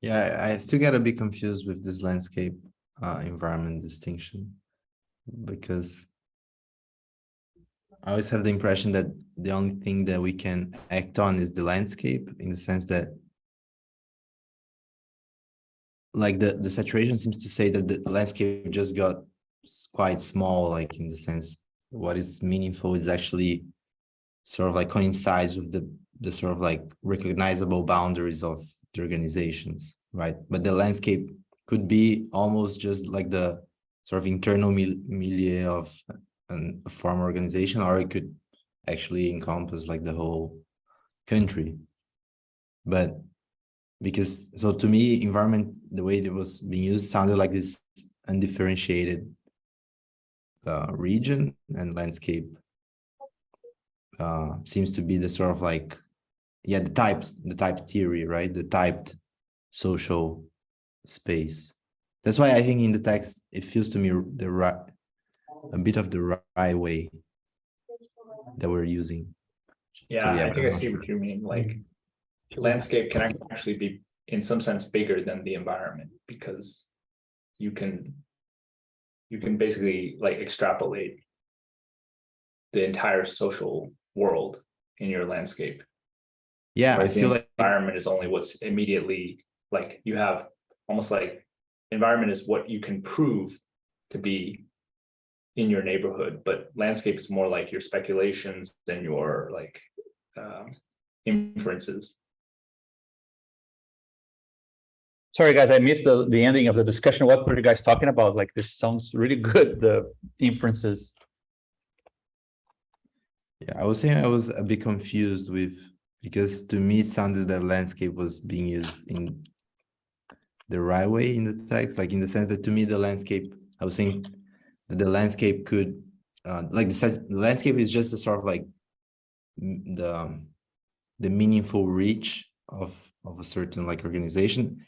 Yeah, I still get a bit confused with this landscape environment distinction, because I always have the impression that the only thing that we can act on is the landscape, in the sense that like the saturation seems to say that the landscape just got quite small, like in the sense what is meaningful is actually sort of like coincides with the sort of like recognizable boundaries of the organizations, right? But the landscape could be almost just like the sort of internal milieu of a former organization, or it could actually encompass like the whole country. But because, so to me, environment, the way it was being used sounded like this undifferentiated region, and landscape seems to be the sort of like, yeah, the type theory, right? The typed social space. That's why I think in the text, it feels to me a bit of the right way that we're using. Yeah, So, yeah, I but think I'm I not see sure. what you mean. Like, landscape can actually be, in some sense, bigger than the environment, because you can basically like extrapolate the entire social world in your landscape. Yeah, I Whereas feel the like, environment is only what's immediately, like, you have almost like environment is what you can prove to be in your neighborhood, but landscape is more like your speculations and your like inferences. Sorry, guys, I missed the ending of the discussion. What were you guys talking about? Like, this sounds really good, the inferences. yeah, I was saying I was a bit confused with, because to me it sounded that landscape was being used in the right way in the text, like in the sense that to me the landscape, I was saying that the landscape could, like the landscape is just a sort of like the meaningful reach of a certain like organization.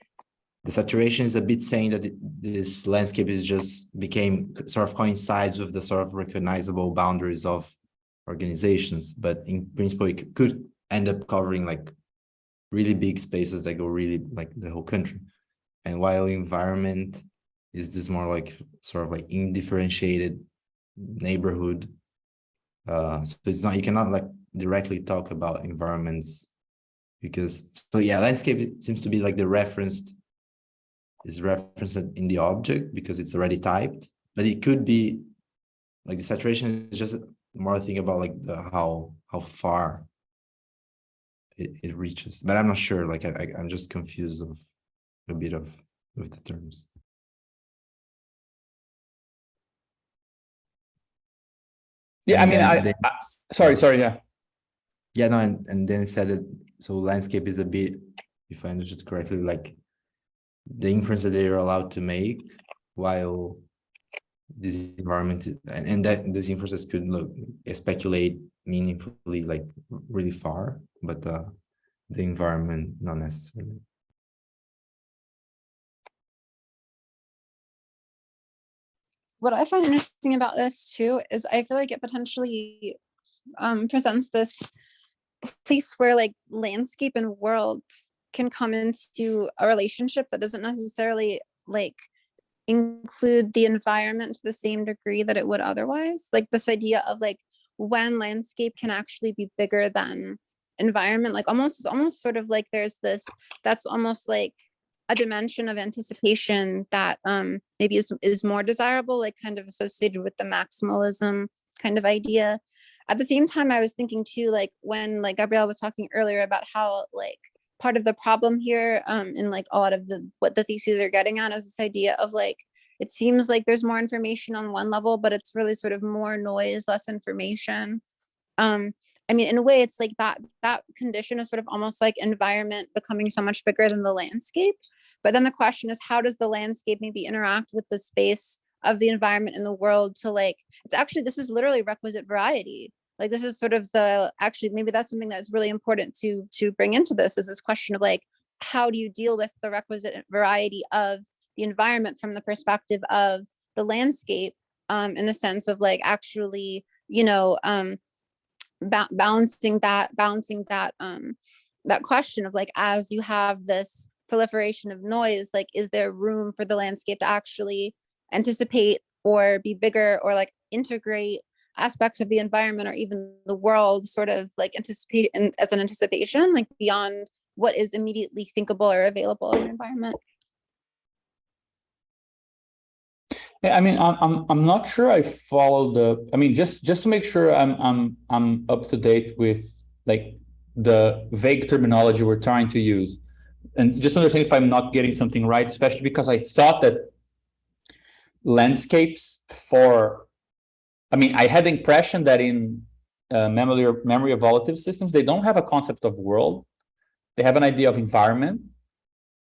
The saturation is a bit saying that this landscape is just became sort of coincides with the sort of recognizable boundaries of organizations, but in principle it could end up covering like really big spaces that go really like the whole country. And while environment is this more like sort of like indifferentiated neighborhood, so it's not, you cannot like directly talk about environments, because, so yeah, landscape seems to be like the referenced in the object because it's already typed, but it could be like the saturation is just more thing about like the how far it reaches, but I'm not sure, like I'm just confused of a bit of with the terms. Yeah, And I mean, then sorry, yeah. Yeah, no, and then it said it, so landscape is a bit, if I understood correctly, like the inference that they are allowed to make, while this environment and that these inferences could look speculate meaningfully, like really far, but the environment not necessarily. What I find interesting about this too is I feel like it potentially presents this place where like landscape and world can come into a relationship that doesn't necessarily like include the environment to the same degree that it would otherwise. Like this idea of like when landscape can actually be bigger than environment, like almost sort of like there's this, that's almost like a dimension of anticipation that maybe is more desirable, like kind of associated with the maximalism kind of idea. At the same time, I was thinking too, like when like Gabrielle was talking earlier about how like part of the problem here in like a lot of what the theses are getting at is this idea of like, it seems like there's more information on one level, but it's really sort of more noise, less information. I mean, in a way, it's like that condition is sort of almost like environment becoming so much bigger than the landscape. But then the question is, how does the landscape maybe interact with the space of the environment in the world to like, it's actually, this is literally requisite variety. Like this is sort of actually, maybe that's something that's really important to bring into this, is this question of like, how do you deal with the requisite variety of the environment from the perspective of the landscape, in the sense of like actually, balancing that that question of like, as you have this proliferation of noise, like is there room for the landscape to actually anticipate or be bigger or like integrate aspects of the environment or even the world sort of like anticipate as an anticipation, like beyond what is immediately thinkable or available in the environment. Yeah, I mean, I'm not sure I follow the. I mean, just to make sure I'm up to date with like the vague terminology we're trying to use, and just understand if I'm not getting something right, especially because I thought that landscapes for. I mean, I had the impression that in memory evaluative systems, they don't have a concept of world. They have an idea of environment.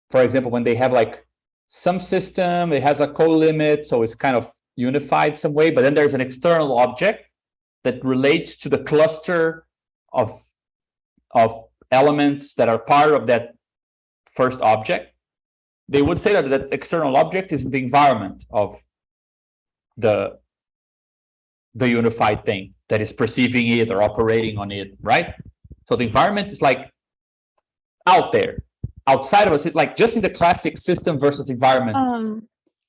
For example, when they have like some system, it has a co-limit, so it's kind of unified some way, but then there's an external object that relates to the cluster of elements that are part of that first object. They would say that that external object is the environment of the unified thing that is perceiving it or operating on it, right? So the environment is like out there, outside of us, like just in the classic system versus environment.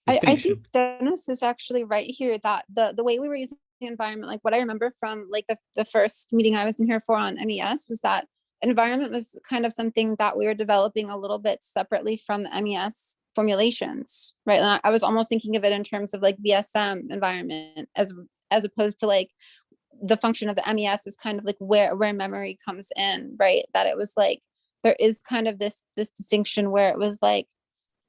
I think Dennis is actually right here, that the way we were using the environment, like what I remember from like the first meeting I was in here for on MES was that environment was kind of something that we were developing a little bit separately from the MES formulations, right? And I was almost thinking of it in terms of like VSM environment as opposed to like the function of the MES is kind of like where memory comes in, right? That it was like, there is kind of this distinction where it was like,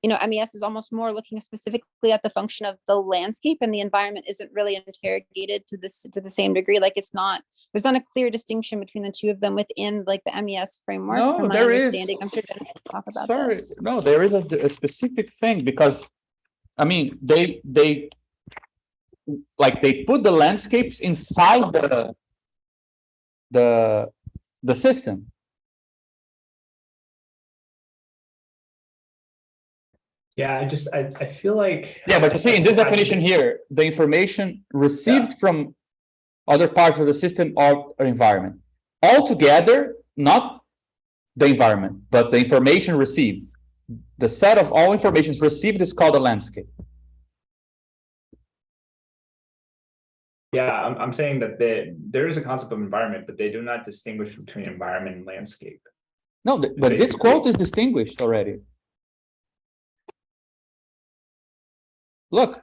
MES is almost more looking specifically at the function of the landscape, and the environment isn't really interrogated to the same degree. Like there's not a clear distinction between the two of them within like the MES framework. No, from my there understanding. is. I'm sure Dennis will talk about Sorry, this. no, there is a specific thing, because I mean they put the landscapes inside the system. Yeah, I feel like. Yeah, but you see in this definition here, the information received from other parts of the system or environment altogether, not the environment, but the information received. The set of all information received is called a landscape. Yeah, I'm saying that there is a concept of environment, but they do not distinguish between environment and landscape. No, but this quote is distinguished already. Look,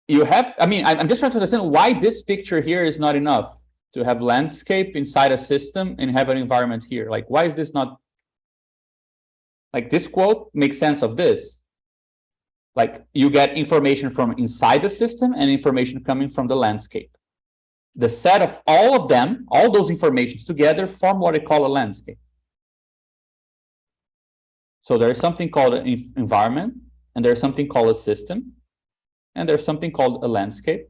you have, I mean, I'm just trying to understand why this picture here is not enough to have landscape inside a system and have an environment here. Like, why is this not, like this quote makes sense of this. Like you get information from inside the system and information coming from the landscape. The set of all of them, all those informations together form what I call a landscape. So there is something called an environment, and there's something called a system, and there's something called a landscape,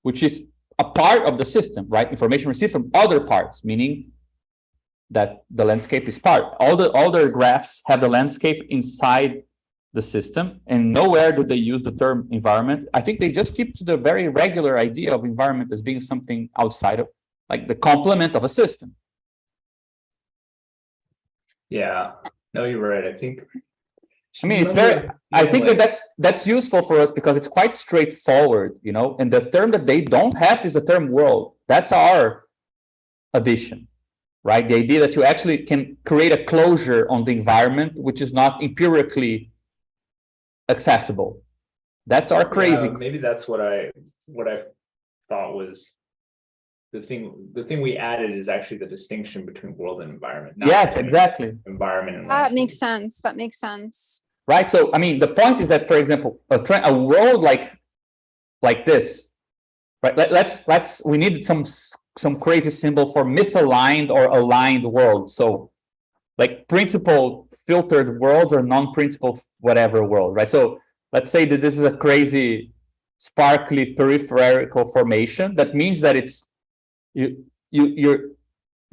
which is a part of the system, right? Information received from other parts, meaning that the landscape is part. All the graphs have the landscape inside the system, and nowhere do they use the term environment. I think they just keep to the very regular idea of environment as being something outside of, like the complement of a system. Yeah, no, you're right. I think I mean, it's very, I think that that's useful for us because it's quite straightforward, you know, and the term that they don't have is the term world. That's our addition, right? The idea that you actually can create a closure on the environment, which is not empirically accessible. That's our crazy. Maybe that's what I thought was the thing we added is actually the distinction between world and environment. Yes, exactly. Environment and That landscape. makes sense. That makes sense. Right. So, I mean, the point is that, for example, a world like this, right? We need some crazy symbol for misaligned or aligned worlds. So, like principal filtered worlds or non-principal whatever world, right? So, let's say that this is a crazy sparkly peripheral formation. That means that it's you're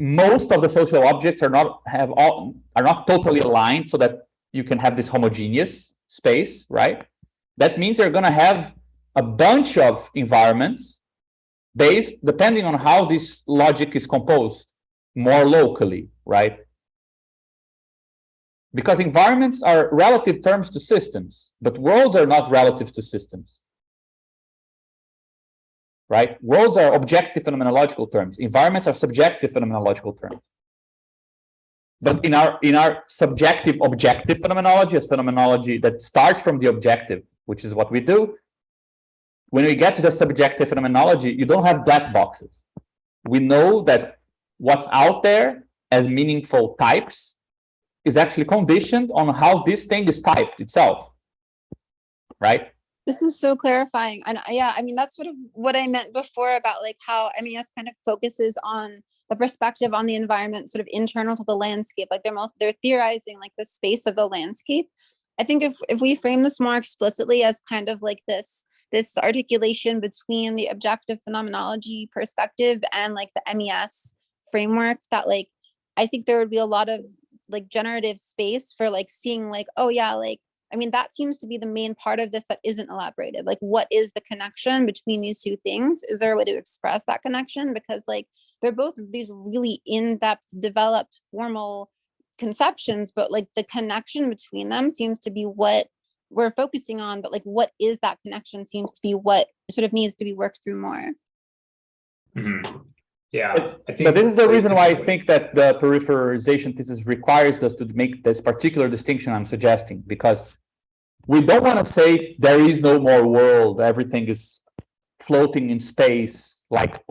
most of the social objects are not totally aligned, so that you can have this homogeneous space, right? That means you're going to have a bunch of environments based depending on how this logic is composed more locally, right? Because environments are relative terms to systems, but worlds are not relative to systems, right? Worlds are objective phenomenological terms. Environments are subjective phenomenological terms. But in our subjective objective phenomenology, as phenomenology that starts from the objective, which is what we do, when we get to the subjective phenomenology, you don't have black boxes. We know that what's out there as meaningful types is actually conditioned on how this thing is typed itself, right? This is so clarifying. And yeah, I mean, that's sort of what I meant before about like how, I mean, this kind of focuses on the perspective on the environment sort of internal to the landscape. Like they're theorizing like the space of the landscape. I think if we frame this more explicitly as kind of like this articulation between the objective phenomenology perspective and like the MES framework, that like, I think there would be a lot of like generative space for like seeing like, oh yeah, like, I mean, that seems to be the main part of this that isn't elaborated. Like, what is the connection between these two things? Is there a way to express that connection? Because like, they're both these really in-depth, developed, formal conceptions, but like the connection between them seems to be what we're focusing on. But like, what is that connection seems to be what sort of needs to be worked through more. Mm-hmm. Yeah, I think but this is the reason why I think that the peripherization thesis requires us to make this particular distinction I'm suggesting, because we don't want to say there is no more world, everything is floating in space, like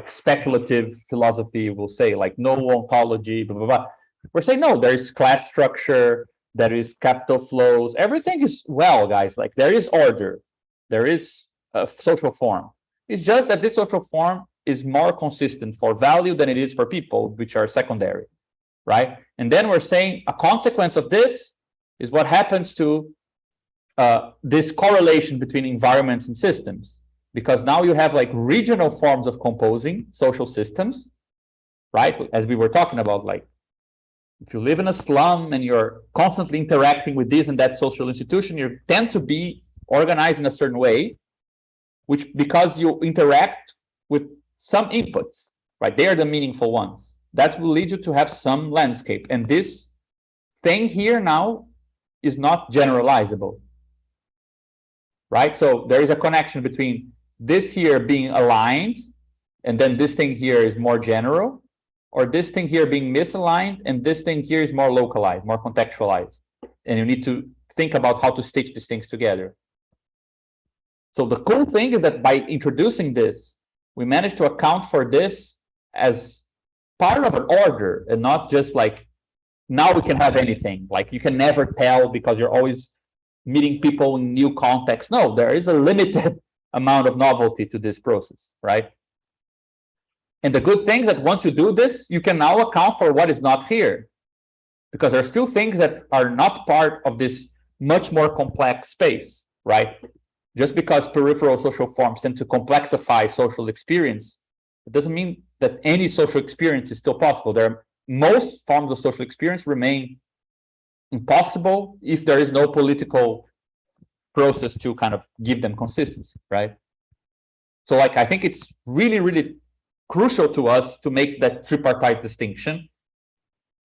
speculative philosophy will say, like no ontology, blah, blah, blah. We're saying no, there is class structure, there is capital flows, everything is well, guys, like there is order, there is a social form. It's just that this social form is more consistent for value than it is for people, which are secondary, right? And then we're saying a consequence of this is what happens to this correlation between environments and systems, because now you have like regional forms of composing social systems, right? As we were talking about, like if you live in a slum and you're constantly interacting with this and that social institution, you tend to be organized in a certain way, which because you interact with some inputs, right? They are the meaningful ones. That will lead you to have some landscape. And this thing here now is not generalizable, right? So there is a connection between this here being aligned, and then this thing here is more general, or this thing here being misaligned, and this thing here is more localized, more contextualized. And you need to think about how to stitch these things together. So the cool thing is that by introducing this, we managed to account for this as part of an order and not just like, now we can have anything. Like you can never tell because you're always meeting people in new contexts. No, there is a limited amount of novelty to this process, right? And the good thing is that once you do this, you can now account for what is not here, because there are still things that are not part of this much more complex space, right? Just because peripheral social forms tend to complexify social experience, it doesn't mean that any social experience is still possible. Most forms of social experience remain impossible if there is no political process to kind of give them consistency, right? So like, I think it's really, really crucial to us to make that tripartite distinction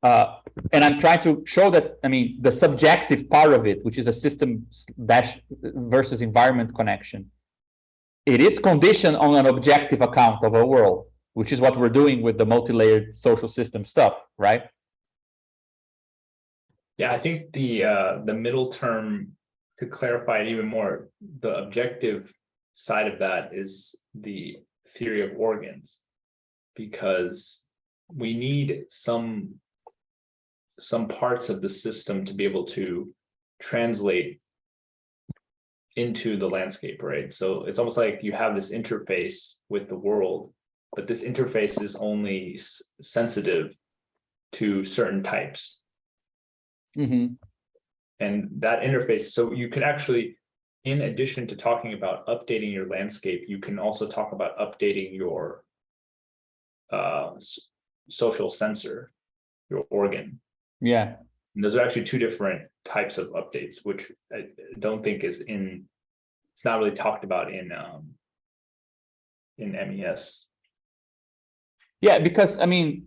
and I'm trying to show that, I mean, the subjective part of it, which is a system dash versus environment connection, it is conditioned on an objective account of a world, which is what we're doing with the multi-layered social system stuff, right? Yeah, I think the middle term, to clarify it even more, the objective side of that is the theory of organs, because we need some parts of the system to be able to translate into the landscape, right? So it's almost like you have this interface with the world, but this interface is only sensitive to certain types. Mm-hmm. And that interface, so you can actually, in addition to talking about updating your landscape, you can also talk about updating your social sensor, your organ. Yeah. And those are actually two different types of updates, which I don't think it's not really talked about in MES. Yeah, because I mean,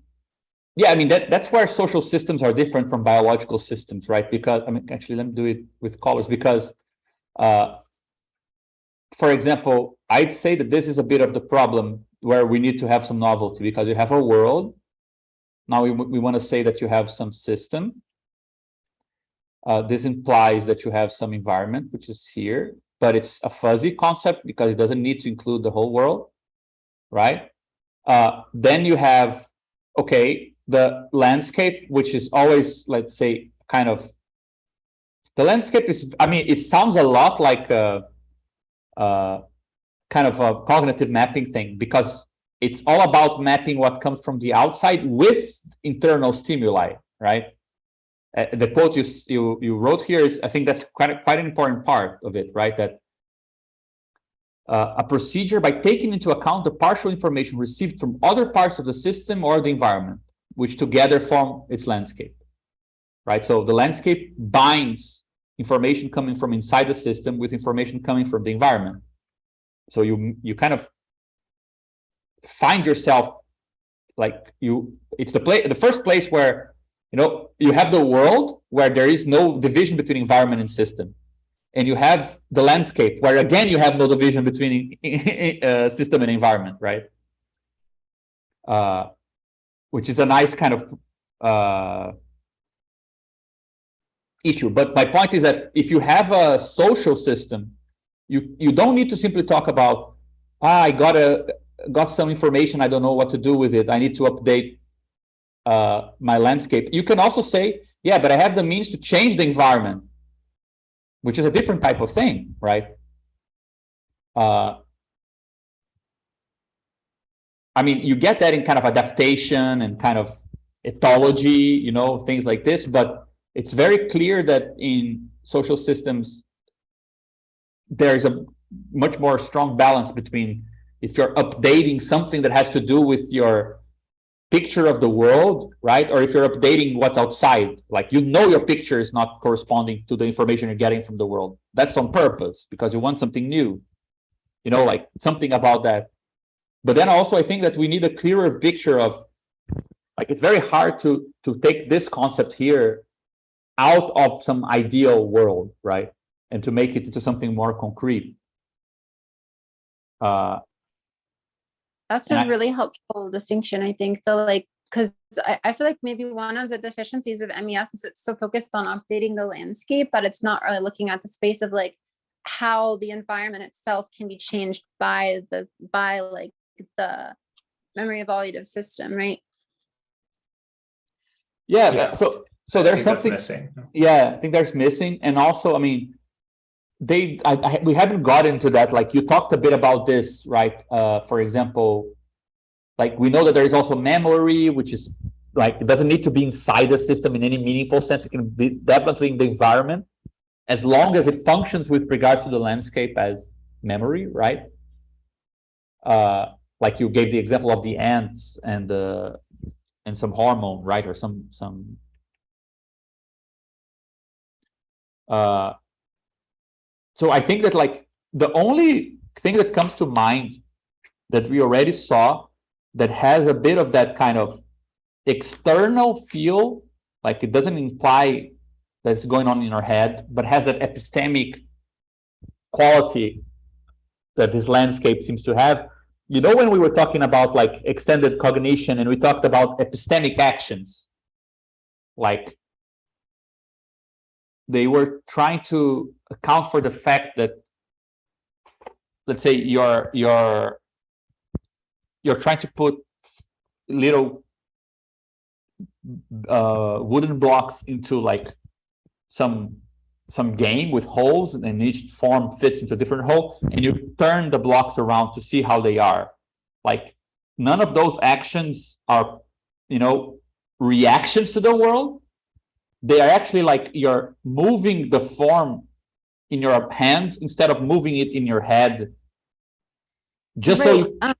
yeah, I mean that's where social systems are different from biological systems, right? Because I mean, actually, let me do it with colors, because for example, I'd say that this is a bit of the problem where we need to have some novelty, because you have a world. Now we want to say that you have some system. This implies that you have some environment, which is here, but it's a fuzzy concept because it doesn't need to include the whole world, right? Then you have, okay, the landscape, which is always, let's say, kind of, the landscape is, I mean, it sounds a lot like a kind of a cognitive mapping thing, because it's all about mapping what comes from the outside with internal stimuli, right? The quote you wrote here is, I think that's quite an important part of it, right? That a procedure by taking into account the partial information received from other parts of the system or the environment, which together form its landscape, right? So the landscape binds information coming from inside the system with information coming from the environment. So you kind of find yourself like it's the first place where, you know, you have the world where there is no division between environment and system. And you have the landscape where, again, you have no division between system and environment, right? Which is a nice kind of issue. But my point is that if you have a social system, you don't need to simply talk about, I got some information, I don't know what to do with it, I need to update my landscape. You can also say, yeah, but I have the means to change the environment, which is a different type of thing, right? I mean, you get that in kind of adaptation and kind of ethology, you know, things like this, but it's very clear that in social systems, there's a much more strong balance between, if you're updating something that has to do with your picture of the world, right? Or if you're updating what's outside, like, you know, your picture is not corresponding to the information you're getting from the world. That's on purpose, because you want something new, you know, like something about that. But then also, I think that we need a clearer picture of, like, it's very hard to take this concept here out of some ideal world, right? And to make it into something more concrete. That's a really helpful distinction, I think, though, like, because I feel like maybe one of the deficiencies of MES is it's so focused on updating the landscape that it's not really looking at the space of, like, how the environment itself can be changed by the memory evaluative system, right? Yeah. So there's something missing. Yeah, I think there's missing, and also, I mean, we haven't got into that. Like, you talked a bit about this, right? For example, like, we know that there is also memory, which is like, it doesn't need to be inside the system in any meaningful sense. It can be definitely in the environment, as long as it functions with regards to the landscape as memory, right? Like, you gave the example of the ants and some hormone, right? Or some so I think that, like, the only thing that comes to mind that we already saw that has a bit of that kind of external feel, like it doesn't imply that it's going on in our head, but has that epistemic quality that this landscape seems to have. You know, when we were talking about like extended cognition and we talked about epistemic actions, like they were trying to account for the fact that, let's say you're trying to put little wooden blocks into like some game with holes, and each form fits into a different hole, and you turn the blocks around to see how they are. Like none of those actions are, you know, reactions to the world. They are actually like you're moving the form in your hand instead of moving it in your head. Just Right. so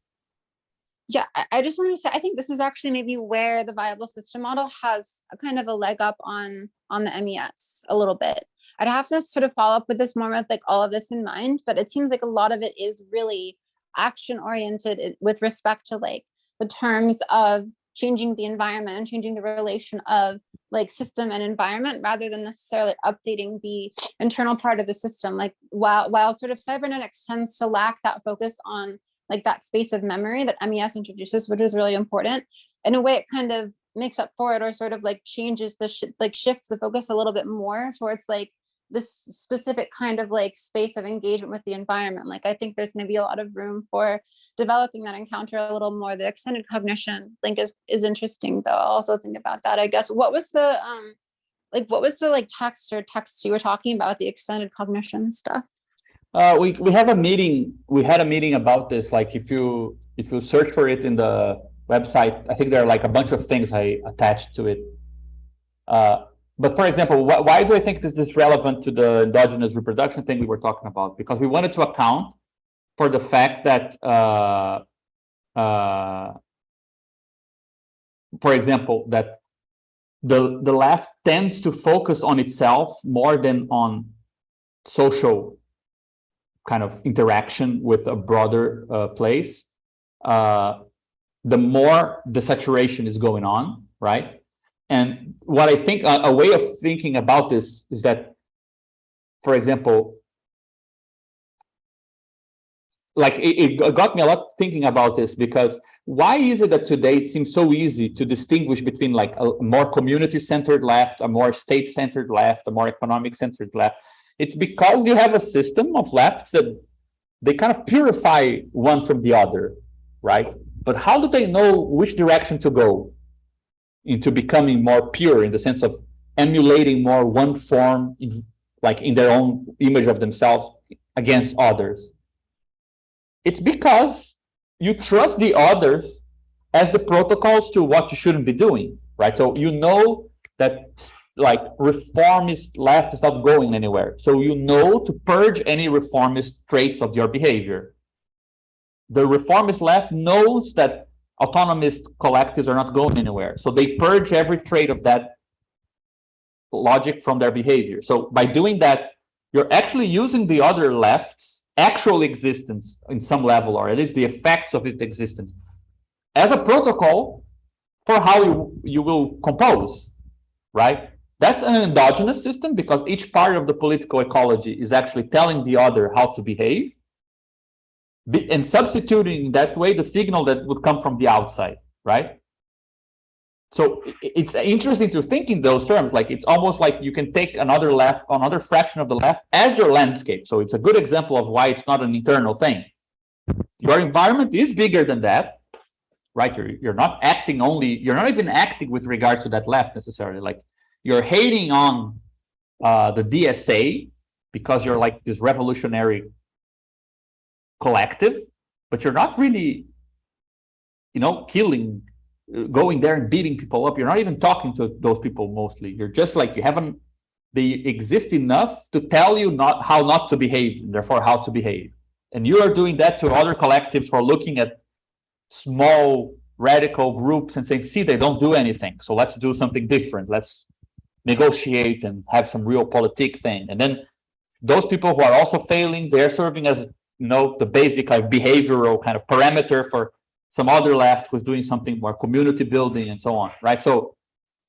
Yeah, I just wanted to say, I think this is actually maybe where the viable system model has a kind of a leg up on the MES a little bit. I'd have to sort of follow up with this more with like all of this in mind, but it seems like a lot of it is really action oriented with respect to like the terms of changing the environment and changing the relation of like system and environment, rather than necessarily updating the internal part of the system. Like while sort of cybernetics tends to lack that focus on like that space of memory that MES introduces, which is really important, in a way it kind of makes up for it, or sort of like changes the shifts the focus a little bit more towards like this specific kind of like space of engagement with the environment. Like I think there's maybe a lot of room for developing that encounter a little more. The extended cognition link is interesting though. I'll also think about that, I guess. What was the text or texts you were talking about, the extended cognition stuff? we have a meeting. We had a meeting about this. Like if you search for it in the website, I think there are like a bunch of things I attached to it. But for example, why do I think this is relevant to the endogenous reproduction thing we were talking about? Because we wanted to account for the fact that, for example, that the left tends to focus on itself more than on social kind of interaction with a broader place. The more the saturation is going on, right? And what I think a way of thinking about this is that, for example, like it got me a lot thinking about this, because why is it that today it seems so easy to distinguish between like a more community-centered left, a more state-centered left, a more economic-centered left? It's because you have a system of lefts that they kind of purify one from the other, right? But how do they know which direction to go into becoming more pure, in the sense of emulating more one form, like in their own image of themselves against others? It's because you trust the others as the protocols to what you shouldn't be doing, right? So you know that like reformist left is not going anywhere. So you know to purge any reformist traits of your behavior. The reformist left knows that autonomous collectives are not going anywhere. So they purge every trait of that logic from their behavior. So by doing that, you're actually using the other left's actual existence in some level, or at least the effects of its existence, as a protocol for how you will compose, right? That's an endogenous system, because each part of the political ecology is actually telling the other how to behave, and substituting that way the signal that would come from the outside, right? So it's interesting to think in those terms. Like it's almost like you can take another fraction of the left as your landscape. So it's a good example of why it's not an internal thing. Your environment is bigger than that, right? You're not acting only, you're not even acting with regards to that left necessarily. Like you're hating on the DSA because you're like this revolutionary collective, but you're not really, killing, going there and beating people up. You're not even talking to those people mostly. You're just like, they exist enough to tell you how not to behave, and therefore how to behave. And you are doing that to other collectives who are looking at small radical groups and saying, see, they don't do anything, so let's do something different. Let's negotiate and have some real politic thing. And then those people who are also failing, they're serving as the basic like behavioral kind of parameter for some other left who's doing something more community building and so on, right? So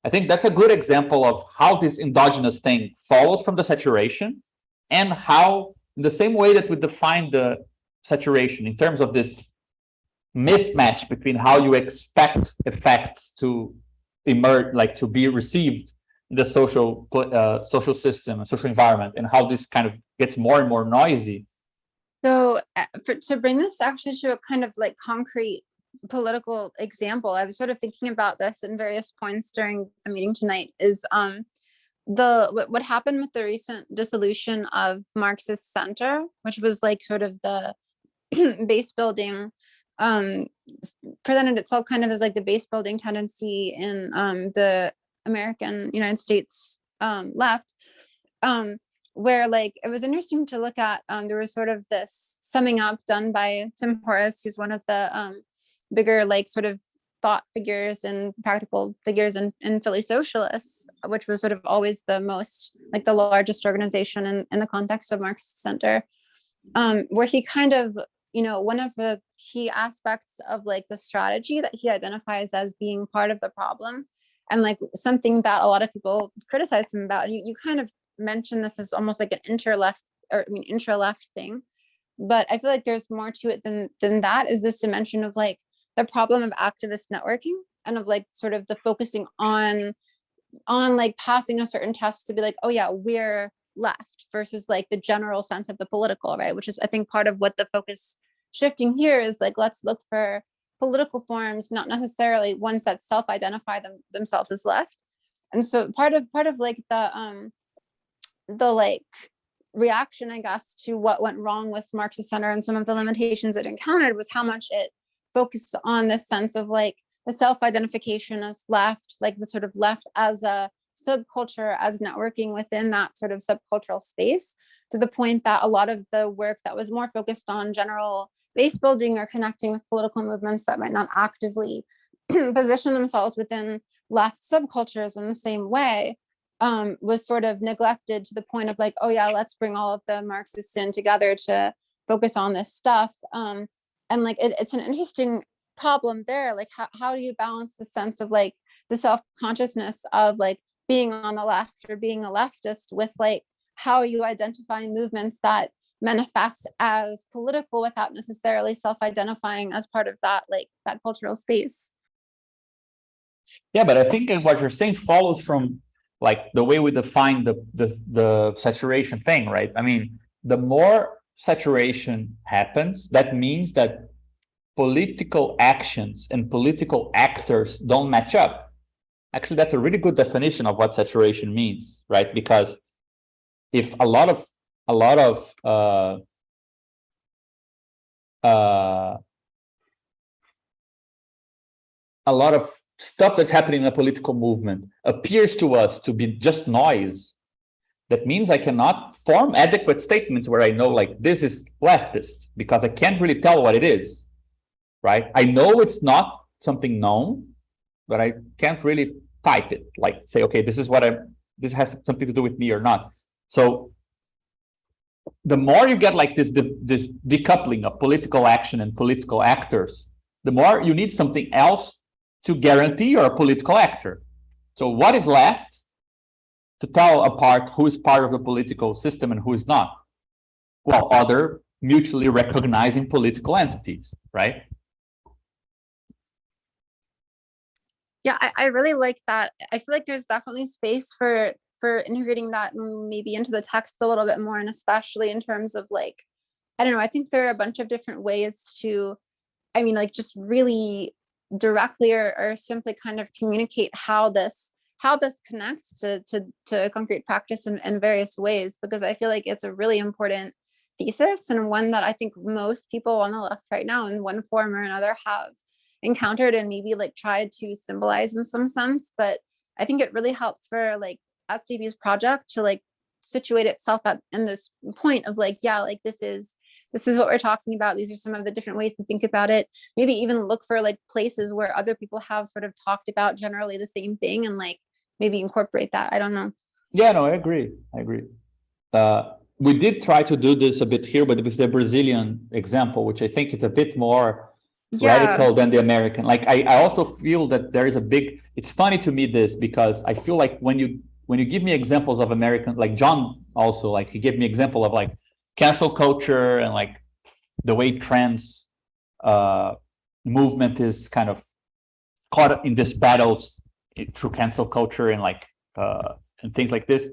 I think that's a good example of how this endogenous thing follows from the saturation, and how, in the same way that we define the saturation in terms of this mismatch between how you expect effects to emerge, like to be received in the social system and social environment, and how this kind of gets more and more noisy. So to bring this actually to a kind of like concrete political example, I was sort of thinking about this in various points during the meeting tonight, is what happened with the recent dissolution of Marxist Center, which was like sort of the base building, presented itself kind of as like the base building tendency in the United States left, where like it was interesting to look at. There was sort of this summing up done by Tim Horace, who's one of the bigger like sort of thought figures and practical figures in Philly socialists, which was sort of always the most like the largest organization in the context of Marxist Center, where he kind of, one of the key aspects of like the strategy that he identifies as being part of the problem, and like something that a lot of people criticized him about. You kind of mentioned this as almost like an intra-left thing, but I feel like there's more to it than that. Is this dimension of like the problem of activist networking, and of like sort of the focusing on like passing a certain test to be like, oh yeah, we're left, versus like the general sense of the political, right? Which is, I think, part of what the focus shifting here is like, let's look for political forms, not necessarily ones that self-identify themselves as left. And so part of like the like reaction, I guess, to what went wrong with Marxist Center and some of the limitations it encountered was how much it focused on this sense of like the self-identification as left, like the sort of left as a subculture, as networking within that sort of subcultural space, to the point that a lot of the work that was more focused on general base building or connecting with political movements that might not actively position themselves within left subcultures in the same way, was sort of neglected, to the point of like, oh yeah, let's bring all of the Marxists in together to focus on this stuff. And like it's an interesting problem there. Like how do you balance the sense of like the self-consciousness of like being on the left or being a leftist with like how you identify movements that manifest as political without necessarily self-identifying as part of that, like that cultural space? Yeah, but I think what you're saying follows from like the way we define the saturation thing, right? I mean, the more saturation happens, that means that political actions and political actors don't match up. Actually, that's a really good definition of what saturation means, right? Because if a lot of stuff that's happening in a political movement appears to us to be just noise, that means I cannot form adequate statements where I know like this is leftist, because I can't really tell what it is, right? I know it's not something known, but I can't really type it, like say, okay, this has something to do with me or not. So the more you get like this decoupling of political action and political actors, the more you need something else to guarantee you're a political actor. So what is left to tell apart who is part of the political system and who is not? Well, other mutually recognizing political entities, right? Yeah, I really like that. I feel like there's definitely space for integrating that maybe into the text a little bit more, and especially in terms of like, I don't know, I think there are a bunch of different ways to, I mean, like just really directly or simply kind of communicate how this connects to concrete practice in various ways, because I feel like it's a really important thesis, and one that I think most people on the left right now in one form or another have encountered and maybe like tried to symbolize in some sense. But I think it really helps for like SDB's project to like situate itself at in this point of like, yeah, like this is what we're talking about. These are some of the different ways to think about it. Maybe even look for like places where other people have sort of talked about generally the same thing, and like maybe incorporate that. I don't know. Yeah, no, I agree. We did try to do this a bit here, but with the Brazilian example, which I think it's a bit more radical than the American. Like I also feel that there is a big, it's funny to me this, because I feel like when you give me examples of American, like John also, like he gave me example of like cancel culture and like the way trans movement is kind of caught in this battles through cancel culture and like and things like this,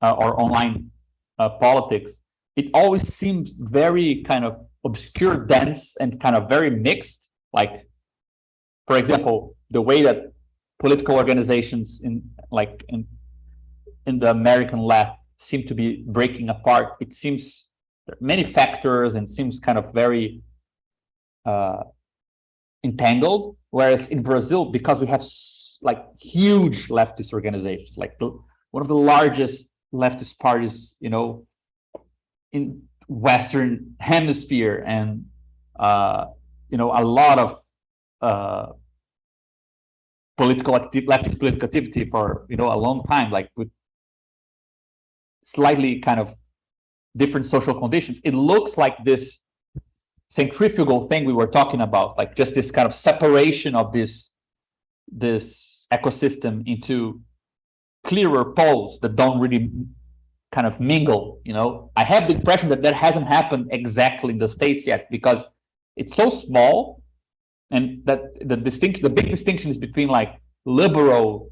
or online politics. It always seems very kind of obscure, dense, and kind of very mixed. Like, for example, the way that political organizations in the American left seem to be breaking apart. It seems there are many factors and seems kind of very entangled. Whereas in Brazil, because we have like huge leftist organizations, like one of the largest leftist parties, you know, in Western Hemisphere, and you know, a lot of leftist political activity for, you know, a long time, like with slightly kind of different social conditions. It looks like this centrifugal thing we were talking about, like just this kind of separation of this ecosystem into clearer poles that don't really kind of mingle. You know, I have the impression that that hasn't happened exactly in the States yet, because it's so small, and that the big distinction is between like liberal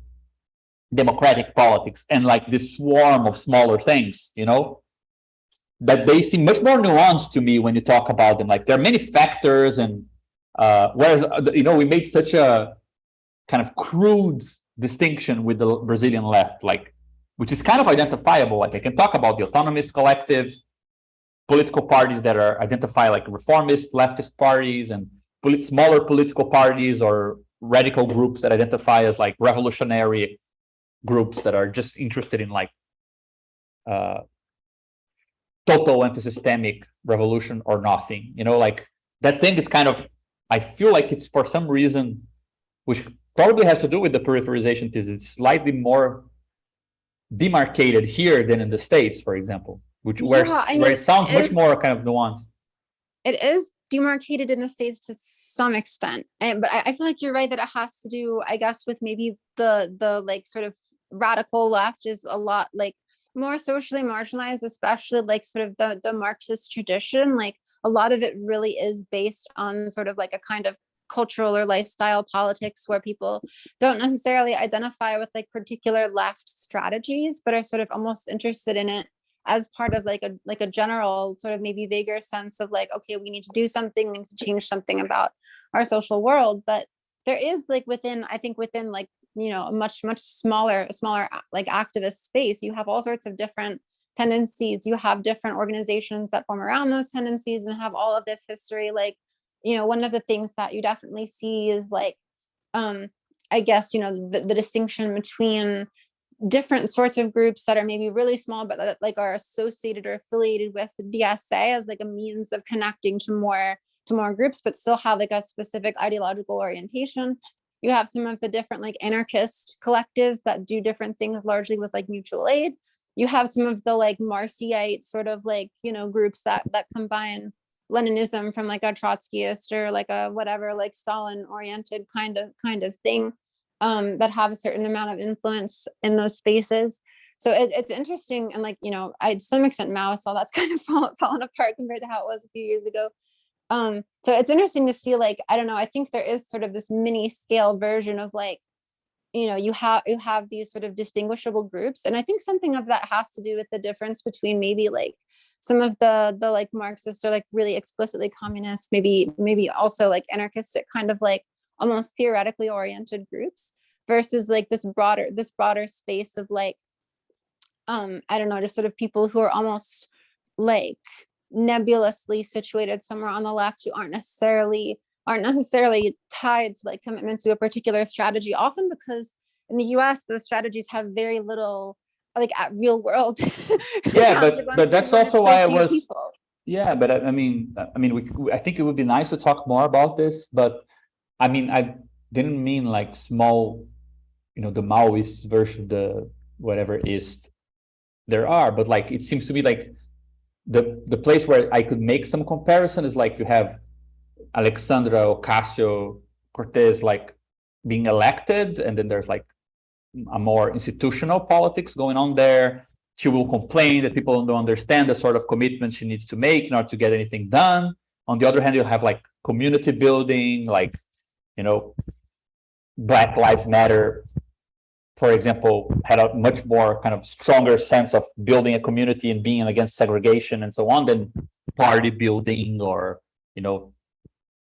democratic politics and like this swarm of smaller things, you know, that they seem much more nuanced to me when you talk about them. Like there are many factors, and whereas, you know, we made such a kind of crude distinction with the Brazilian left, like, which is kind of identifiable. Like I can talk about the autonomist collectives, political parties that are identified like reformist leftist parties, and smaller political parties or radical groups that identify as like revolutionary groups that are just interested in like total anti-systemic revolution or nothing. You know, like that thing is kind of, I feel like it's for some reason, which probably has to do with the peripherization thesis, it's slightly more demarcated here than in the States, for example, which where it sounds much more kind of nuanced. It is demarcated in the States to some extent, but I feel like you're right that it has to do, I guess, with maybe the like sort of radical left is a lot like more socially marginalized, especially like sort of the Marxist tradition. Like a lot of it really is based on sort of like a kind of cultural or lifestyle politics where people don't necessarily identify with like particular left strategies, but are sort of almost interested in it as part of like a general sort of maybe vaguer sense of like, okay, we need to do something, we need to change something about our social world. But there is like within, I think within like, you know, a much smaller like activist space, you have all sorts of different tendencies. You have different organizations that form around those tendencies and have all of this history. Like, you know, one of the things that you definitely see is like, I guess, you know, the distinction between different sorts of groups that are maybe really small, but that like are associated or affiliated with DSA as like a means of connecting to more groups, but still have like a specific ideological orientation. You have some of the different like anarchist collectives that do different things largely with like mutual aid. You have some of the like Marxist sort of like, you know, groups that combine Leninism from like a Trotskyist or like a whatever, like Stalin oriented kind of thing, that have a certain amount of influence in those spaces. So it's interesting. And like, you know, to some extent Maoist, all that's kind of fallen apart compared to how it was a few years ago. So it's interesting to see, like, I don't know, I think there is sort of this mini scale version of like, you know, you have these sort of distinguishable groups. And I think something of that has to do with the difference between maybe like some of the like Marxist or like really explicitly communist, maybe also like anarchistic kind of like almost theoretically oriented groups versus like this broader space of like, I don't know, just sort of people who are almost like nebulously situated somewhere on the left who aren't necessarily tied to like commitment to a particular strategy, often because in the US those strategies have very little like at real world Yeah, but that's also why I was people. Yeah, but I mean, I think it would be nice to talk more about this, but I mean, I didn't mean like small, you know, the Maoist version, the whatever is there are, but like it seems to me like the place where I could make some comparison is like you have Alexandra Ocasio-Cortez like being elected, and then there's like a more institutional politics going on there. She will complain that people don't understand the sort of commitment she needs to make in order to get anything done. On the other hand, you have like community building, like, you know, Black Lives Matter, for example, had a much more kind of stronger sense of building a community and being against segregation and so on than party building or, you know,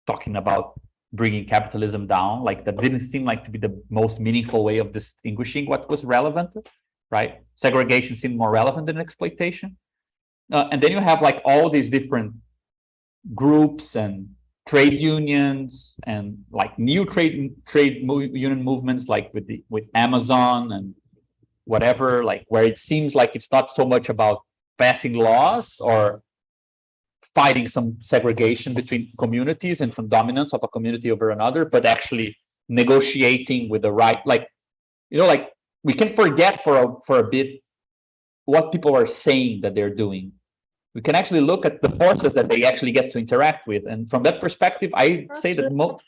talking about bringing capitalism down. Like that didn't seem like to be the most meaningful way of distinguishing what was relevant, right? Segregation seemed more relevant than exploitation. And then you have like all these different groups and trade unions and like new trade union movements, like with Amazon and whatever, like where it seems like it's not so much about passing laws or fighting some segregation between communities and some dominance of a community over another, but actually negotiating with the right, like, you know, like we can forget for a bit what people are saying that they're doing. We can actually look at the forces that they actually get to interact with. And from that perspective, I say that most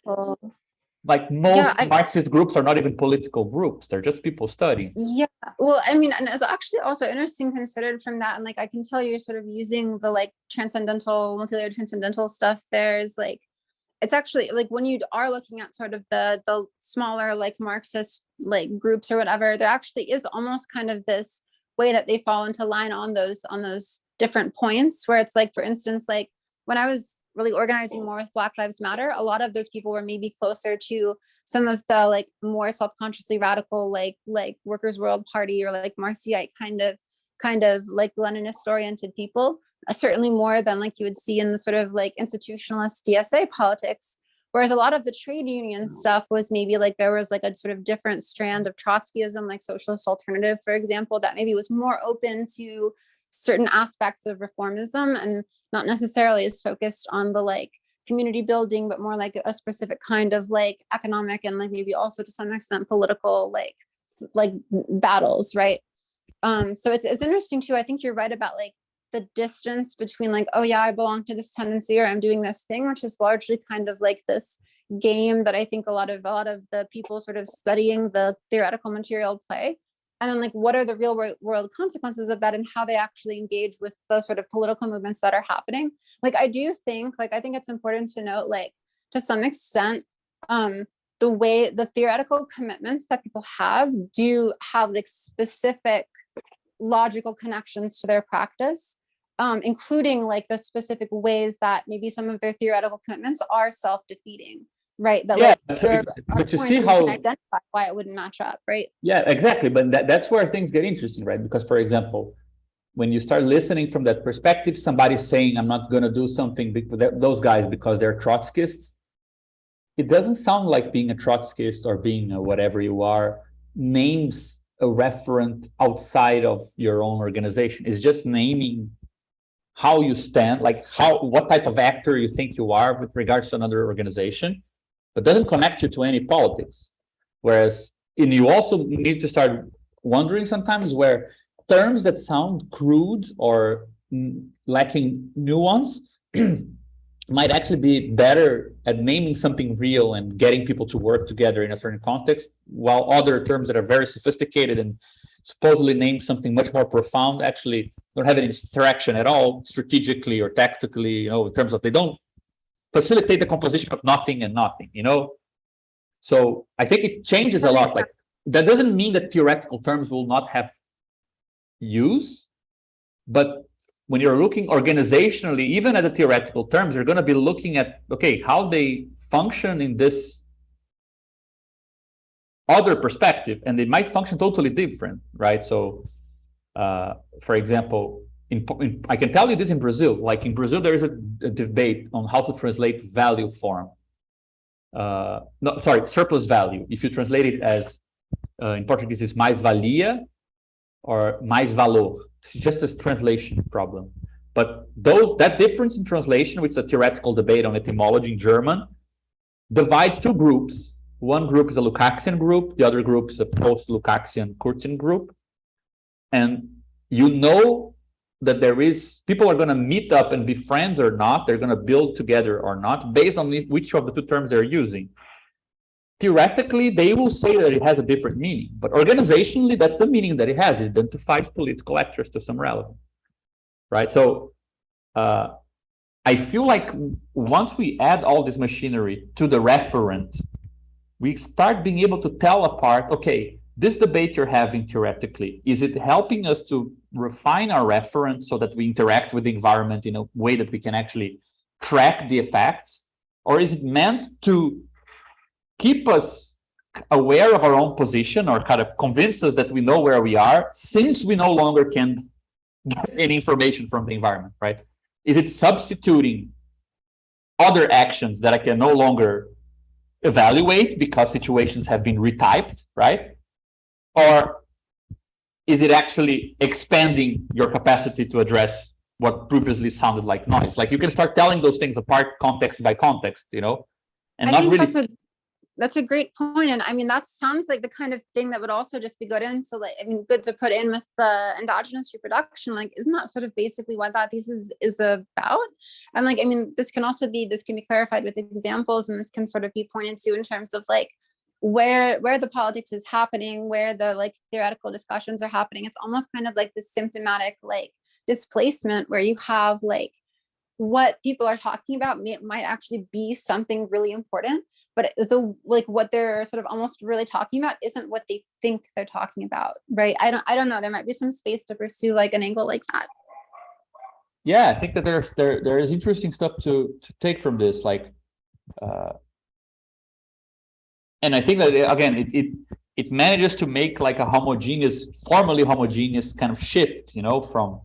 Marxist groups are not even political groups. They're just people studying. Yeah. Well, I mean, and it's actually also interesting considered from that. And like, I can tell you're sort of using the like transcendental, multi-layered transcendental stuff. There's like, it's actually like when you are looking at sort of the smaller like Marxist like groups or whatever, there actually is almost kind of this way that they fall into line on those different points where it's like, for instance, like when I was really organizing more with Black Lives Matter, a lot of those people were maybe closer to some of the like more self-consciously radical like Workers' World Party or like Marxiste kind of like Leninist oriented people, certainly more than like you would see in the sort of like institutionalist DSA politics. Whereas a lot of the trade union stuff was maybe like there was like a sort of different strand of Trotskyism, like Socialist Alternative, for example, that maybe was more open to certain aspects of reformism and not necessarily as focused on the like community building, but more like a specific kind of like economic and like maybe also to some extent political like battles, right? So it's interesting too. I think you're right about like the distance between like, oh yeah, I belong to this tendency or I'm doing this thing, which is largely kind of like this game that I think a lot of the people sort of studying the theoretical material play. And then like, what are the real world consequences of that and how they actually engage with the sort of political movements that are happening? Like, I do think, like, I think it's important to note, like, to some extent, the way the theoretical commitments that people do have like specific logical connections to their practice, including like the specific ways that maybe some of their theoretical commitments are self-defeating, right? That yeah, like but you see how identify why it wouldn't match up, right? Yeah, exactly. But that's where things get interesting, right? Because, for example, when you start listening from that perspective, somebody's saying, I'm not going to do something with those guys because they're Trotskyists. It doesn't sound like being a Trotskyist or being a whatever you are names a referent outside of your own organization. It's just naming how you stand, like what type of actor you think you are with regards to another organization, but doesn't connect you to any politics. Whereas, and you also need to start wondering sometimes where terms that sound crude or lacking nuance might actually be better at naming something real and getting people to work together in a certain context, while other terms that are very sophisticated and supposedly name something much more profound actually don't have any interaction at all strategically or tactically, you know, in terms of they don't facilitate the composition of nothing and nothing, you know. So I think it changes a lot. Like that doesn't mean that theoretical terms will not have use, but when you're looking organizationally, even at the theoretical terms, you're going to be looking at, okay, how they function in this other perspective, and they might function totally different, right? So, for example, I can tell you this in Brazil. Like in Brazil, there is a debate on how to translate value form. Surplus value. If you translate it as, in Portuguese, it's mais-valia or mais-valor. It's just a translation problem. But that difference in translation, which is a theoretical debate on etymology in German, divides two groups. One group is a Lukácsian group. The other group is a post-Lukácsian Kurtian group. And you know that there is people are going to meet up and be friends or not, they're going to build together or not, based on which of the two terms they're using. Theoretically, they will say that it has a different meaning, but organizationally, that's the meaning that it has. It identifies political actors to some relevance, right? So I feel like once we add all this machinery to the referent, we start being able to tell apart, okay, this debate you're having theoretically, is it helping us to refine our reference so that we interact with the environment in a way that we can actually track the effects? Or is it meant to keep us aware of our own position or kind of convince us that we know where we are, since we no longer can get any information from the environment, right? Is it substituting other actions that I can no longer evaluate because situations have been retyped, right? Or is it actually expanding your capacity to address what previously sounded like noise? Like you can start telling those things apart context by context, you know, and not really. That's a great point. And I mean, that sounds like the kind of thing that would also just be good into, like, I mean, good to put in with the endogenous reproduction. Like, isn't that sort of basically what that thesis is about? And like, I mean, this can be clarified with examples, and this can sort of be pointed to in terms of like where the politics is happening, where the like theoretical discussions are happening. It's almost kind of like this symptomatic like displacement where you have like what people are talking about might actually be something really important, but the like what they're sort of almost really talking about isn't what they think they're talking about, right? I don't know. There might be some space to pursue like an angle like that. Yeah, I think that there is interesting stuff to take from this, like, and I think that again it manages to make like a formally homogeneous kind of shift, you know, from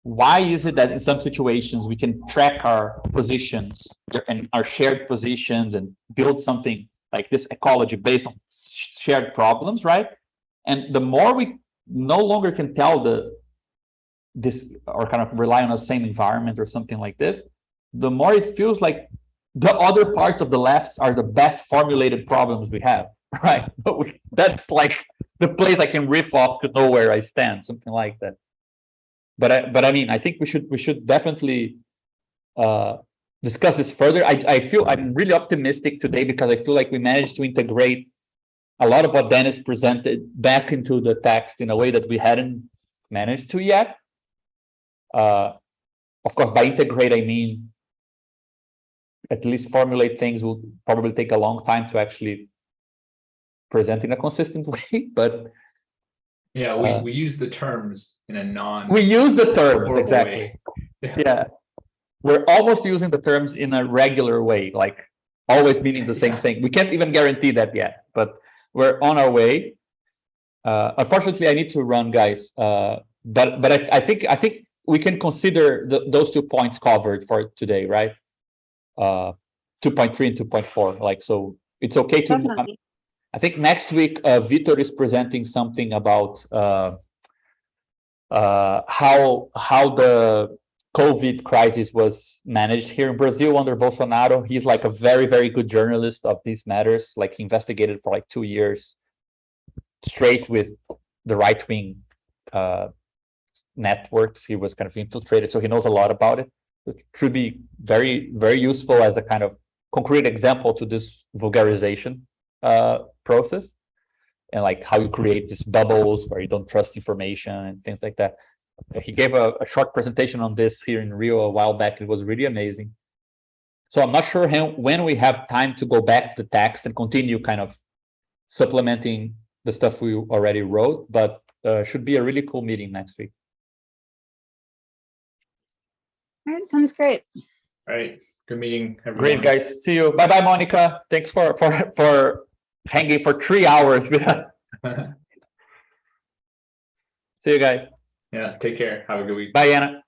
why is it that in some situations we can track our positions and our shared positions and build something like this ecology based on shared problems, right? And the more we no longer can tell this or kind of rely on the same environment or something like this, the more it feels like the other parts of the left are the best formulated problems we have, right? That's like the place I can riff off to know where I stand, something like that. But I mean, I think we should definitely discuss this further. I feel I'm really optimistic today because I feel like we managed to integrate a lot of what Dennis presented back into the text in a way that we hadn't managed to yet. Of course, by integrate, I mean at least formulate things will probably take a long time to actually present in a consistent way, but yeah, we use the terms in a we use the terms exactly. Yeah. We're almost using the terms in a regular way, like always meaning the same thing. We can't even guarantee that yet, but we're on our way. Unfortunately, I need to run, guys. But I think we can consider those 2 points covered for today, right? 2.3 and 2.4. Like, so it's okay to. Definitely. I think next week Vitor is presenting something about how the COVID crisis was managed here in Brazil under Bolsonaro. He's like a very, very good journalist of these matters. Like he investigated for like 2 years straight with the right-wing networks. He was kind of infiltrated, so he knows a lot about it. It should be very, very useful as a kind of concrete example to this vulgarization process, and like how you create these bubbles where you don't trust information and things like that. He gave a short presentation on this here in Rio a while back. It was really amazing. So I'm not sure when we have time to go back to the text and continue kind of supplementing the stuff we already wrote, but should be a really cool meeting next week. All right, sounds great. All right, good meeting, everyone. Great, guys. See you. Bye, Monica. Thanks for hanging for 3 hours with us. See you guys. Yeah, take care. Have a good week. Bye, Anna.